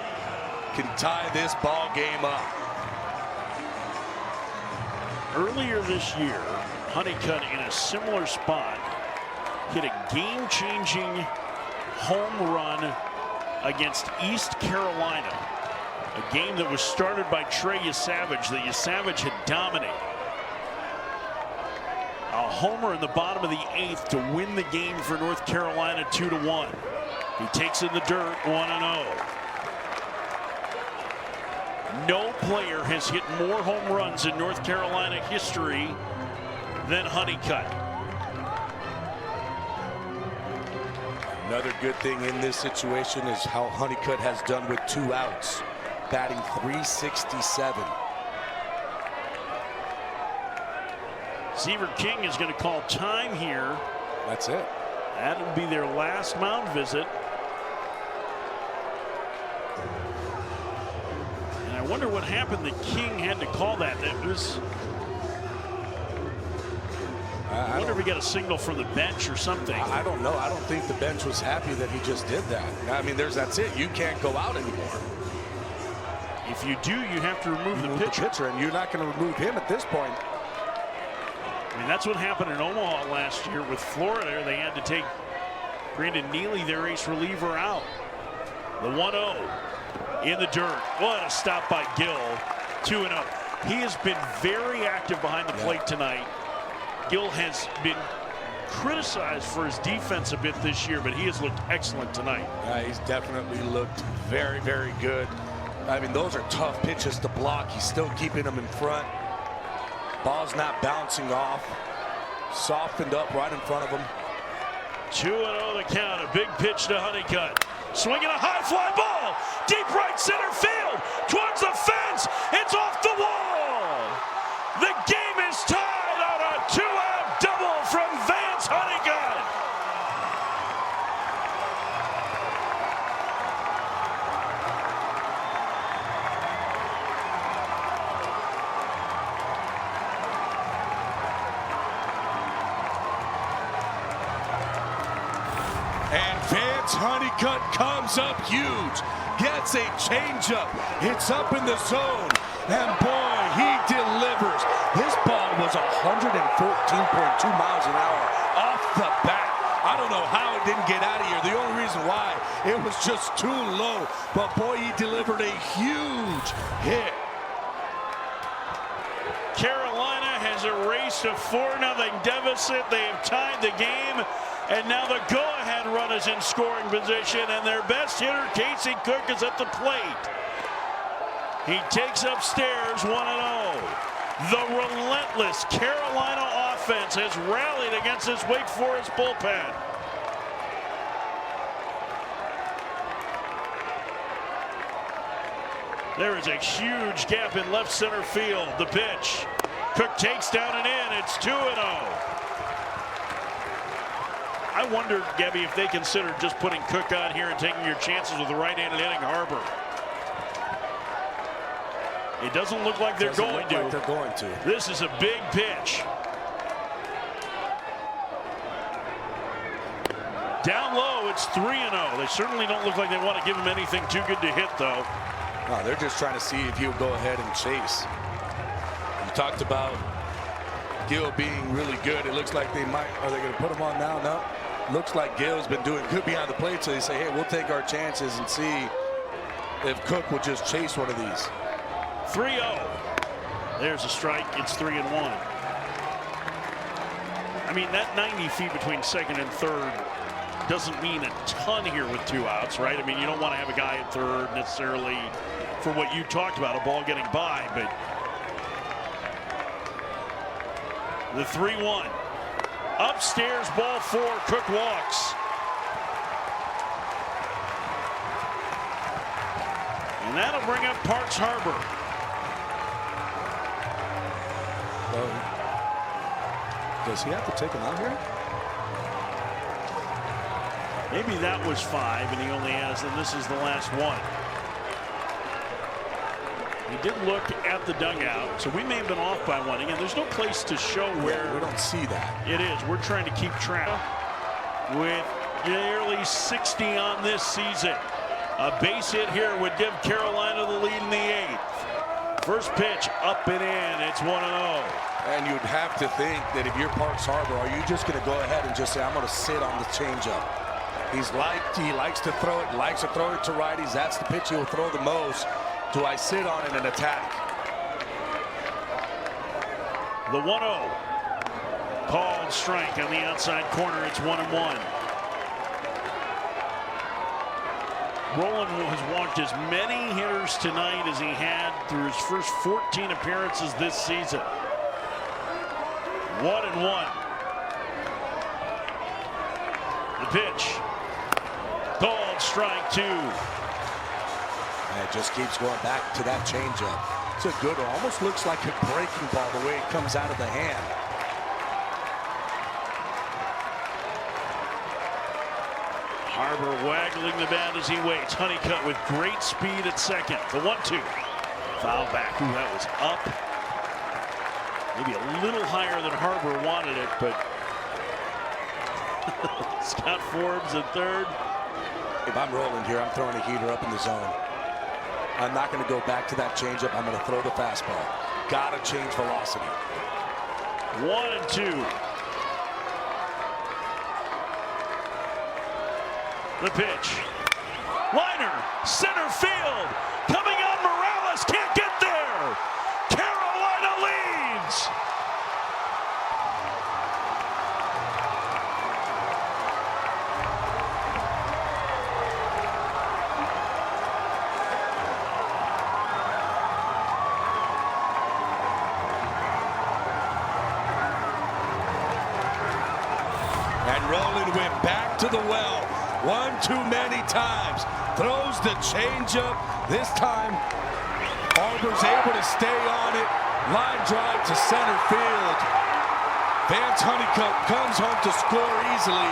can tie this ball game up. Earlier this year, Honeycutt in a similar spot hit a game-changing home run against East Carolina. A game that was started by Trey Yesavage that Yesavage had dominated. A homer in the bottom of the 8th to win the game for North Carolina 2-1. He takes in the dirt 1-0. No player has hit more home runs in North Carolina history than Honeycutt. Another good thing in this situation is how Honeycutt has done with 2 outs, batting .367. Seaver King is going to call time here. That's it. That'll be their last mound visit. And I wonder what happened that King had to call that. That was. I wonder if he got a signal from the bench or something. I don't know. I don't think the bench was happy that he just did that. I mean, that's it. You can't go out anymore. If you do, you have to remove the pitcher. And you're not going to remove him at this point. I mean, that's what happened in Omaha last year with Florida. They had to take Brandon Neely, their ace reliever, out. The 1-0 in the dirt. What a stop by Gill. 2-0. He has been very active behind the plate tonight. Gill has been criticized for his defense a bit this year, but he has looked excellent tonight. Yeah, he's definitely looked very, very good. I mean, those are tough pitches to block. He's still keeping them in front. Ball's not bouncing off. Softened up right in front of him. 2-0 the count. A big pitch to Honeycutt. Swinging a high fly ball. Deep right center field. Towards the fence. It's off the wall. The game is tied on a 2-out double from Vance Honeycutt. And Vance Honeycutt comes up huge. gets a changeup. It's up in the zone, and boy, he delivers. This ball was 114.2 miles an hour off the bat. I don't know how it didn't get out of here. The only reason why, it was just too low. But boy, he delivered a huge hit. Carolina has erased a 4-0 deficit. They have tied the game, and now the go-ahead run is in scoring position, and their best hitter, Casey Cook, is at the plate. He takes upstairs 1-0. The relentless Carolina offense has rallied against this Wake Forest bullpen. There is a huge gap in left center field. The pitch. Cook takes down and in. It's 2-0. I wonder, Gabby, if they considered just putting Cook on here and taking your chances with the right-handed hitting Harbor. It doesn't look like they're going to. This is a big pitch. Down low, it's 3-0. They certainly don't look like they want to give him anything too good to hit, though. No, they're just trying to see if he'll go ahead and chase. You talked about Gil being really good. It looks like they might. Are they going to put him on now? No. Looks like Gil's been doing good behind the plate, so they say, hey, we'll take our chances and see if Cook will just chase one of these. 3-0. There's a strike. It's 3-1. I mean, that 90 feet between second and third doesn't mean a ton here with 2 outs, right? I mean, you don't want to have a guy at third necessarily for what you talked about, a ball getting by, but the 3-1. Upstairs, ball 4, Cook walks. And that'll bring up Parks Harbor. Does he have to take him out here? Maybe that was 5, and he only has, and this is the last one. He did look at the dugout, so we may have been off by 1. Again, there's no place to show where. We don't see that. It is. We're trying to keep track with nearly 60 on this season. A base hit here would give Carolina the lead in the 8th. First pitch up and in. It's 1-0. And you'd have to think that if you're Parks Harbor, are you just going to go ahead and just say, I'm going to sit on the changeup? He likes to throw it, likes to throw it to righties. That's the pitch he'll throw the most. Do I sit on it and attack? The 1-0. Called strike on the outside corner. It's 1-1. Rolen has walked as many hitters tonight as he had through his first 14 appearances this season. 1-1. The pitch. Called strike 2. And it just keeps going back to that changeup. It's a good one. Almost looks like a breaking ball the way it comes out of the hand. Harbor waggling the bat as he waits. Honeycutt with great speed at second. The 1-2. Foul back. Ooh, that was up. Maybe a little higher than Harbor wanted it, but Scott Forbes at third. If I'm rolling here, I'm throwing a heater up in the zone. I'm not going to go back to that changeup. I'm going to throw the fastball. Got to change velocity. 1-2. The pitch. Liner, center field. Coming on, Morales can't get there. Carolina leads. And Rolen went back to the well. One too many times. Throws the changeup. This time, Harbor's able to stay on it. Line drive to center field. Vance Honeycutt comes home to score easily.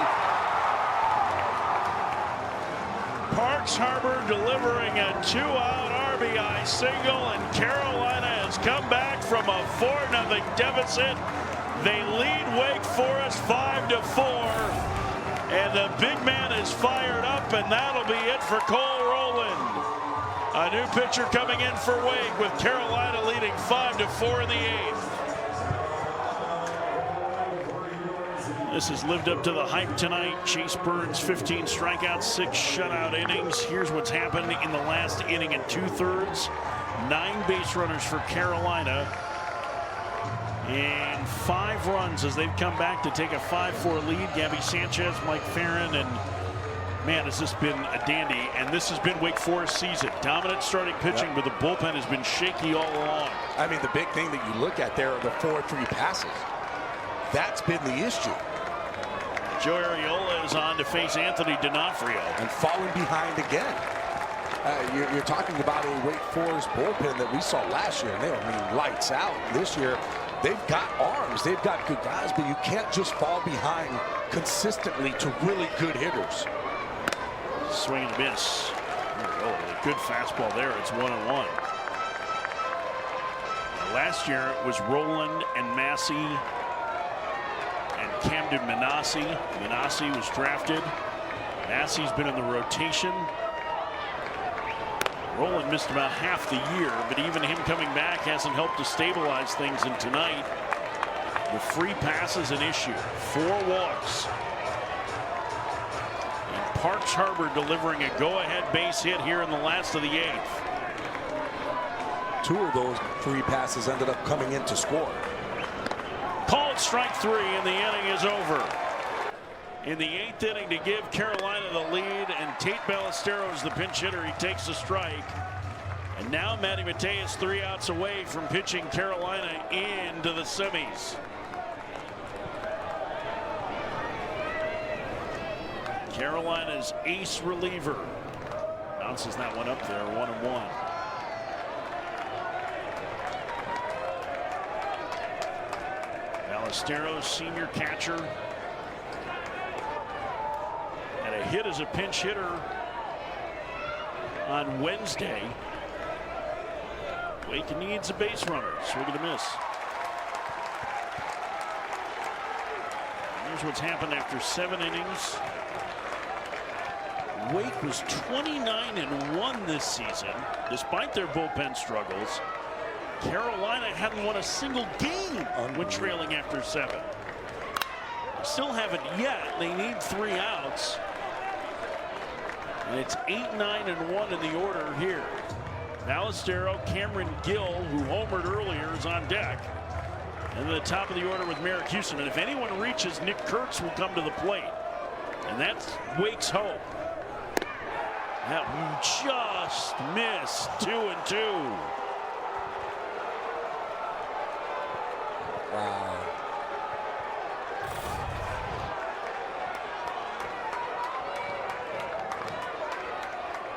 Parks Harbor delivering a 2-out RBI single, and Carolina has come back from a 4-0 deficit. They lead Wake Forest 5-4. And the big man is fired up, and that'll be it for Cole Rowland. A new pitcher coming in for Wake with Carolina leading 5-4 in the 8th. This has lived up to the hype tonight. Chase Burns, 15 strikeouts, 6 shutout innings. Here's what's happened in the last inning and 2/3. 9 base runners for Carolina. And 5 runs as they've come back to take a 5-4 lead. Gabby Sanchez, Mike Farron, and man, has this been a dandy. And this has been Wake Forest season. Dominant starting pitching, but the bullpen has been shaky all along. I mean, the big thing that you look at there are the 4-3 passes. That's been the issue. Joe Arriola is on to face Anthony D'Onofrio. And falling behind again. You're talking about a Wake Forest bullpen that we saw last year, and they were lights out. This year, they've got arms, they've got good guys, but you can't just fall behind consistently to really good hitters. Swing and miss. Arriola with a good fastball there. It's 1-1. Last year it was Rowland and Massey and Camden Manassi. Manassi was drafted. Massey's been in the rotation. Rowland missed about half the year, but even him coming back hasn't helped to stabilize things. And tonight, the free pass is an issue. 4 walks. And Parks Harbor delivering a go-ahead base hit here in the last of the 8th. 2 of those free passes ended up coming in to score. Called strike 3, and the inning is over. In the 8th inning to give Carolina the lead, and Tate Ballesteros is the pinch hitter. He takes the strike. And now Matty Mateus 3 outs away from pitching Carolina into the semis. Carolina's ace reliever bounces that one up there, 1-1. Ballesteros, senior catcher, had a hit as a pinch hitter on Wednesday. Wake needs a base runner. Swing and a miss. Here's what's happened after 7 innings. Wake was 29-1 this season, despite their bullpen struggles. Carolina hadn't won a single game when trailing after 7. Still haven't yet. They need 3 outs. And it's 8-9-1 in the order here. Ballesteros, Cameron Gill, who homered earlier, is on deck. And at the top of the order with Merrick Houston. And if anyone reaches, Nick Kurtz will come to the plate. And that's Wake's hope. That one just missed. 2-2. Wow.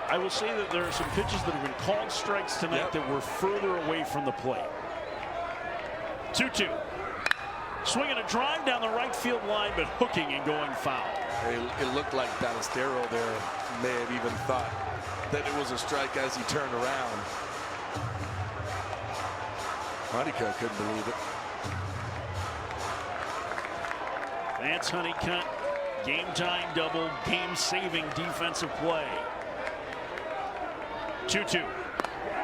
I will say that there are some pitches that have been called strikes tonight that were further away from the plate. 2-2. Swinging a drive down the right field line, but hooking and going foul. It looked like Ballesteros there may have even thought that it was a strike as he turned around. Honeycutt couldn't believe it. Vance Honeycutt, game-tying double, game-saving defensive play. 2-2.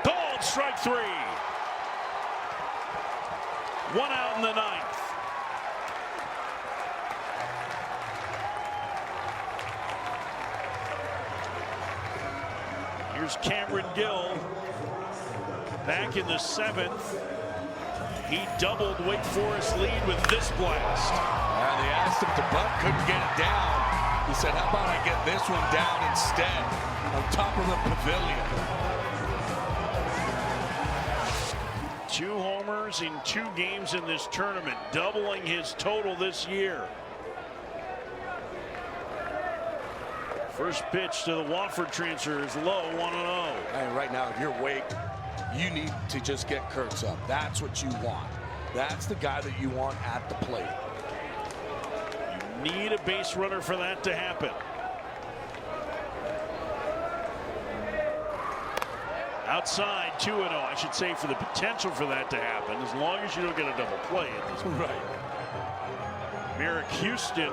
Called strike 3. 1 out in the 9th. Here's Cameron Gill back in the 7th. He doubled Wake Forest lead with this blast. They asked him to bunt, couldn't get it down. He said, how about I get this one down instead on top of the pavilion. 2 homers in 2 games in this tournament, doubling his total this year. First pitch to the Wofford transfer is low, 1-0. And right now, if you're Wake, you need to just get Kurtz up. That's what you want. That's the guy that you want at the plate. You need a base runner for that to happen. Outside, 2-0. I should say for the potential for that to happen, as long as you don't get a double play at this point. Right. Merrick Houston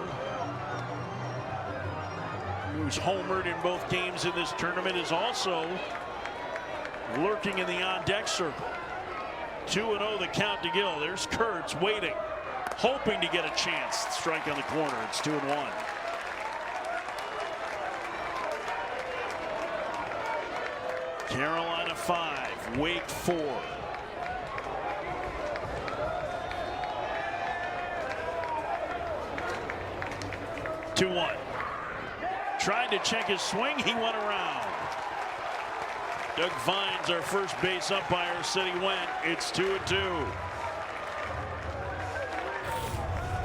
who's homered in both games in this tournament, is also lurking in the on-deck circle. 2-0 the count to Gill. There's Kurtz waiting, hoping to get a chance. Strike on the corner. It's 2-1. Carolina 5, Wake 4. Tried to check his swing. He went around. Doug Vines, our first base umpire, said he went. It's 2-2.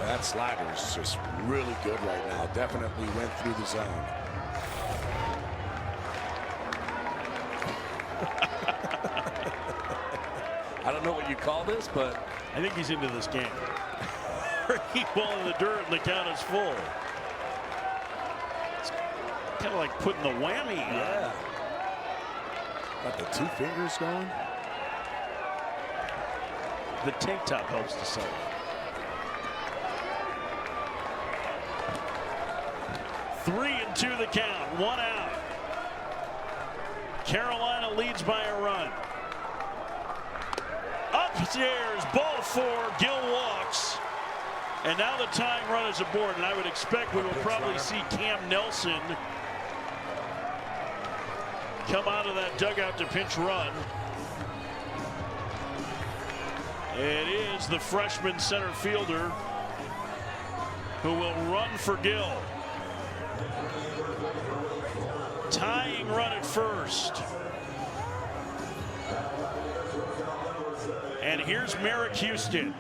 That slider is just really good right now. Definitely went through the zone. I don't know what you call this, but I think he's into this game. He ball in the dirt and the count is full. It's kind of like putting the whammy on. yeah. Got the 2 fingers going. The tank top helps to sell it. Three and 2 the count. 1 out. Carolina leads by a run. Upstairs, ball 4. Gill walks. And now the tying run is aboard. And I would expect we will probably see Cam Nelson come out of that dugout to pinch run. It is the freshman center fielder who will run for Gill. Tying run at first. And here's Merrick Houston.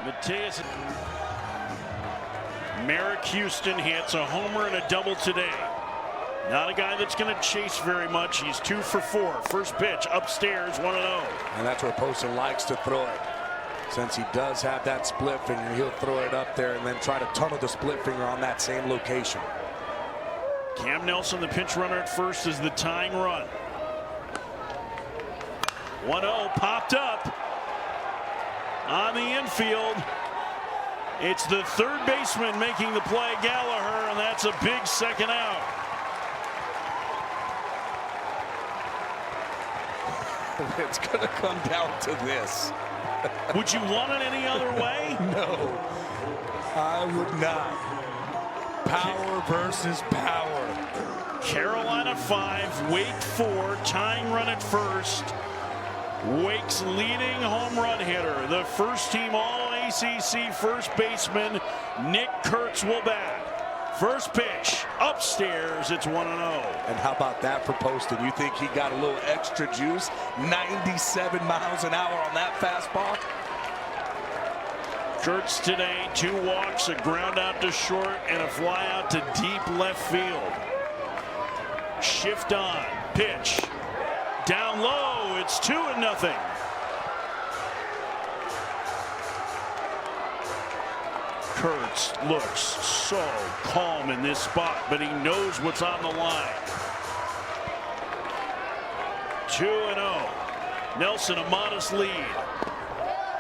Mateus. Merrick Houston hits a homer and a double today. Not a guy that's going to chase very much. He's 2 for 4. First pitch upstairs, 1-0. And that's where Poston likes to throw it. Since he does have that split finger, he'll throw it up there and then try to tunnel the split finger on that same location. Cam Nelson, the pinch runner at first, is the tying run. 1-0 popped up on the infield. It's the third baseman making the play, Gallagher, and that's a big second out. It's going to come down to this. Would you want it any other way? No, I would not. Power versus power. Carolina 5, Wake 4, tying run at first. Wake's leading home run hitter, the first team All-ACC first baseman, Nick Kurtz will bat. First pitch, upstairs, it's 1-0. And how about that for Poston? You think he got a little extra juice? 97 miles an hour on that fastball. Kurtz today, 2 walks, a ground out to short, and a fly out to deep left field. Shift on, pitch, down low, it's 2-0. Kurtz looks so calm in this spot, but he knows what's on the line. 2-0. Nelson a modest lead.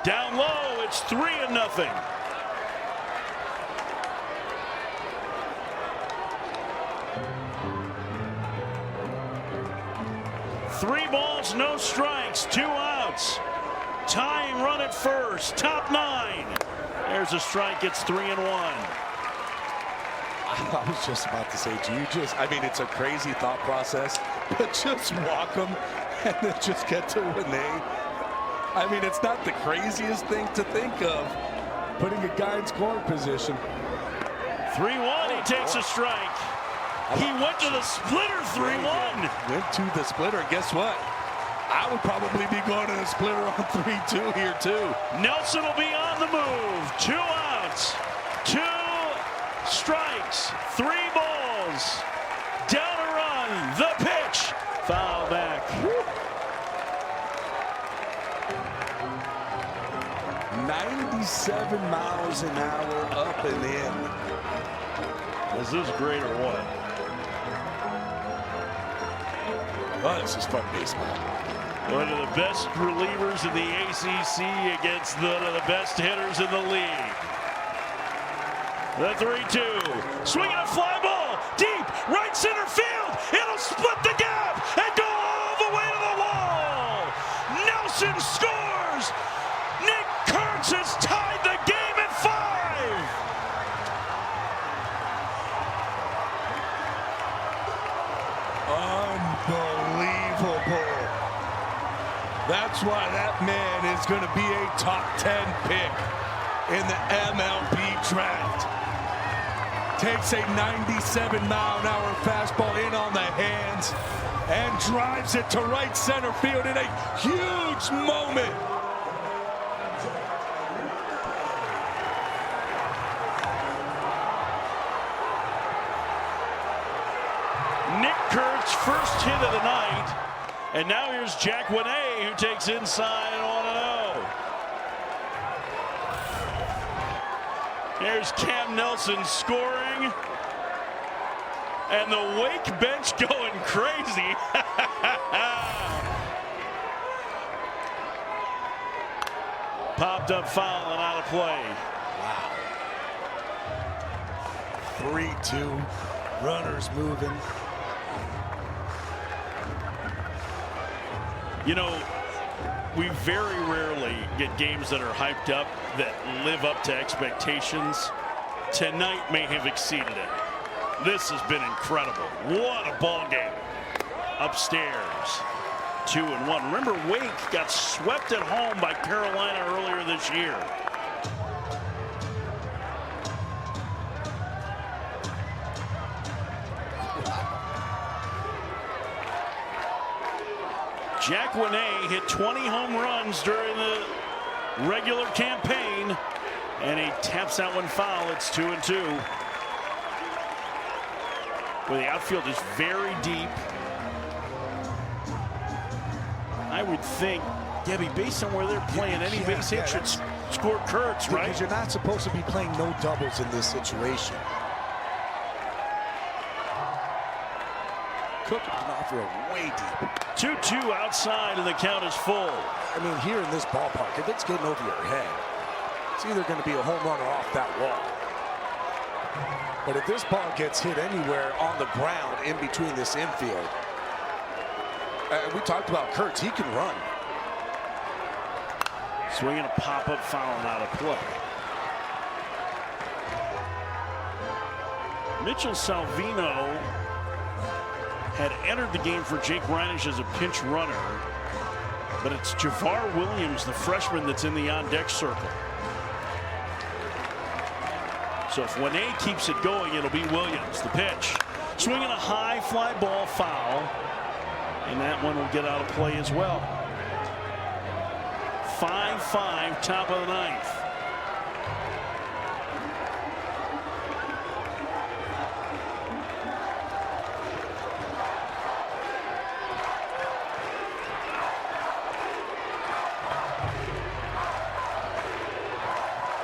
Down low, it's 3-0. Three balls, no strikes, 2 outs. Tying run at first, top 9. There's a strike, it's 3-1. I was just about to say to you, I mean, it's a crazy thought process, but just walk them and then just get to when they. I mean, it's not the craziest thing to think of, putting a guy in scoring position. 3-1, he takes a strike. He went to the splitter, 3-1. Went to the splitter, and guess what? I would probably be going to the splitter on 3-2 here, too. Nelson will be on the move. 2 outs, 2 strikes, 3 balls. Down a run, the pitch. Foul back. 97 miles an hour up and in. Is this great or what? Oh, this is fun baseball. One of the best relievers in the ACC against one of the best hitters in the league. The 3-2. Swinging a fly ball. Deep. Right center field. It'll split the gap and go all the way to the wall. Nelson scores. Nick Kurtz has tied the game at 5. Unbelievable. That's why that man is going to be a top 10 pick in the MLB draft. Takes a 97-mile-an-hour fastball in on the hands and drives it to right center field in a huge moment. Nick Kurtz, first hit of the night. And now here's Jack Winay, who takes inside 1-0. Here's Cam Nelson scoring. And the Wake bench going crazy. Popped up foul and out of play. Wow. 3-2. Runners moving. You know, we very rarely get games that are hyped up that live up to expectations. Tonight may have exceeded it. This has been incredible. What a ball game. Upstairs, 2-1. Remember, Wake got swept at home by Carolina earlier this year. Jack Winay hit 20 home runs during the regular campaign, and he taps that one foul. It's 2-2. Well, the outfield is very deep. I would think, Debbie, based on where they're playing, any base hit should score Kurtz, right? Because you're not supposed to be playing no doubles in this situation. Cook an offer way deep. 2-2 outside, and the count is full. I mean, here in this ballpark, if it's getting over your head, it's either going to be a home run or off that wall. But if this ball gets hit anywhere on the ground in between this infield, we talked about Kurtz, he can run. Swinging a pop-up foul and out of play. Mitchell Salvino had entered the game for Jake Reinisch as a pinch runner, but it's Javar Williams, the freshman, that's in the on-deck circle. So if Winay keeps it going, it'll be Williams. The pitch. Swinging a high fly ball foul, and that one will get out of play as well. 5-5, top of the ninth.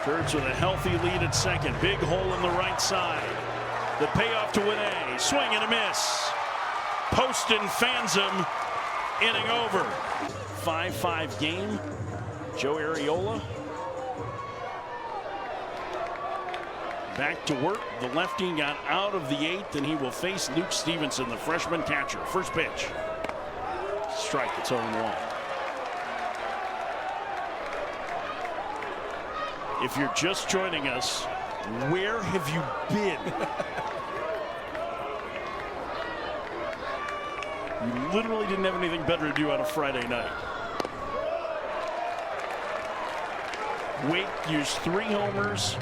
Kurtz with a healthy lead at second. Big hole in the right side. The payoff to Winay. Swing and a miss. Poston fans him. Inning over. 5-5 game. Joe Arriola back to work. The lefty got out of the eighth, and he will face Luke Stevenson, the freshman catcher. First pitch. Strike. It's 0-1. If you're just joining us, where have you been? You literally didn't have anything better to do on a Friday night. Wake used 3 homers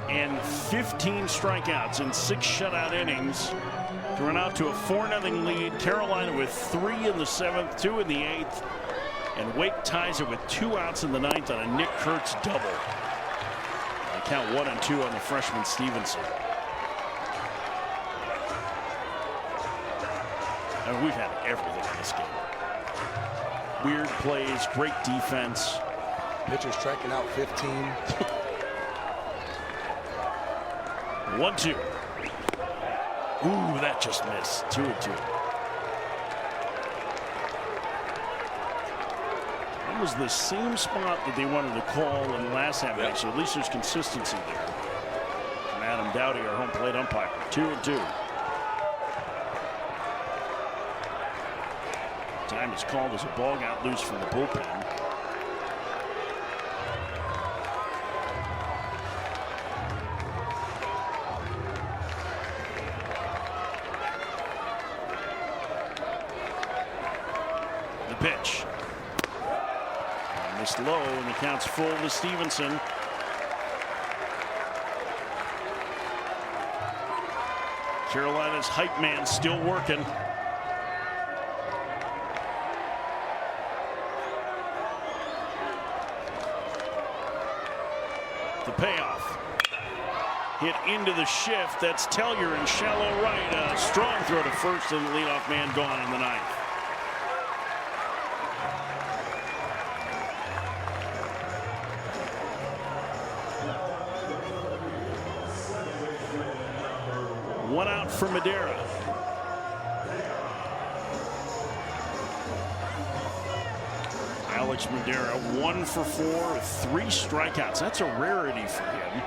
and 15 strikeouts in 6 shutout innings to run out to a 4-0 lead. Carolina with 3 in the 7th, 2 in the 8th, and Wake ties it with 2 outs in the 9th on a Nick Kurtz double. Count 1 and 2 on the freshman Stevenson. I mean, we've had everything in this game. Weird plays, great defense. Pitcher striking out 15. 1-2. Ooh, that just missed. 2-2. That was the same spot that they wanted to call in the last half inning, so at least there's consistency there. And Adam Dowdy, our home plate umpire. 2-2. Time is called as a ball got loose from the bullpen. The pitch. Missed low, and the count's full to Stevenson. Carolina's hype man still working. The payoff. Hit into the shift. That's Tellier in shallow right. A strong throw to first, and the leadoff man gone in the ninth. One out for Madera. Alex Madera 1 for 4, 3 strikeouts. That's a rarity for him.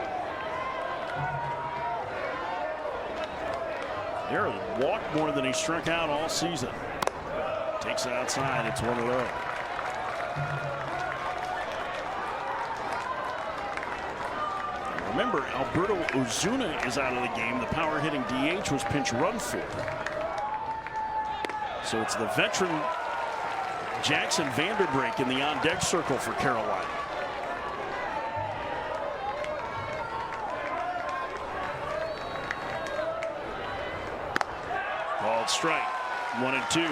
Madera walked more than he struck out all season. Takes it outside. It's 1-0. Remember, Alberto Ozuna is out of the game. The power hitting DH was pinch run for. So it's the veteran Jackson Vanderbrink in the on-deck circle for Carolina. Called strike. 1-2.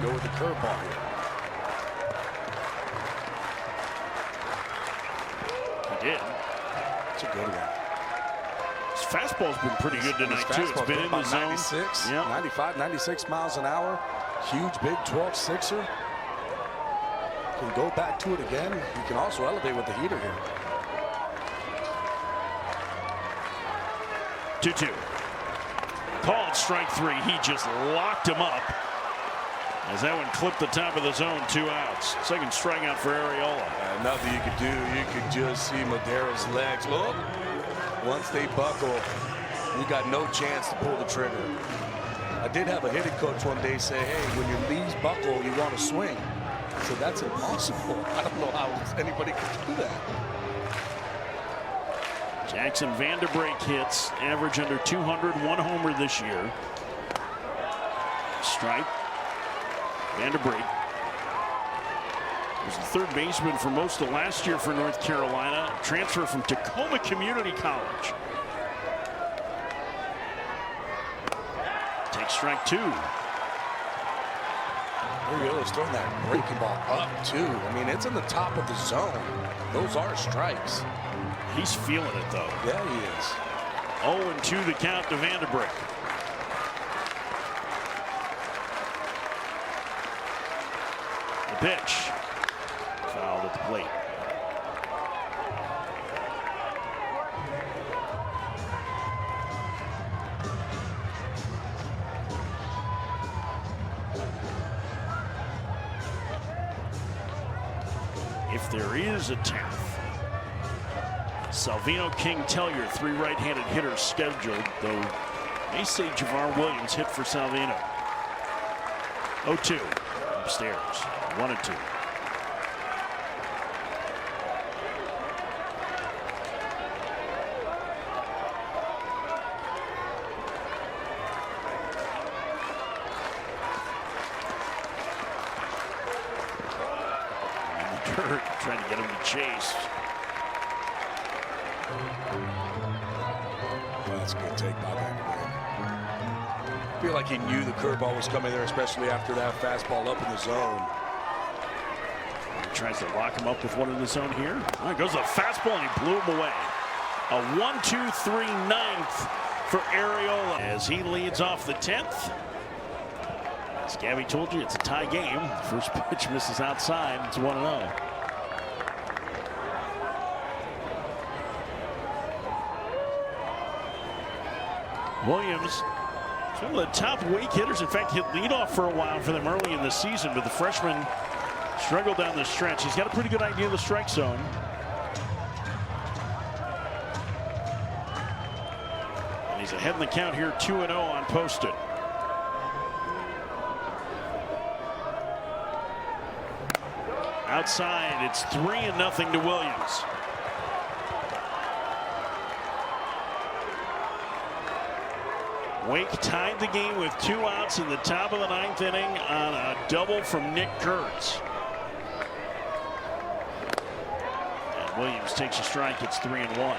Go with the curveball here. He did. It's a good one. His fastball's been pretty good tonight, too. It's been in the zone. 96, yep. 95, 96 miles an hour. Huge, big 12-6er. Can go back to it again. You can also elevate with the heater here. 2-2. Called strike 3. He just locked him up. As that one clipped the top of the zone, 2 outs. Second strikeout for Arriola. Nothing you could do. You could just see Madera's legs. Look, once they buckle, you got no chance to pull the trigger. I did have a hitting coach one day say, hey, when your knees buckle, you want to swing. So that's impossible. I don't know how anybody could do that. Jackson Vanderbrink hits, average under 200, 1 homer this year. Strike. Vanderbrink was the third baseman for most of last year for North Carolina. Transfer from Tacoma Community College. Takes strike 2. Arriola's throwing that breaking ball up, too. I mean, it's in the top of the zone. Those are strikes. He's feeling it, though. Yeah, he is. 0-2 the count to Vanderbrink. The pitch. Fouled at the plate. If there is a 10th, Salvino, King, Tellier, 3 right-handed hitters scheduled, though they say Javar Williams hit for Salvino. 0-2 upstairs. 1-2. In the dirt, trying to get him to chase. Well, that's a good take by Vanderbrink. I feel like he knew the curveball was coming there, especially after that fastball up in the zone. Tries to lock him up with one in the zone here. There goes a fastball, and he blew him away. A 1-2-3 ninth for Arriola as he leads off the 10th. As Gabby told you, it's a tie game. The first pitch misses outside. It's 1-0. Williams, one of the top weak hitters. In fact, hit leadoff for a while for them early in the season, but the freshman Struggled down the stretch. He's got a pretty good idea of the strike zone. And he's ahead in the count here, 2-0 on Poston. Outside, it's 3-0 to Williams. Wake tied the game with 2 outs in the top of the 9th inning on a double from Nick Kurtz. And Williams takes a strike. It's 3-1.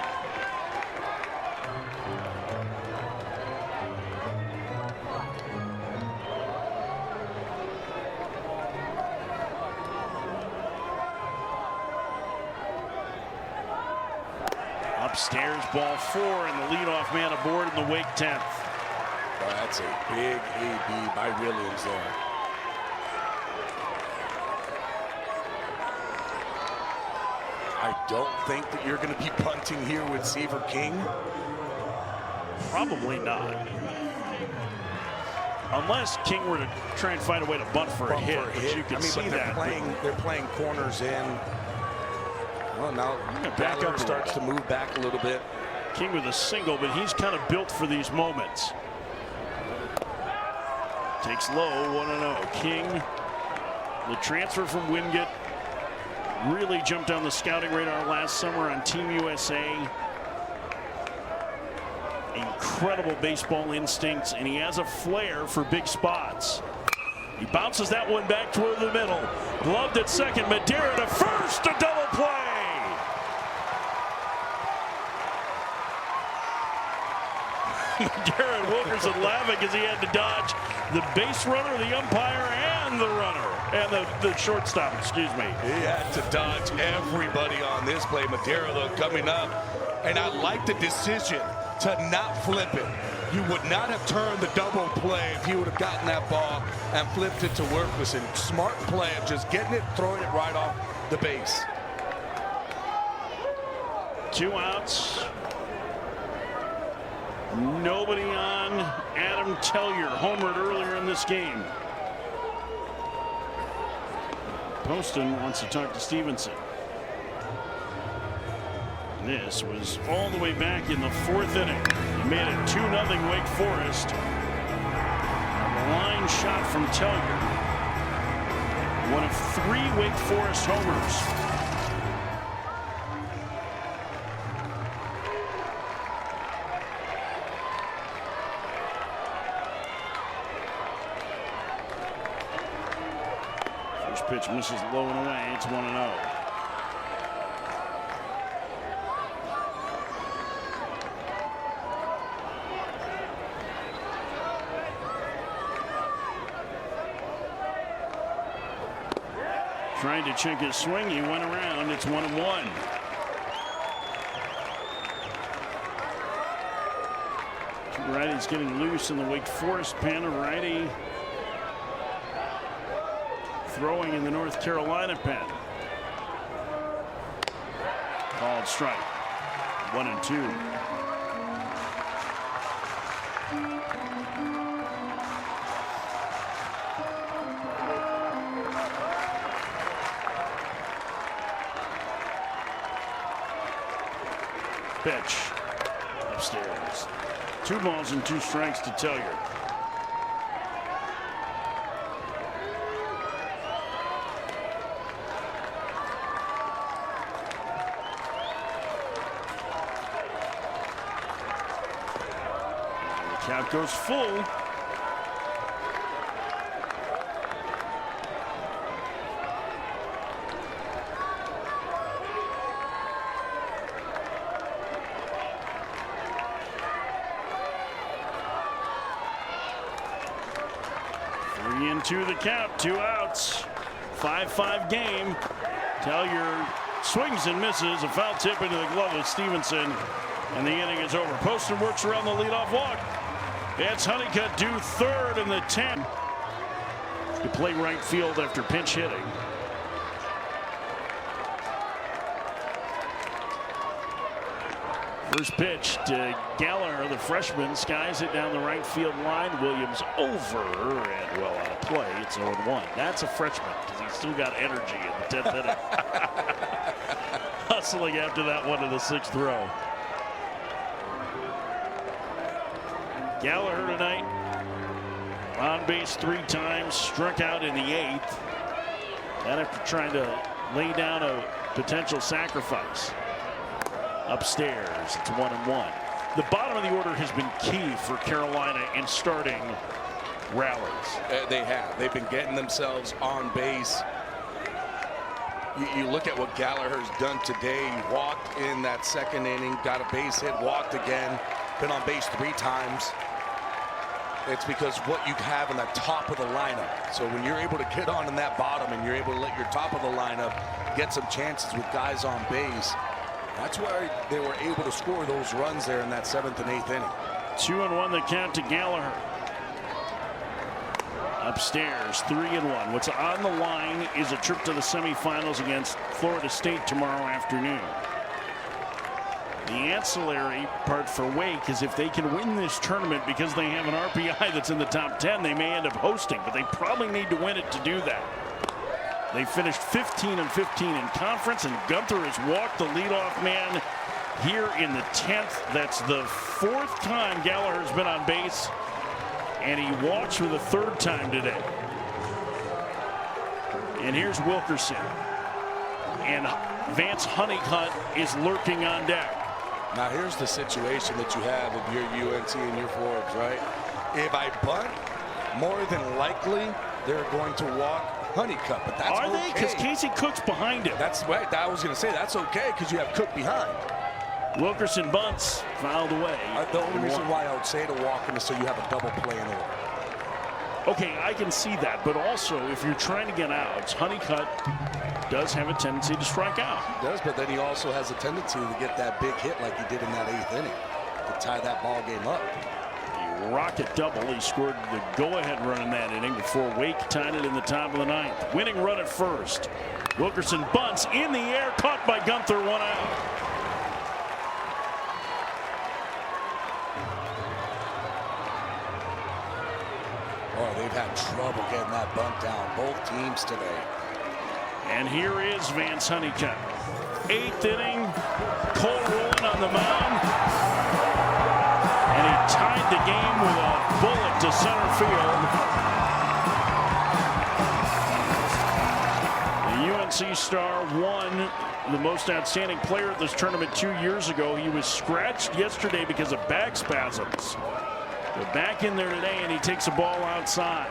Upstairs, ball 4, and the leadoff man aboard in the Wake 10th. Oh, that's a big AB by Williams there. I don't think that you're going to be punting here with Seaver King. Probably not. Unless King were to try and find a way to bunt for a hit, which you can see that. They're playing corners in. Well, now Ballard starts to move back a little bit. King with a single, but he's kind of built for these moments. Takes low, 1-0. King, the transfer from Wingate, really jumped on the scouting radar last summer on Team USA. Incredible baseball instincts, and he has a flair for big spots. He bounces that one back toward the middle. Gloved at second, Madeira to first, a double play. Darren Wilkerson laughing as he had to dodge the base runner, the umpire, and the runner, and the shortstop, excuse me. He had to dodge everybody on this play. Madeira, though, coming up. And I like the decision to not flip it. You would not have turned the double play if he would have gotten that ball and flipped it to Wilkerson. Smart play of just getting it, throwing it right off the base. 2 outs. Nobody on. Adam Tellier homered earlier in this game. Poston wants to talk to Stevenson. This was all the way back in the 4th inning. He made it 2-0 Wake Forest. A line shot from Tellier. One of 3 Wake Forest homers. Pitch misses low and away. It's 1-0. Trying to check his swing. He went around. It's 1-1. Two righties getting loose in the Wake Forest pen. A righty throwing in the North Carolina pen. Called strike. 1-2. Pitch upstairs. 2 balls and 2 strikes to Tellier. Count goes full. Three and 2 the count, 2 outs. 5-5 game. Tellier swings and misses. A foul tip into the glove of Stevenson, and the inning is over. Poston works around the leadoff walk. It's Honeycutt due 3rd in the 10. To play right field after pinch hitting. First pitch to Gallagher, the freshman, skies it down the right field line. Williams over and well out of play. It's 0-1. That's a freshman because he's still got energy in the 10th inning. Hustling after that one to the 6th row. Gallagher tonight on base 3 times, struck out in the 8th. And after trying to lay down a potential sacrifice. Upstairs, it's 1-1. The bottom of the order has been key for Carolina in starting rallies. They have. They've been getting themselves on base. You look at what Gallagher's done today. He walked in that 2nd inning, got a base hit, walked again, been on base 3 times. It's because what you have in the top of the lineup. So when you're able to get on in that bottom and you're able to let your top of the lineup get some chances with guys on base, that's where they were able to score those runs there in that 7th and 8th inning. 2-1 the count to Gallagher. Upstairs, 3-1. What's on the line is a trip to the semifinals against Florida State tomorrow afternoon. The ancillary part for Wake is if they can win this tournament because they have an RPI that's in the top 10, they may end up hosting, but they probably need to win it to do that. They finished 15-15 in conference, and Gunther has walked the leadoff man here in the 10th. That's the 4th time Gallagher's been on base, and he walks for the 3rd time today. And here's Wilkerson, and Vance Honeycutt is lurking on deck. Now here's the situation that you have if you're UNC and your Forbes, right? If I bunt, more than likely they're going to walk Honeycutt, but that's Are okay. they? Because Casey Cook's behind him. That's right. I was going to say that's okay because you have Cook behind. Wilkerson bunts, fouled away. The only reason why I would say to walk him is so you have a double play in order. Okay, I can see that, but also if you're trying to get outs, Honeycutt does have a tendency to strike out. He does, but then he also has a tendency to get that big hit like he did in that 8th inning to tie that ball game up. A rocket double. He scored the go-ahead run in that inning before Wake tied it in the top of the 9th. Winning run at first. Wilkerson bunts in the air, caught by Gunther, 1 out. Oh, they've had trouble getting that bunt down, both teams today. And here is Vance Honeycutt. 8th inning, Cole rolling on the mound. And he tied the game with a bullet to center field. The UNC star won the most outstanding player at this tournament 2 years ago. He was scratched yesterday because of back spasms. They're back in there today, and he takes a ball outside.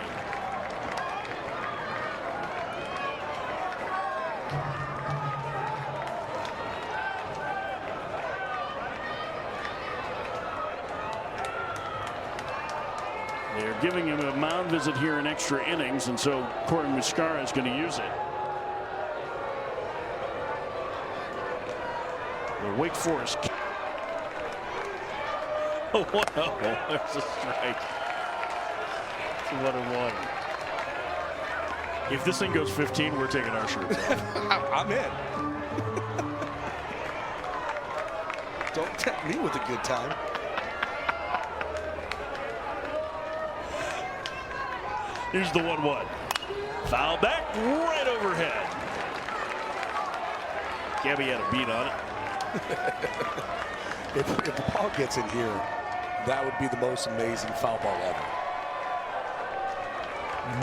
They're giving him a mound visit here in extra innings, and so Corey Muscara is going to use it. The Wake Forest. Oh, there's a strike. It's 1-1. If this thing goes 15, we're taking our shirts off. I'm in. Don't tempt me with a good time. Here's the 1-1. Foul back right overhead. Gabby had a beat on it. If the ball gets in here, that would be the most amazing foul ball ever.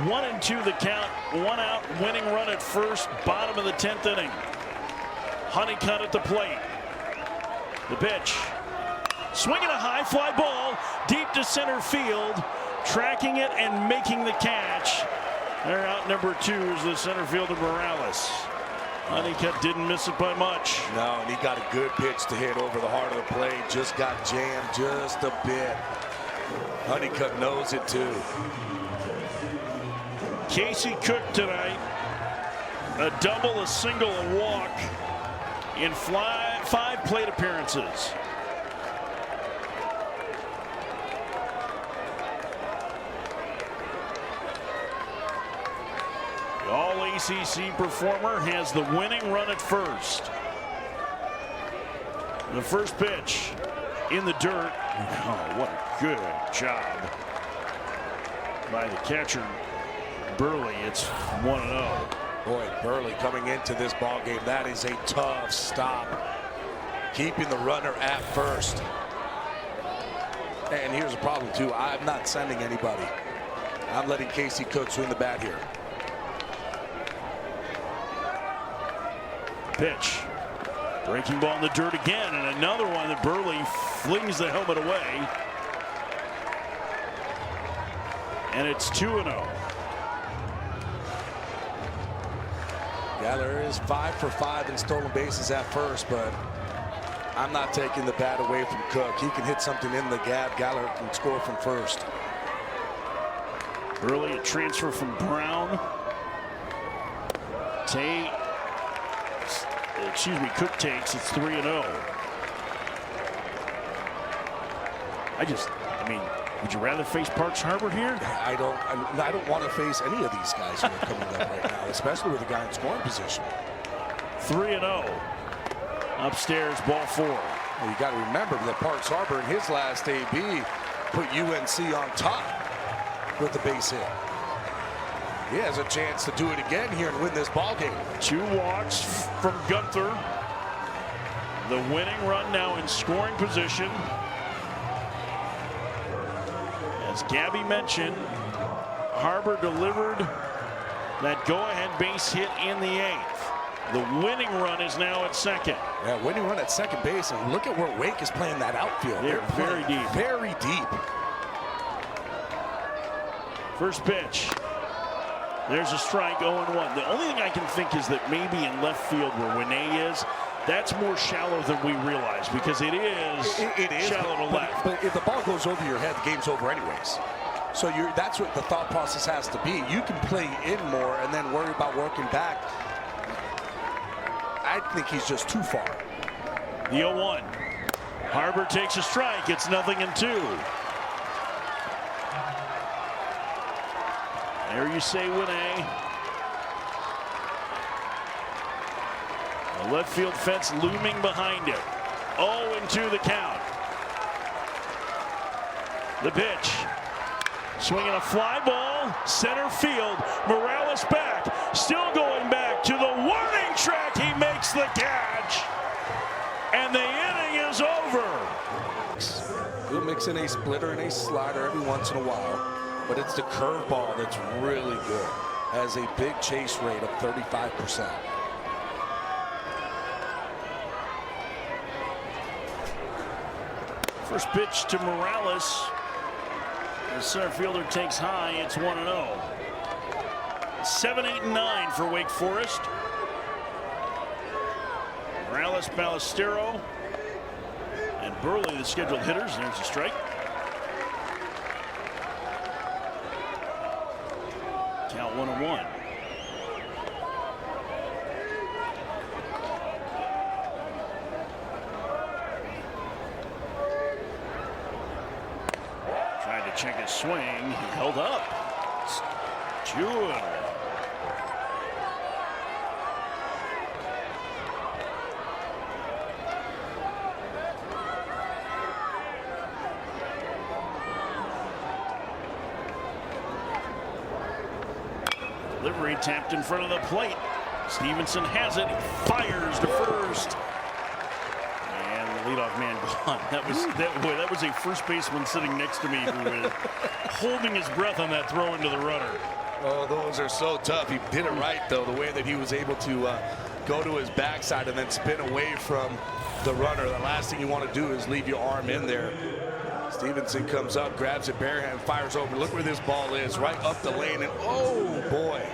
1-2 the count. 1 out. Winning run at first. Bottom of the 10th inning. Honeycutt at the plate. The pitch. Swinging a high fly ball deep to center field. Tracking it and making the catch. They're out number 2 is the center fielder Morales. Honeycutt didn't miss it by much. No, and he got a good pitch to hit over the heart of the plate. Just got jammed just a bit. Honeycutt knows it too. Casey Cook tonight. A double, a single, a walk in 5 plate appearances. All ACC performer has the winning run at first. The first pitch in the dirt. Oh, what a good job by the catcher, Burley. It's 1-0. Boy, Burley coming into this ball game. That is a tough stop. Keeping the runner at first. And here's a problem, too. I'm not sending anybody. I'm letting Casey Cook swing the bat here. Pitch. Breaking ball in the dirt again, and another one that Burley flings the helmet away. And it's 2-0. Galler is 5 for 5 in stolen bases at first, but I'm not taking the bat away from Cook. He can hit something in the gap. Galler can score from first. Burley, a transfer from Brown. Cook takes. It's 3-0. I mean, would you rather face Parks Harbor here? I don't want to face any of these guys who are coming up right now, especially with a guy in scoring position. 3-0. Upstairs, ball 4. Well, you got to remember that Parks Harbor in his last AB put UNC on top with the base hit. He has a chance to do it again here and win this ball game. 2 walks from Gunther. The winning run now in scoring position. As Gabby mentioned, Harbor delivered that go-ahead base hit in the 8th. The winning run is now at second. Yeah, winning run at second base, and look at where Wake is playing that outfield. They're very deep. Very deep. First pitch. There's a strike, 0-1. The only thing I can think is that maybe in left field where Winne is, that's more shallow than we realize, because it is shallow to left. But if the ball goes over your head, the game's over anyways. So that's what the thought process has to be. You can play in more and then worry about working back. I think he's just too far. The 0-1. Harbor takes a strike. It's 0-2. There you say Winne. The left field fence looming behind it. 0-2 the count. The pitch. Swinging a fly ball. Center field. Morales back. Still going back to the warning track. He makes the catch. And the inning is over. He'll mix in a splitter and a slider every once in a while. But it's the curveball that's really good. Has a big chase rate of 35%. First pitch to Morales. The center fielder takes high. It's 1-0. 7, 8, and 9 for Wake Forest. Morales, Ballestero, and Burley, the scheduled hitters. There's a strike. Count 1-1. Tried to check his swing. He held up. Jewell. Delivery tapped in front of the plate. Stevenson has it. He fires to first. And the leadoff man gone. That was a first baseman sitting next to me who was holding his breath on that throw into the runner. Oh, those are so tough. He did it right, though, the way that he was able to go to his backside and then spin away from the runner. The last thing you want to do is leave your arm in there. Stevenson comes up, grabs it barehand, fires over. Look where this ball is, right up the lane, and oh boy.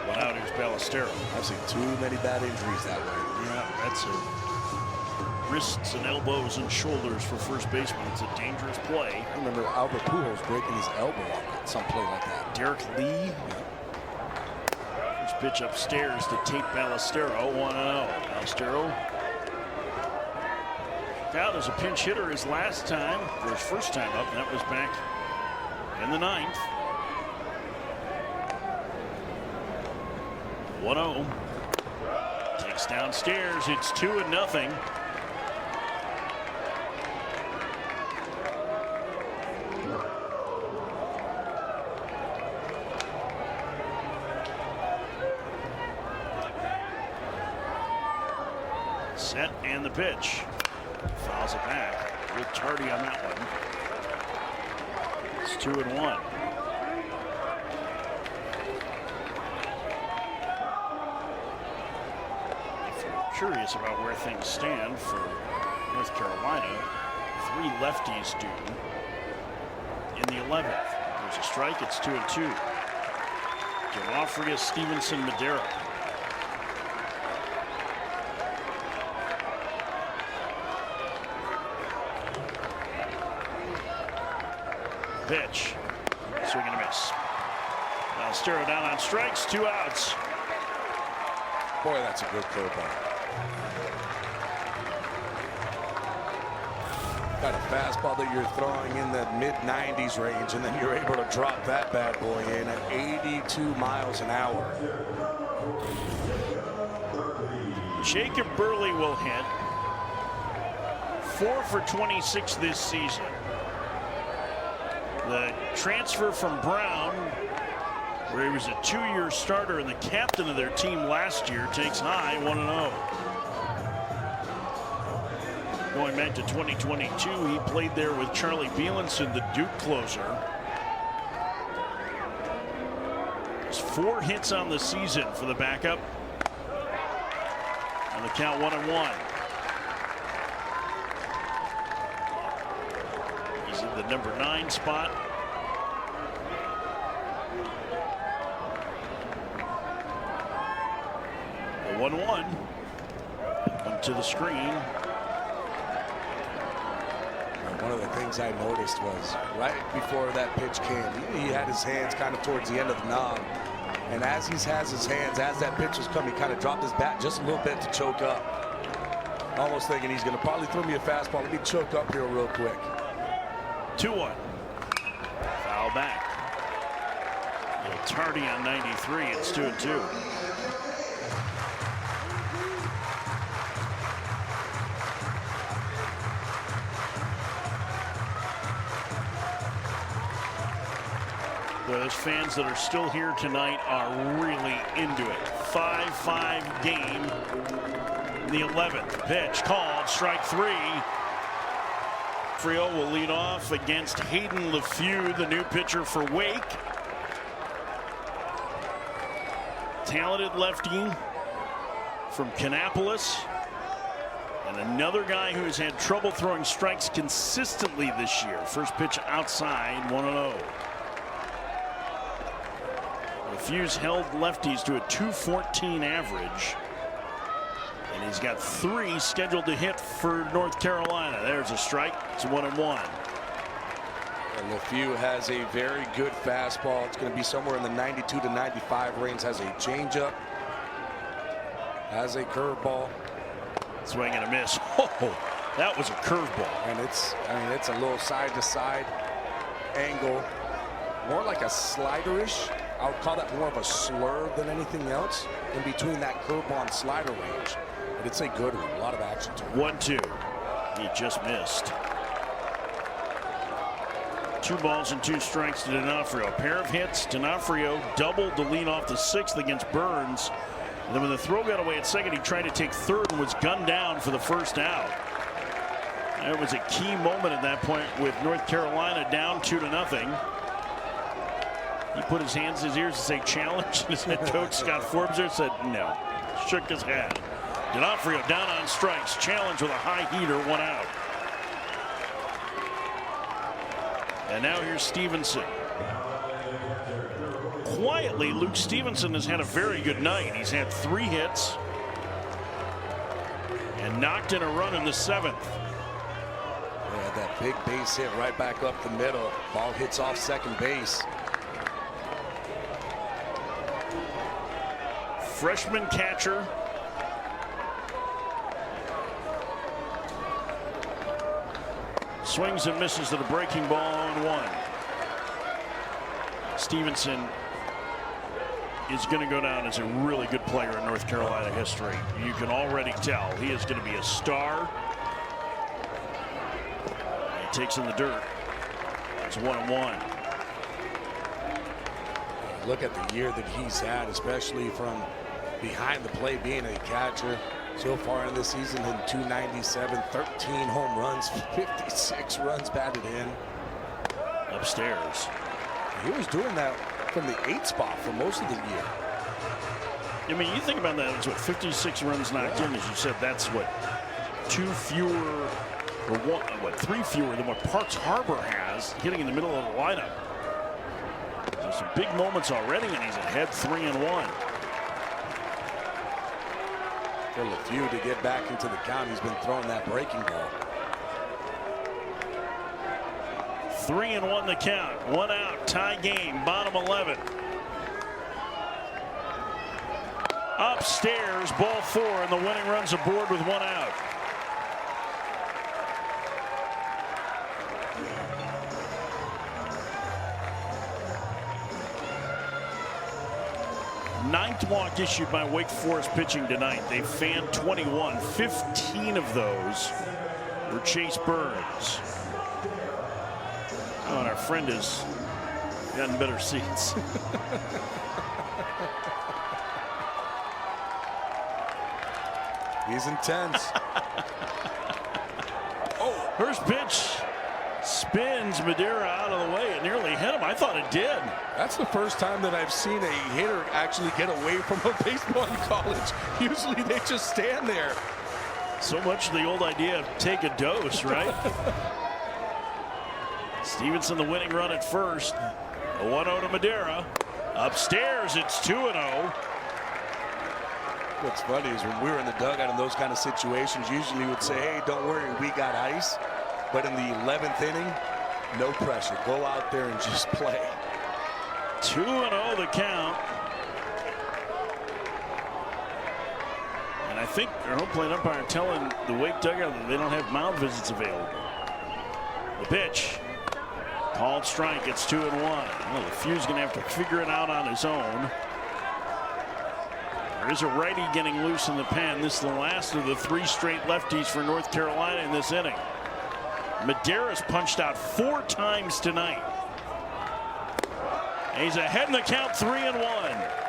One out, here's Ballestero. I've seen too many bad injuries that way. Yeah, that's it. Wrists and elbows and shoulders for first baseman. It's a dangerous play. I remember Albert Pujols breaking his elbow on some play like that. Derek Lee. First pitch upstairs to tape Ballestero. 1-0. Ballestero. Now there's a pinch hitter his last time, or his first time up, and that was back in the 9th. 1-0. Takes strikes. Downstairs, it's 2-0. Set and the pitch. Fouls it back. A little tardy on that one. It's 2-1. If you're curious about where things stand for North Carolina, 3 lefties do in the 11th. There's a strike. It's 2-2. D'Onofrio, Stevenson, Madera. Pitch. Swing and a miss. Ballesteros down on strikes. 2 outs. Boy, that's a good curveball. Got a fastball that you're throwing in the mid-90s range, and then you're able to drop that bad boy in at 82 miles an hour. Jacob Burley will hit. 4 for 26 this season. The transfer from Brown, where he was a 2-year starter and the captain of their team last year, takes high 1-0. Going back to 2022, he played there with Charlie Bielenson, the Duke closer. There's 4 hits on the season for the backup. And the count 1-1. He's in the number 9 spot. The 1-1. Up to the screen. One of the things I noticed was right before that pitch came, he had his hands kind of towards the end of the knob. And as he has his hands, as that pitch was coming, he kind of dropped his bat just a little bit to choke up. Almost thinking he's going to probably throw me a fastball. Let me choke up here real quick. 2-1. Foul back. A little tardy on 93. It's 2-2. Those fans that are still here tonight are really into it. 5-5 game. The 11th pitch called strike 3. Frio will lead off against Hayden LeFew, the new pitcher for Wake. Talented lefty from Kannapolis. And another guy who has had trouble throwing strikes consistently this year. First pitch outside, 1-0. LeFew's held lefties to a .214 average. And he's got 3 scheduled to hit for North Carolina. There's a strike. It's 1-1. And LeFew has a very good fastball. It's going to be somewhere in the 92 to 95 range. Has a changeup. Has a curveball. Swing and a miss. Oh, that was a curveball. And it's a little side to side angle. More like a sliderish. I would call that more of a slur than anything else in between that curveball and slider range. But it's a good one. A lot of action to it. 1-2. He just missed. 2 balls and 2 strikes to D'Onofrio. A pair of hits. D'Onofrio doubled to lead off the 6th against Burns. And then when the throw got away at second, he tried to take third and was gunned down for the first out. There was a key moment at that point with North Carolina down 2-0. He put his hands in his ears to say challenge. His head coach Scott Forbes said no. Shook his head. D'Onofrio down on strikes. Challenge with a high heater, 1 out. And now here's Stevenson. Quietly, Luke Stevenson has had a very good night. He's had 3 hits and knocked in a run in the 7th. Yeah, that big base hit right back up the middle. Ball hits off second base. Freshman catcher. Swings and misses at a breaking ball on 1. Stevenson is going to go down as a really good player in North Carolina history. You can already tell he is going to be a star. He takes in the dirt. It's 1-1. Look at the year that he's had, especially from behind the plate, being a catcher. So far in this season, in 297, 13 home runs, 56 runs batted in. Upstairs. He was doing that from the 8th spot for most of the year. I mean, you think about that, it's what, 56 runs knocked in, as you said. That's what, 2 fewer, or one, what, 3 fewer than what Parks Harbor has, hitting in the middle of the lineup. There's some big moments already, and he's ahead 3-1. For LeFew to get back into the count, he's been throwing that breaking ball. 3-1 the count. 1 out. Tie game. Bottom 11. Upstairs. Ball 4. And the winning run's aboard with 1 out. Ninth walk issued by Wake Forest pitching tonight. They fanned 21. 15 of those were Chase Burns. Oh, and our friend has gotten better seats. He's intense. Oh, first pitch spins Madeira out of the way. It nearly hit him. I thought it did. That's the first time that I've seen a hitter actually get away from a baseball in college. Usually they just stand there. So much the old idea of take a dose, right? Stevenson the winning run at first. A 1-0 to Madeira. Upstairs, it's 2-0. What's funny is when we were in the dugout in those kind of situations, usually we would say, hey, don't worry, we got ice. But in the 11th inning, no pressure. Go out there and just play. 2-0 the count. And I think our home plate umpire telling the Wake dugout that they don't have mound visits available. The pitch. Called strike. It's 2-1. Well, LeFew's going to have to figure it out on his own. There is a righty getting loose in the pen. This is the last of the 3 straight lefties for North Carolina in this inning. Madeira's punched out 4 times tonight. And he's ahead in the count, 3-1.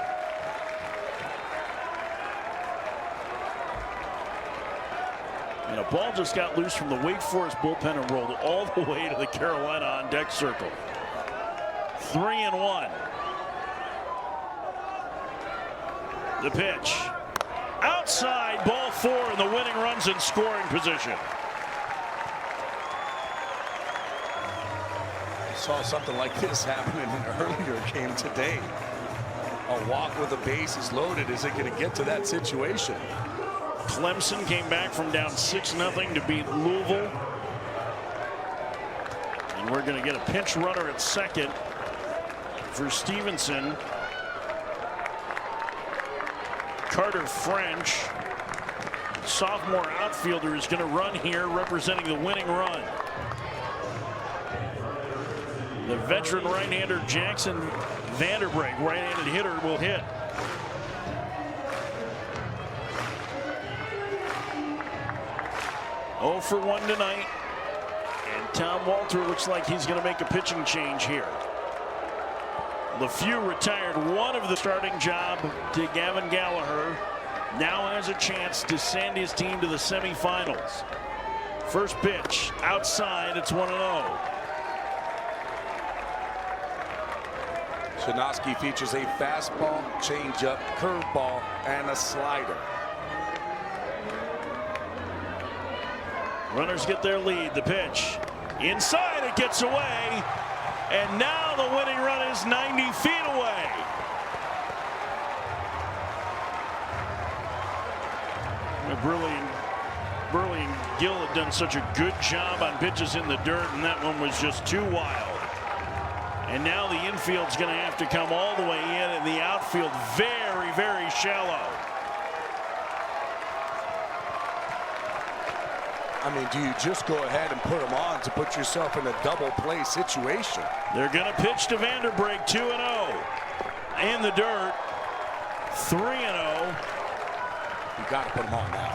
And a ball just got loose from the Wake Forest bullpen and rolled all the way to the Carolina on deck circle. 3-1. The pitch. Outside, ball 4, and the winning run's in scoring position. Saw something like this happen in an earlier game today. A walk with the bases loaded. Is it going to get to that situation? Clemson came back from down 6-0 to beat Louisville. And we're going to get a pinch runner at second for Stevenson. Carter French, sophomore outfielder, is going to run here representing the winning run. The veteran right-hander Jackson Vanderbrink, right-handed hitter, will hit. Oh for 1 tonight. And Tom Walter looks like he's going to make a pitching change here. LeFew retired 1 of the starting job to Gavin Gallagher. Now has a chance to send his team to the semifinals. First pitch outside. It's 1-0. Shanoski features a fastball, changeup, curveball, and a slider. Runners get their lead. The pitch inside. It gets away. And now the winning run is 90 feet away. Burley and Gill had done such a good job on pitches in the dirt, and that one was just too wild. And now the infield's going to have to come all the way in, and the outfield very, very shallow. I mean, do you just go ahead and put them on to put yourself in a double play situation? They're going to pitch to Vanderbrink, 2-0. In the dirt. 3-0. You got to put them on now.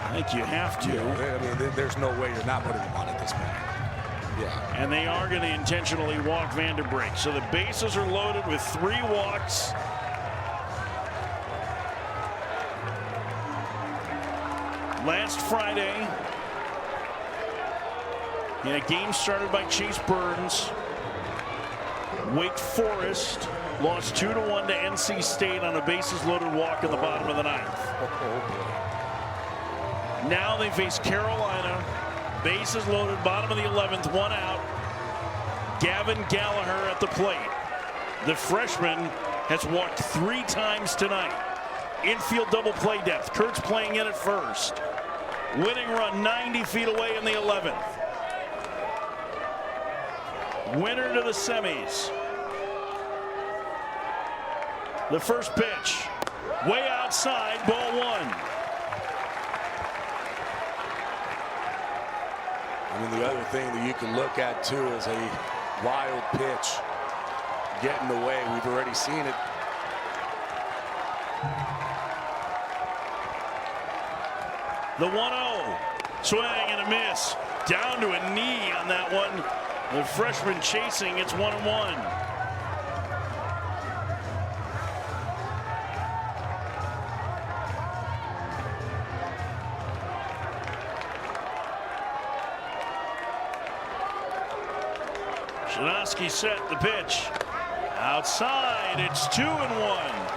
I think you have to. Yeah, I mean, there's no way you're not putting them on at this point. Yeah. And they are going to intentionally walk Vanderbrink. So the bases are loaded with 3 walks. Last Friday, in a game started by Chase Burns, Wake Forest lost 2-1 to NC State on a bases-loaded walk in the bottom of the 9th. Now they face Carolina, bases loaded, bottom of the 11th, 1 out. Gavin Gallagher at the plate. The freshman has walked 3 times tonight. Infield double play depth. Kurtz playing in at first. Winning run 90 feet away in the 11th. Winner to the semis. The first pitch, way outside, ball 1. I mean, the other thing that you can look at too is a wild pitch getting away. We've already seen it. The 1-0, swing and a miss. Down to a knee on that one. The freshman chasing, it's 1-1. Shanoski set the pitch. Outside, it's 2-1.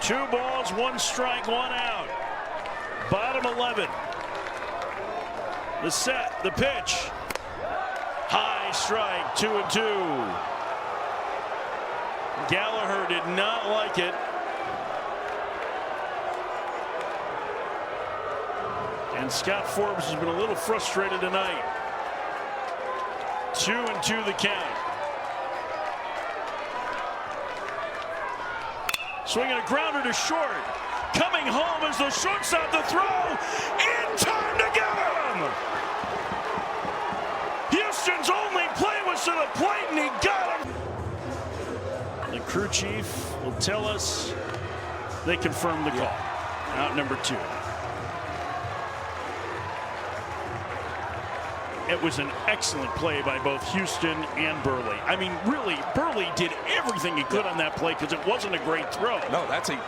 Two balls, 1 strike, 1 out. Bottom 11. The set, the pitch. High strike, 2-2. Gallagher did not like it. And Scott Forbes has been a little frustrated tonight. 2-2 the count. Swinging a grounder to short. Coming home as the shortstop to throw. In time to get him! Houston's only play was to the plate, and he got him. The crew chief will tell us they confirmed the call. Out number 2. It was an excellent play by both Houston and Burley. I mean, really, Burley did everything he could on that play because it wasn't a great throw. No, that's a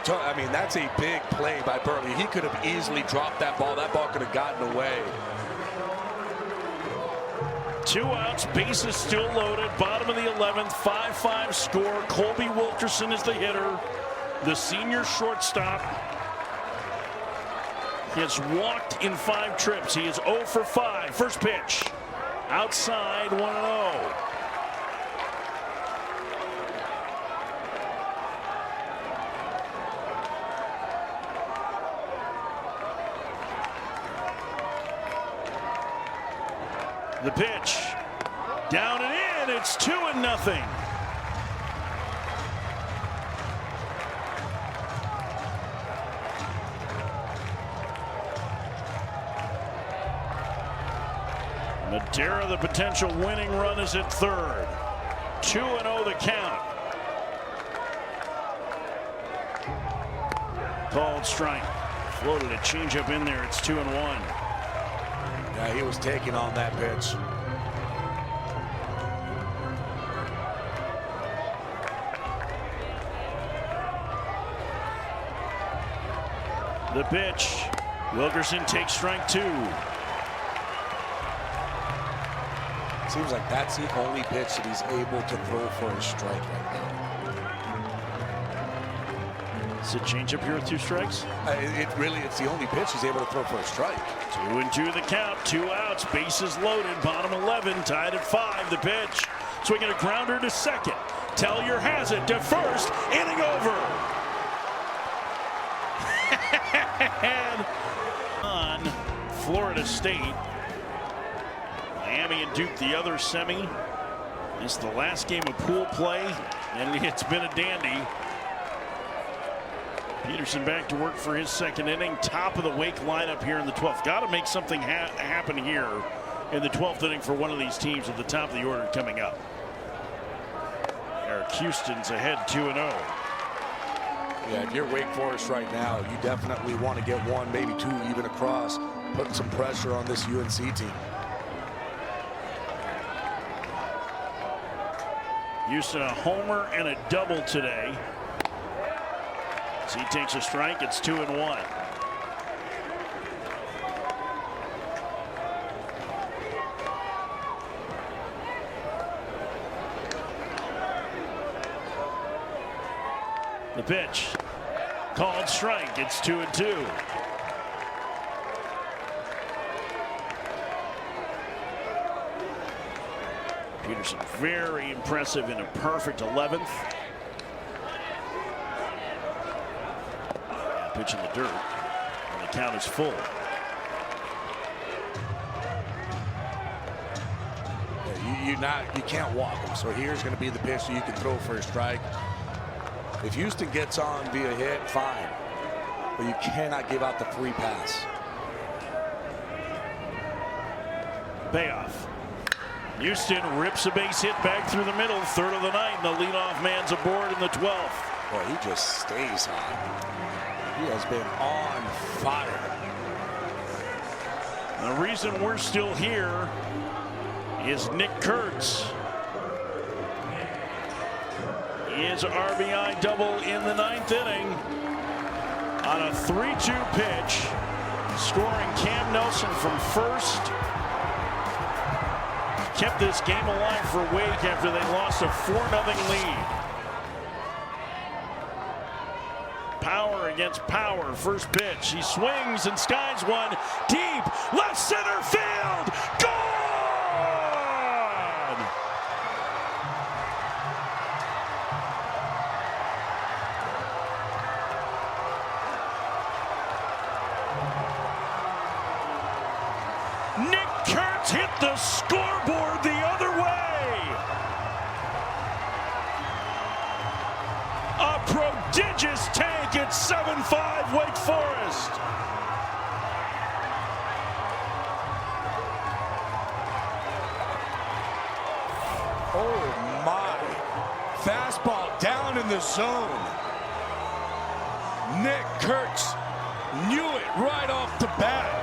big play by Burley. He could have easily dropped that ball. That ball could have gotten away. 2 outs, bases still loaded, bottom of the 11th, 5-5 score. Colby Wilkerson is the hitter, the senior shortstop. He has walked in 5 trips. He is 0 for 5. First pitch. Outside, 1-0. The pitch. Down and in. It's 2-0. Madera, the potential winning run, is at third. 2-0 the count. Called strike. Floated a changeup in there. It's 2-1. Yeah, he was taking on that pitch. The pitch. Wilkerson takes strike 2. Seems like that's the only pitch that he's able to throw for a strike right now. Is it changeup here with 2 strikes? It's the only pitch he's able to throw for a strike. 2-2 the count, 2 outs, bases loaded, bottom 11, tied at 5. The pitch, swinging a grounder to second. Tellier has it to first, inning over. And on Florida State. Miami and Duke, the other semi. It's the last game of pool play, and it's been a dandy. Peterson back to work for his second inning. Top of the Wake lineup here in the 12th. Got to make something happen here in the 12th inning for one of these teams at the top of the order coming up. Eric Houston's ahead 2-0. Yeah, if you're Wake Forest right now, you definitely want to get one, maybe two even across, putting some pressure on this UNC team. Houston a homer and a double today. As he takes a strike, it's 2-1. The pitch, called strike. It's 2-2. Peterson very impressive in a perfect 11th. Pitch in the dirt, and the count is full. Yeah, you can't walk him. So here's going to be the pitch that you can throw for a strike. If Houston gets on via hit, fine, but you cannot give out the free pass. Payoff. Houston rips a base hit back through the middle, third of the ninth. The leadoff man's aboard in the 12th. Boy, he just stays hot. He has been on fire. The reason we're still here is Nick Kurtz. His RBI double in the 9th inning on a 3-2 pitch, scoring Cam Nelson from first. Kept this game alive for Wake after they lost a 4-0 lead. Power against power. First pitch. He swings and skies one deep left center field. Gone! Nick Kurtz hit the scoreboard the other way. A prodigious tank at 7-5 Wake Forest. Oh my. Fastball down in the zone. Nick Kurtz knew it right off the bat.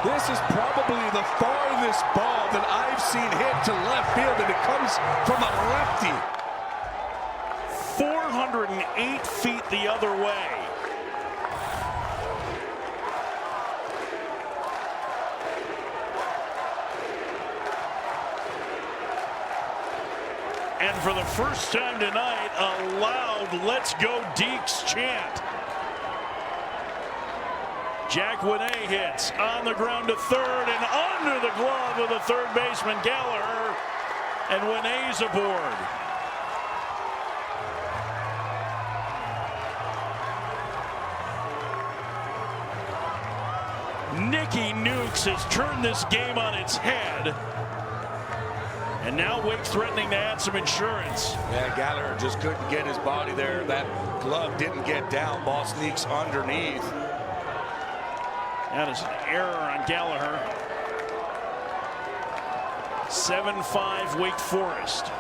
This is probably the farthest ball that I've seen hit to left field, and it comes from a lefty. 408 feet the other way. And for the first time tonight, a loud "Let's go Deeks" chant. Jack Winay hits on the ground to third and under the glove of the third baseman Gallagher, and Winay's aboard. Nicky Nukes has turned this game on its head, and now Wake's threatening to add some insurance. Yeah, Gallagher just couldn't get his body there. That glove didn't get down. Ball sneaks underneath. That is an error on Gallagher. 7-5 Wake Forest.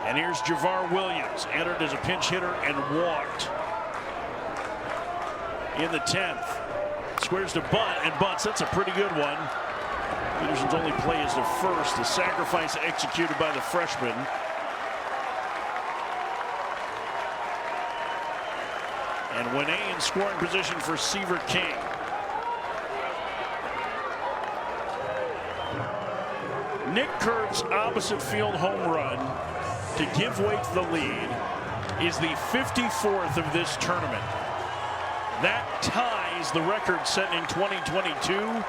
And here's Javar Williams, entered as a pinch hitter and walked. In the 10th, squares to bunt and bunts. That's a pretty good one. Peterson's only play is the first. The sacrifice executed by the freshman. And Winay in scoring position for Seaver King. Nick Kurt's opposite field home run to give Wake the lead is the 54th of this tournament. That ties the record set in 2022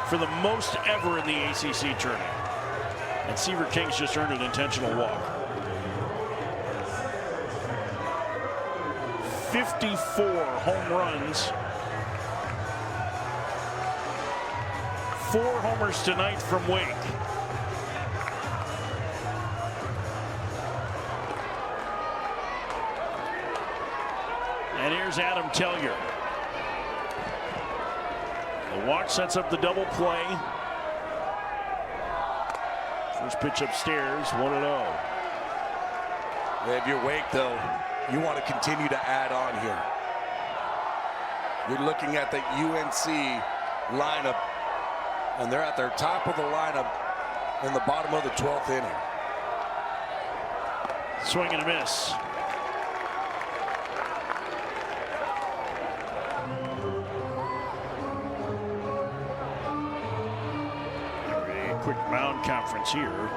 for the most ever in the ACC tournament. And Seaver King's just earned an intentional walk. 54 home runs. 4 homers tonight from Wake. And here's Adam Tellier. The walk sets up the double play. First pitch upstairs, 1-0. If you're Wake, though, you want to continue to add on here. You're looking at the UNC lineup, and they're at their top of the lineup in the bottom of the 12th inning. Swing and a miss. A quick mound conference here.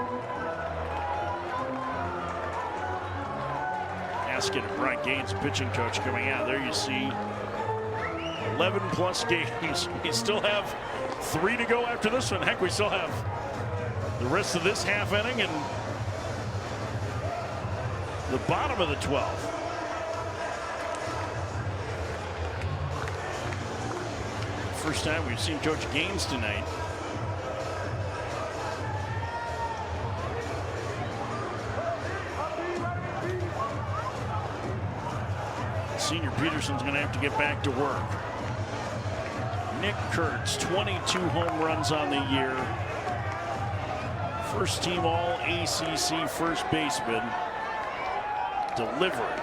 Asking if Brian Gaines, pitching coach, coming out. There you see 11+ games. We still have 3 to go after this one. Heck, we still have the rest of this half inning and the bottom of the 12th. First time we've seen Coach Gaines tonight. Senior Peterson's going to have to get back to work. Nick Kurtz, 22 home runs on the year. First team all ACC first baseman. Delivering.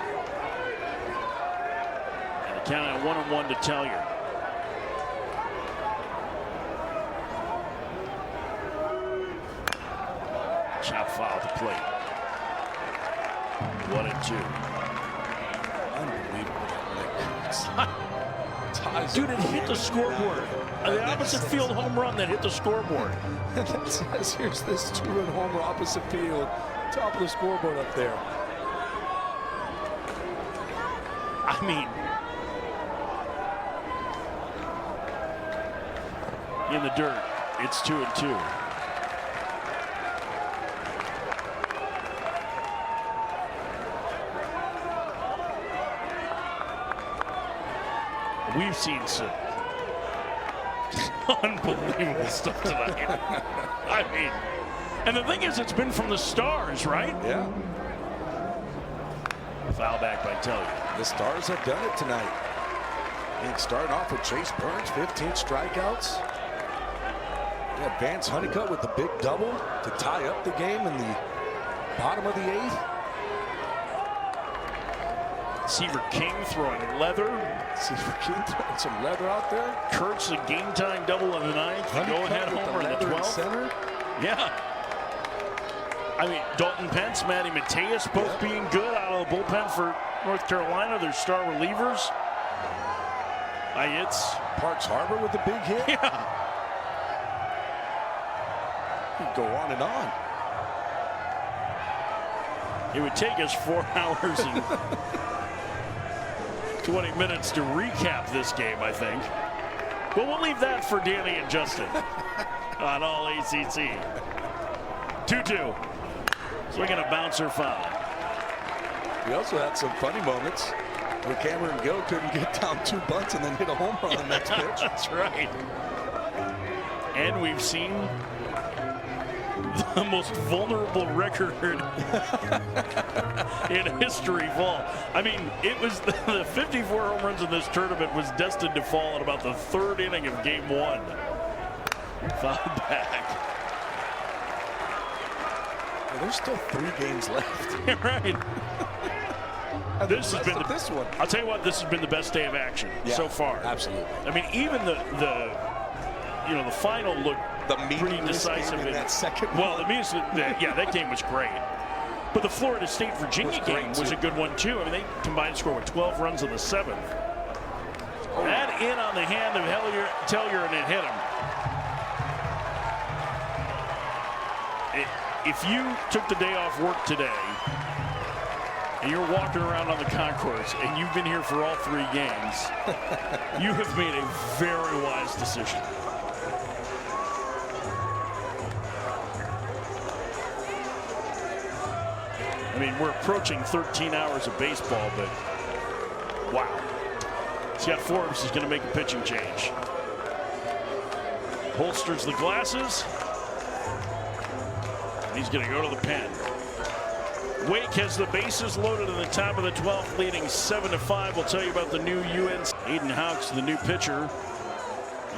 And the count at 1-1 to Tellier. Chop foul at the plate. 1-2. Unbelievable. Dude, it hit the scoreboard. The opposite field home run that hit the scoreboard. And that says, here's this 2-run homer opposite field. Top of the scoreboard up there. I mean, in the dirt, it's 2-2. We've seen some unbelievable stuff tonight. I mean, and the thing is, it's been from the stars, right? Yeah. Foul back by Tellier. The Stars have done it tonight. And starting off with Chase Burns, 15 strikeouts. Yeah, Vance Honeycutt with the big double to tie up the game in the bottom of the 8th. Seaver King throwing leather. Seaver King throwing some leather out there. Kurtz, a game time double in the 9th. Go-ahead homer in the 12th. Center. Yeah. I mean, Dalton Pence, Matty Mateus, both being good out of the bullpen for North Carolina. Their star relievers. It's Parks Harbor with the big hit. Yeah. He'd go on and on. It would take us 4 hours and 20 minutes to recap this game, I think. But we'll leave that for Danny and Justin on All ACC. 2-2. Swinging a bouncer foul. We also had some funny moments where Cameron Gill couldn't get down 2 bunts and then hit a home run on the next pitch. That's right. And we've seen the most vulnerable record in history fall. I mean, it was the 54 home runs in this tournament was destined to fall in about the 3rd inning of game 1. Foul back. Well, there's still 3 games left. Right. This has been this one. I'll tell you what, this has been the best day of action so far. Absolutely. I mean, even the final looked pretty decisive in that second one. Well, it means that that game was great. But the Florida State Virginia game was a good one too. I mean, they combined to score with 12 runs in the 7th. Oh. That in on the hand of Tellier, and it hit him. If you took the day off work today and you're walking around on the concourse and you've been here for all 3 games, you have made a very wise decision. I mean, we're approaching 13 hours of baseball, but wow. Scott Forbes is going to make a pitching change. Holsters the glasses. He's going to go to the pen. Wake has the bases loaded in the top of the 12th, leading 7-5. We'll tell you about the new UNC. Aiden Hawks, the new pitcher.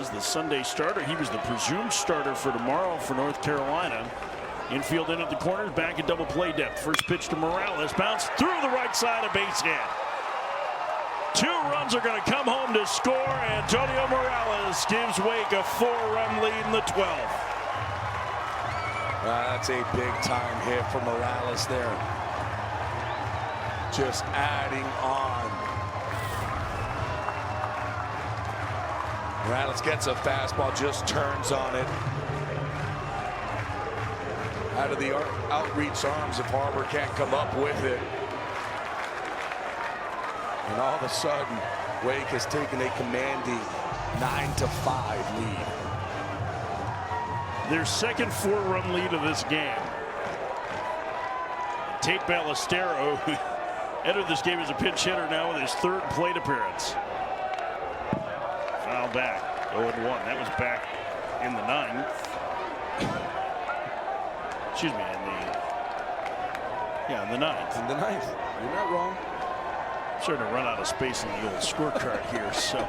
He's the Sunday starter. He was the presumed starter for tomorrow for North Carolina. Infield in at the corners, back at double play depth. First pitch to Morales, bounce through the right side, a base hit. 2 runs are going to come home to score. Antonio Morales gives Wake a 4-run lead in the 12th. That's a big-time hit for Morales there. Just adding on. Morales gets a fastball, just turns on it. Out of the outreach arms if Harbor can't come up with it. And all of a sudden, Wake has taken a commanding 9-5 lead. Their second 4-run lead of this game. Tate Ballestero, who entered this game as a pinch hitter, now with his 3rd plate appearance. Foul back, 0-1. That was back in the 9th. Excuse me, in the 9th. In the 9th, you're not wrong. I'm starting to run out of space in the old scorecard here, so.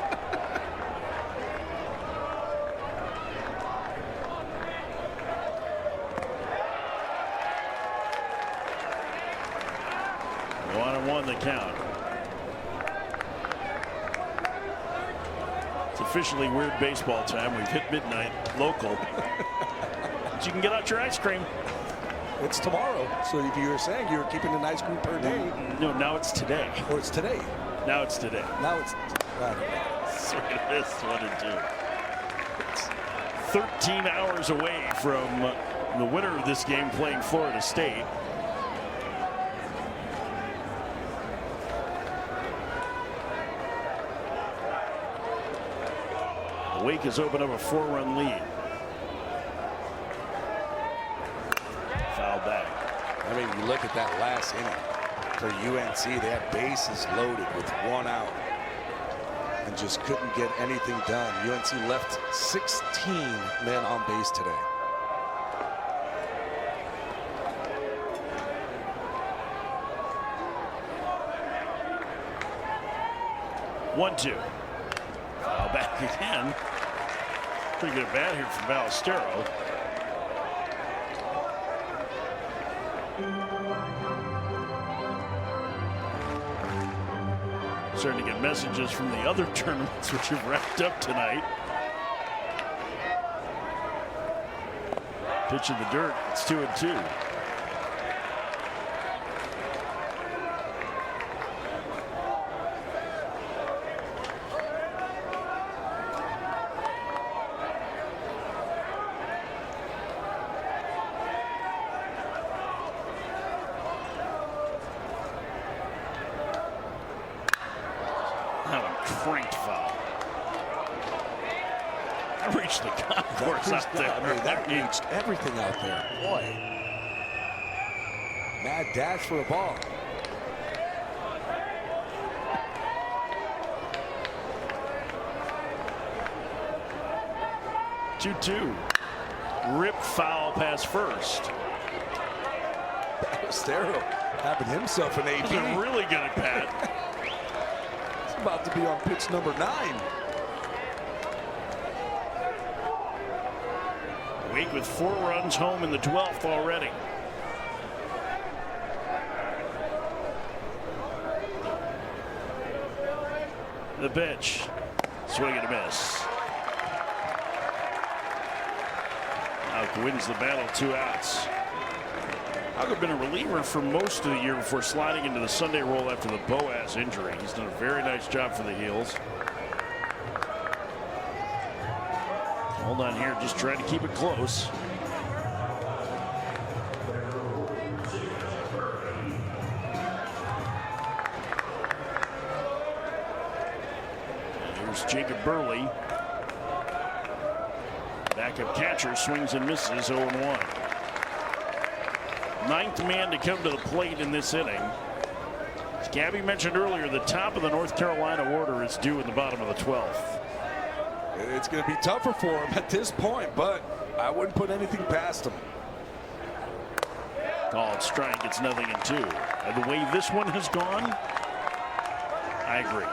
One the count. It's officially weird baseball time. We've hit midnight local. But you can get out your ice cream. It's tomorrow. So if you were saying you were keeping an ice cream per day. No, now it's today. Or it's today. Now it's today. Now it's. Look at this 1-2. It's 13 hours away from the winner of this game playing Florida State. Wake has opened up a 4-run lead. Foul back. I mean, you look at that last inning for UNC. They had bases loaded with 1 out and just couldn't get anything done. UNC left 16 men on base today. One-two. Foul back again. Pretty good bat here from Ballestero. Starting to get messages from the other tournaments which have wrapped up tonight. Pitch in the dirt. It's 2-2. Cranked foul. That reached the concourse out there. I mean, that reached everything out there. Boy. Mad dash for a ball. Two. Rip foul pass first. Ballestero having himself an AP. He's been really good at bat. About to be on pitch number 9. Wake with 4 runs home in the 12th already. The pitch. Swing and a miss. Houck wins the battle, 2 outs. Houck had been a reliever for most of the year before sliding into the Sunday role after the Boaz injury. He's done a very nice job for the Heels. Hold on here, just trying to keep it close. And here's Jacob Burley. Backup catcher swings and misses, 0-1. 9th man to come to the plate in this inning. As Gabby mentioned earlier, the top of the North Carolina order is due in the bottom of the 12th. It's going to be tougher for him at this point, but I wouldn't put anything past him. Called strike, it's 0-2. And the way this one has gone, I agree.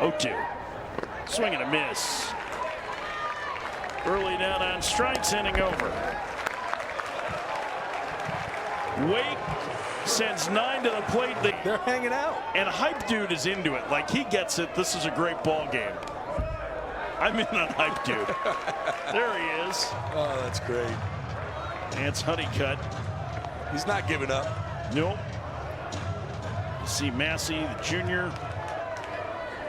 0-2. Swing and a miss. Early down on strikes, inning over. Wake sends 9 to the plate. They're hanging out. And Hype Dude is into it. Like, he gets it. This is a great ball game. I'm in on Hype Dude. There he is. Oh, that's great. Vance Honeycutt. He's not giving up. Nope. You see Massey, the junior,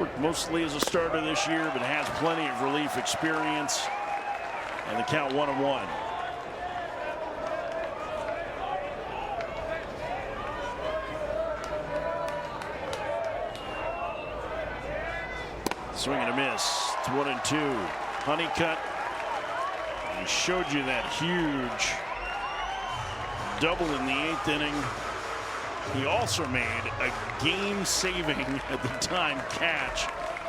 worked mostly as a starter this year, but has plenty of relief experience. And the count 1-1. Swing and a miss. It's 1-2. Honeycutt. He showed you that huge double in the 8th inning. He also made a game-saving, at the time, catch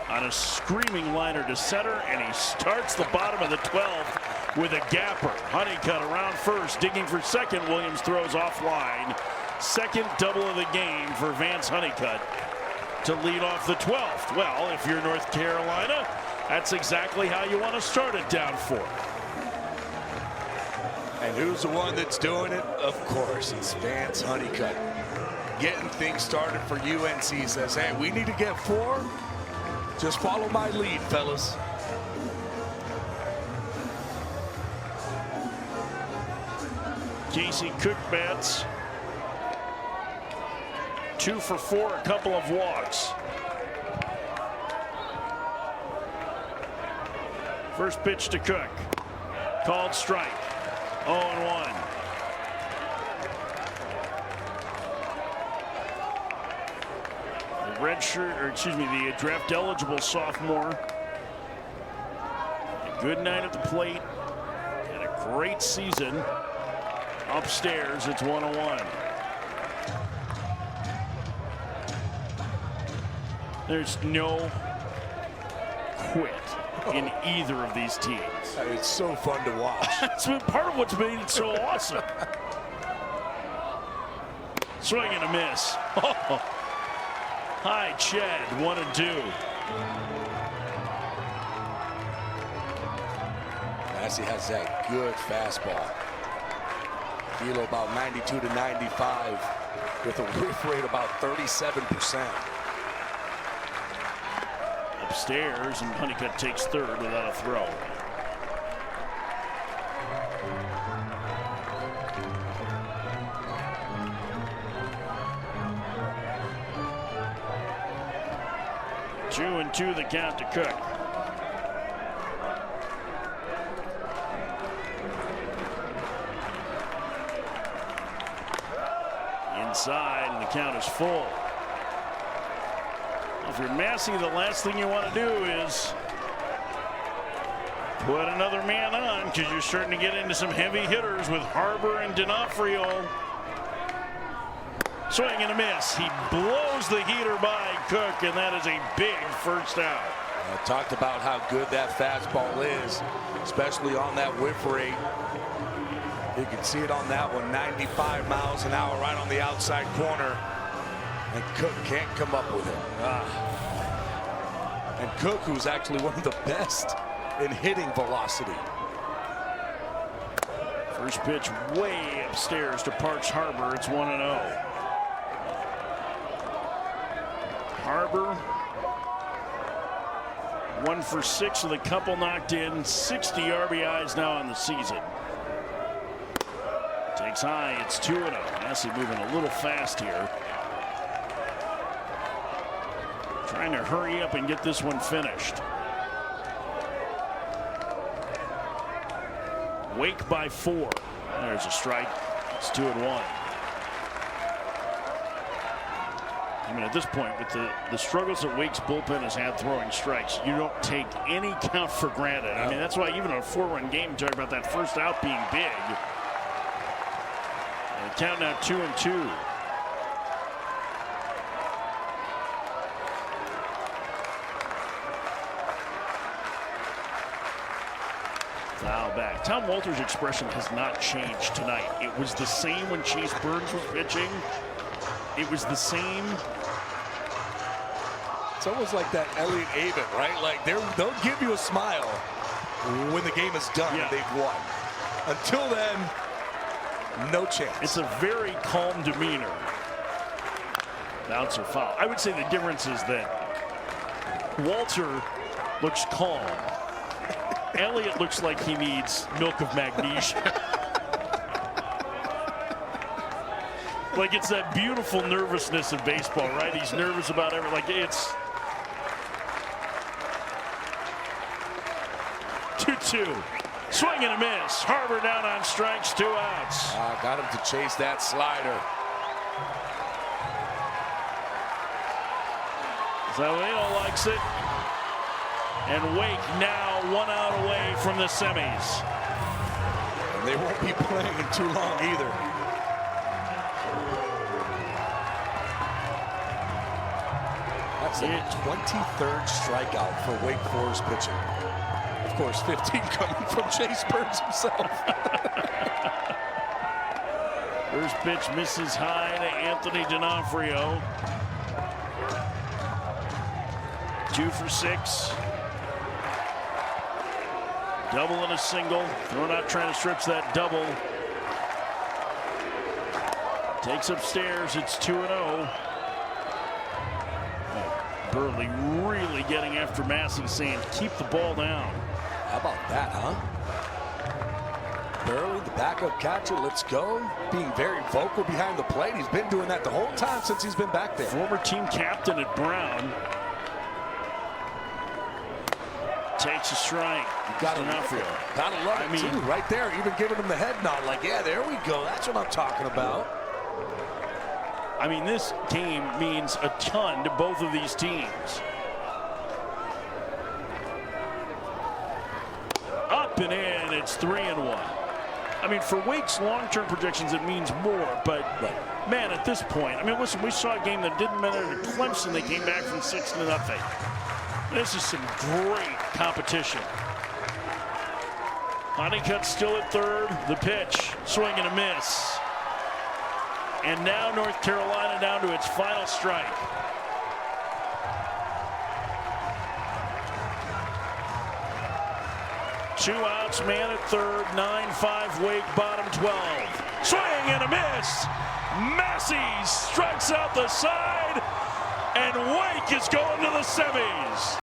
on a screaming liner to center, and he starts the bottom of the 12th with a gapper. Honeycutt around first, digging for second. Williams throws offline. Second double of the game for Vance Honeycutt to lead off the 12th. Well, if you're North Carolina, that's exactly how you want to start it down 4. And who's the one that's doing it? Of course, it's Vance Honeycutt. Getting things started for UNC. Says, hey, we need to get 4. Just follow my lead, fellas. Casey Cook bats. 2 for 4, a couple of walks. First pitch to Cook. Called strike. 0-1. The redshirt, or excuse me, the draft eligible sophomore. A good night at the plate. And a great season. Upstairs, it's 1-1. There's no quit in either of these teams. It's so fun to watch. That's been part of what's made it so awesome. Swing and a miss. Oh. Hi, Chad, 1-2. Massey has that good fastball. Velo about 92 to 95 with a whiff rate about 37%. Upstairs, and Honeycutt takes third without a throw. Two and 2 the count to Cook. Inside, and the count is full. If you're Massey, the last thing you want to do is put another man on, because you're starting to get into some heavy hitters with Harbor and D'Onofrio. Swing and a miss. He blows the heater by Cook, and that is a big first out. I talked about how good that fastball is, especially on that whiff rate. You can see it on that one, 95 miles an hour right on the outside corner. And Cook can't come up with it. And Cook, who's actually one of the best in hitting velocity. First pitch way upstairs to Parks Harbor. It's 1-0. Harbor 1 for 6 with a couple knocked in. 60 RBIs now in the season. Takes high. It's 2-0. Massey moving a little fast here. Trying to hurry up and get this one finished. Wake by 4. There's a strike. It's 2-1. I mean, at this point, with the struggles that Wake's bullpen has had throwing strikes, you don't take any count for granted. I mean, that's why even on a 4-run game, you talk about that first out being big. And the count now 2-2. Foul back. Tom Walter's expression has not changed tonight. It was the same when Chase Burns was pitching. It was the same It's almost like that Elliott Avon, right? Like they'll give you a smile when the game is done and they've won. Until then, no chance. It's a very calm demeanor. Bouncer foul. I would say the difference is that Walter looks calm. Elliott looks like he needs milk of magnesia. Like it's that beautiful nervousness of baseball, right? He's nervous about everything. Like it's 2-2. Swing and a miss. Harbor down on strikes, 2 outs. Got him to chase that slider. Zavino likes it. And Wake now 1 out away from the semis. And they won't be playing in too long either. That's the 23rd strikeout for Wake Forest pitching. Of course, 15 coming from Chase Burns himself. First pitch misses high to Anthony D'Onofrio. 2 for 6. Double and a single. Thrown out trying to stretch that double. Takes upstairs. It's 2-0. Burley really getting after Massey, saying, keep the ball down. How about that, huh? Burley, the backup catcher, let's go. Being very vocal behind the plate. He's been doing that the whole time since he's been back there. Former team captain at Brown. Takes a strike. Gotta love it too, right there. Even giving him the head nod, like, yeah, there we go. That's what I'm talking about. I mean, this game means a ton to both of these teams. Up and in, it's 3-1. I mean, for Wake's long-term projections, it means more, but man, at this point, I mean, listen, we saw a game that didn't matter to Clemson. They came back from 6-0. This is some great competition. Honeycutt still at third. The pitch, swing and a miss. And now North Carolina down to its final strike. Two outs, man at third, 9-5 Wake, bottom 12. Swing and a miss. Massey strikes out the side, and Wake is going to the semis.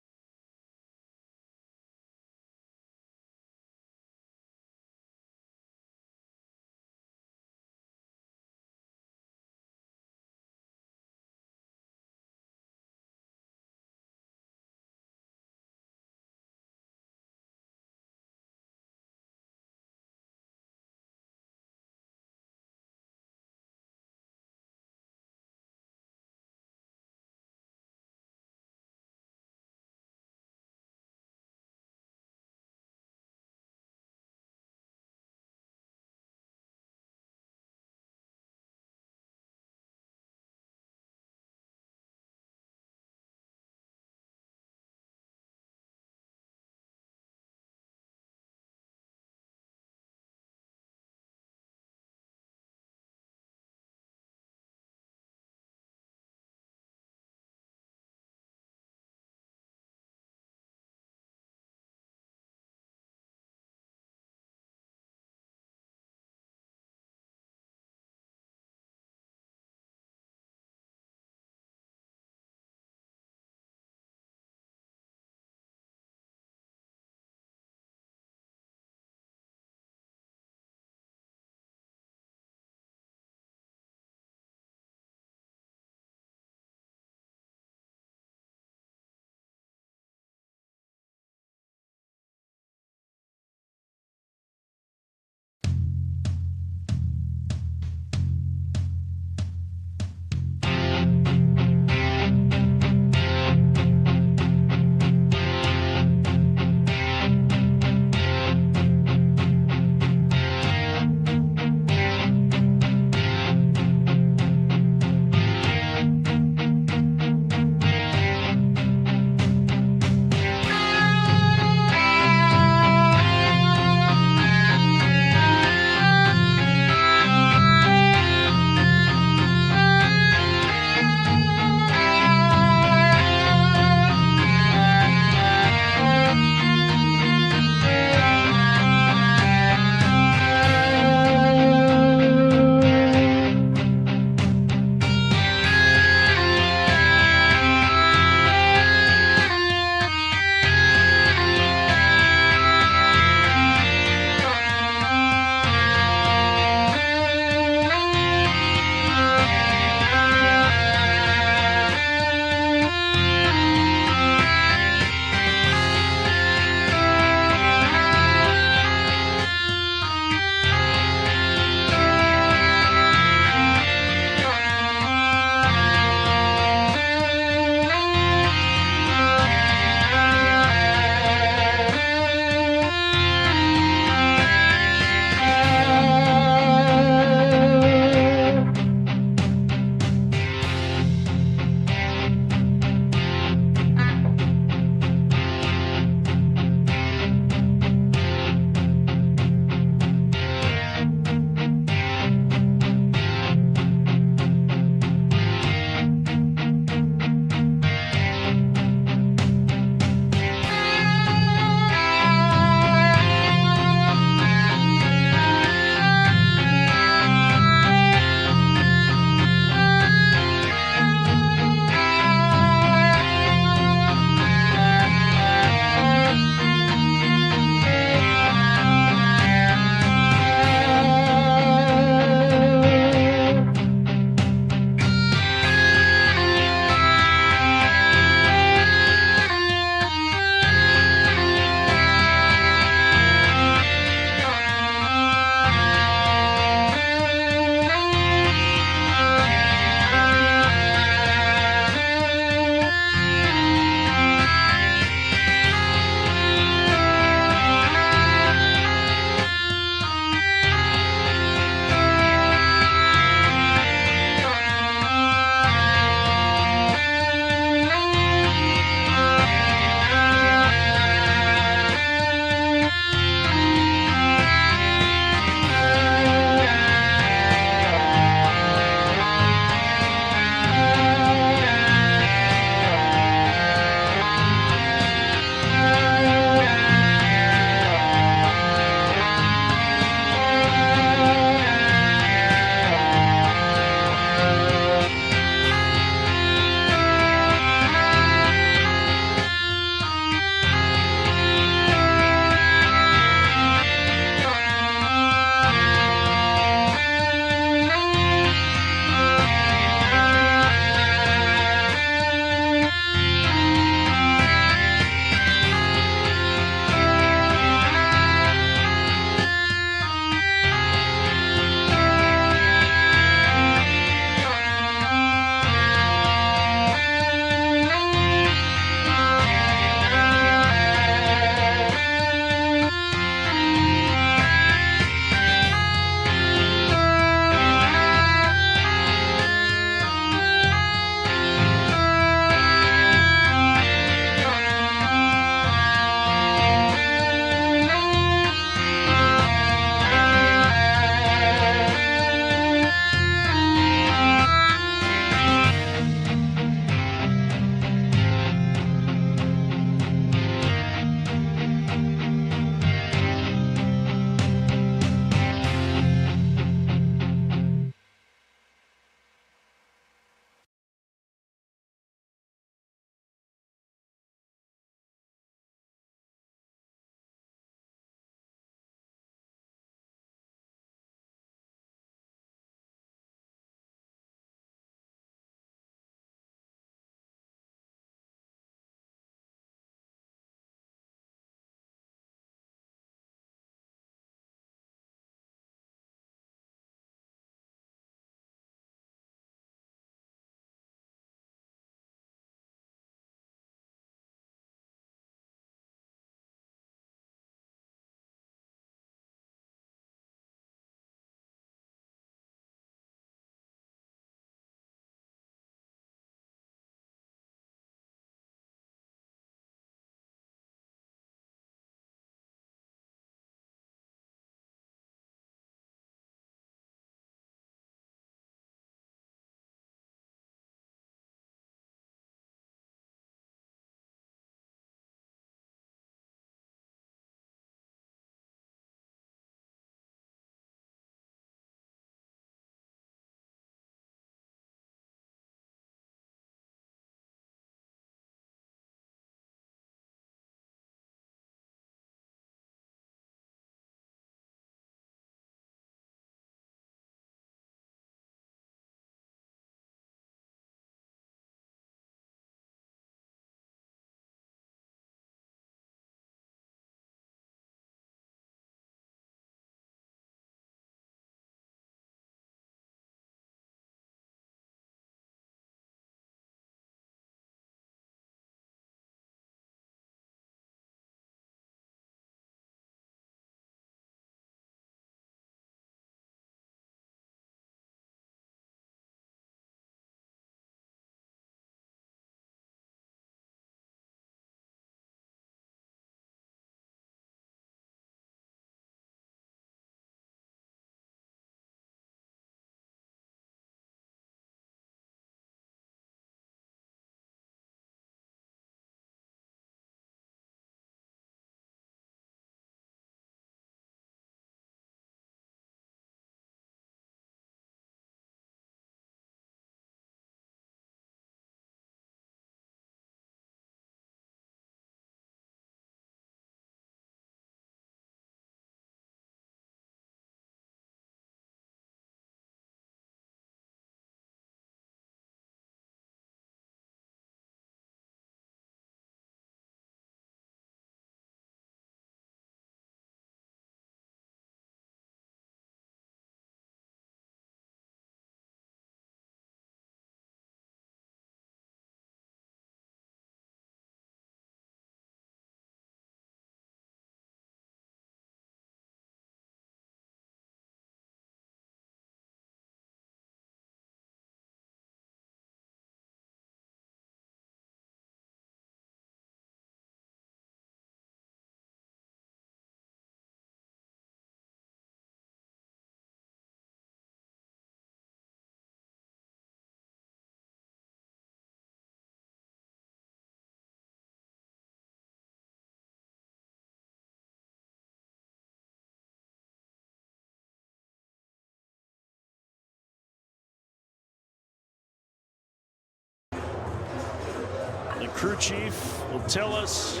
crew chief will tell us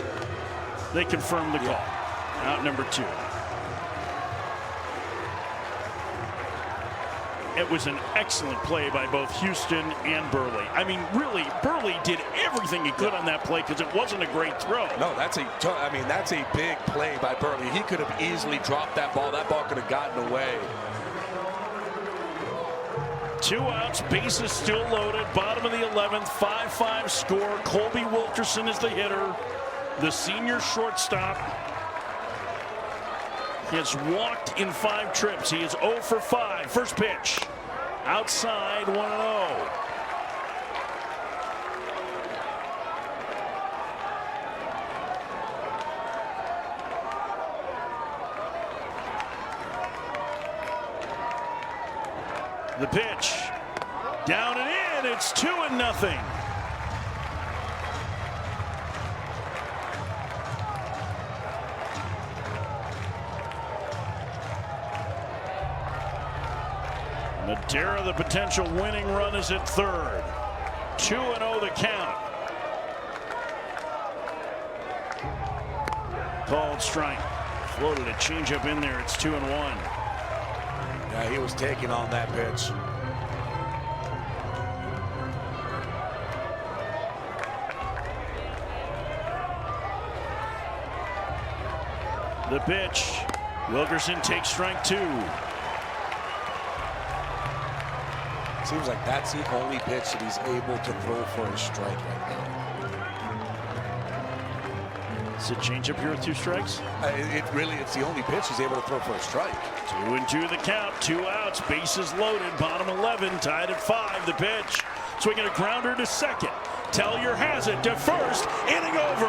they confirmed the call. Out number 2. It was an excellent play by both Houston and Burley. I mean, really, Burley did everything he could on that play because it wasn't a great throw. No, that's a big play by Burley. He could have easily dropped that ball. That ball could have gotten away. 2 outs, bases still loaded, bottom of the 11th, 5-5 score. Colby Wilkerson is the hitter, the senior shortstop. He has walked in 5 trips. He is 0 for 5. First pitch, outside, 1-0. The pitch, down and in, it's 2-0. Madera, the potential winning run, is at third. 2-0 the count. Called strike. Floated a changeup in there. It's 2-1. Yeah, he was taking on that pitch. The pitch. Wilkerson takes strike 2. Seems like that's the only pitch that he's able to throw for a strike right now. Is it changeup here with 2 strikes? It's the only pitch he's able to throw for a strike. 2-2 the count, 2 outs, bases loaded, bottom 11, tied at 5. The pitch, swinging a grounder to second. Tellier has it to first, inning over.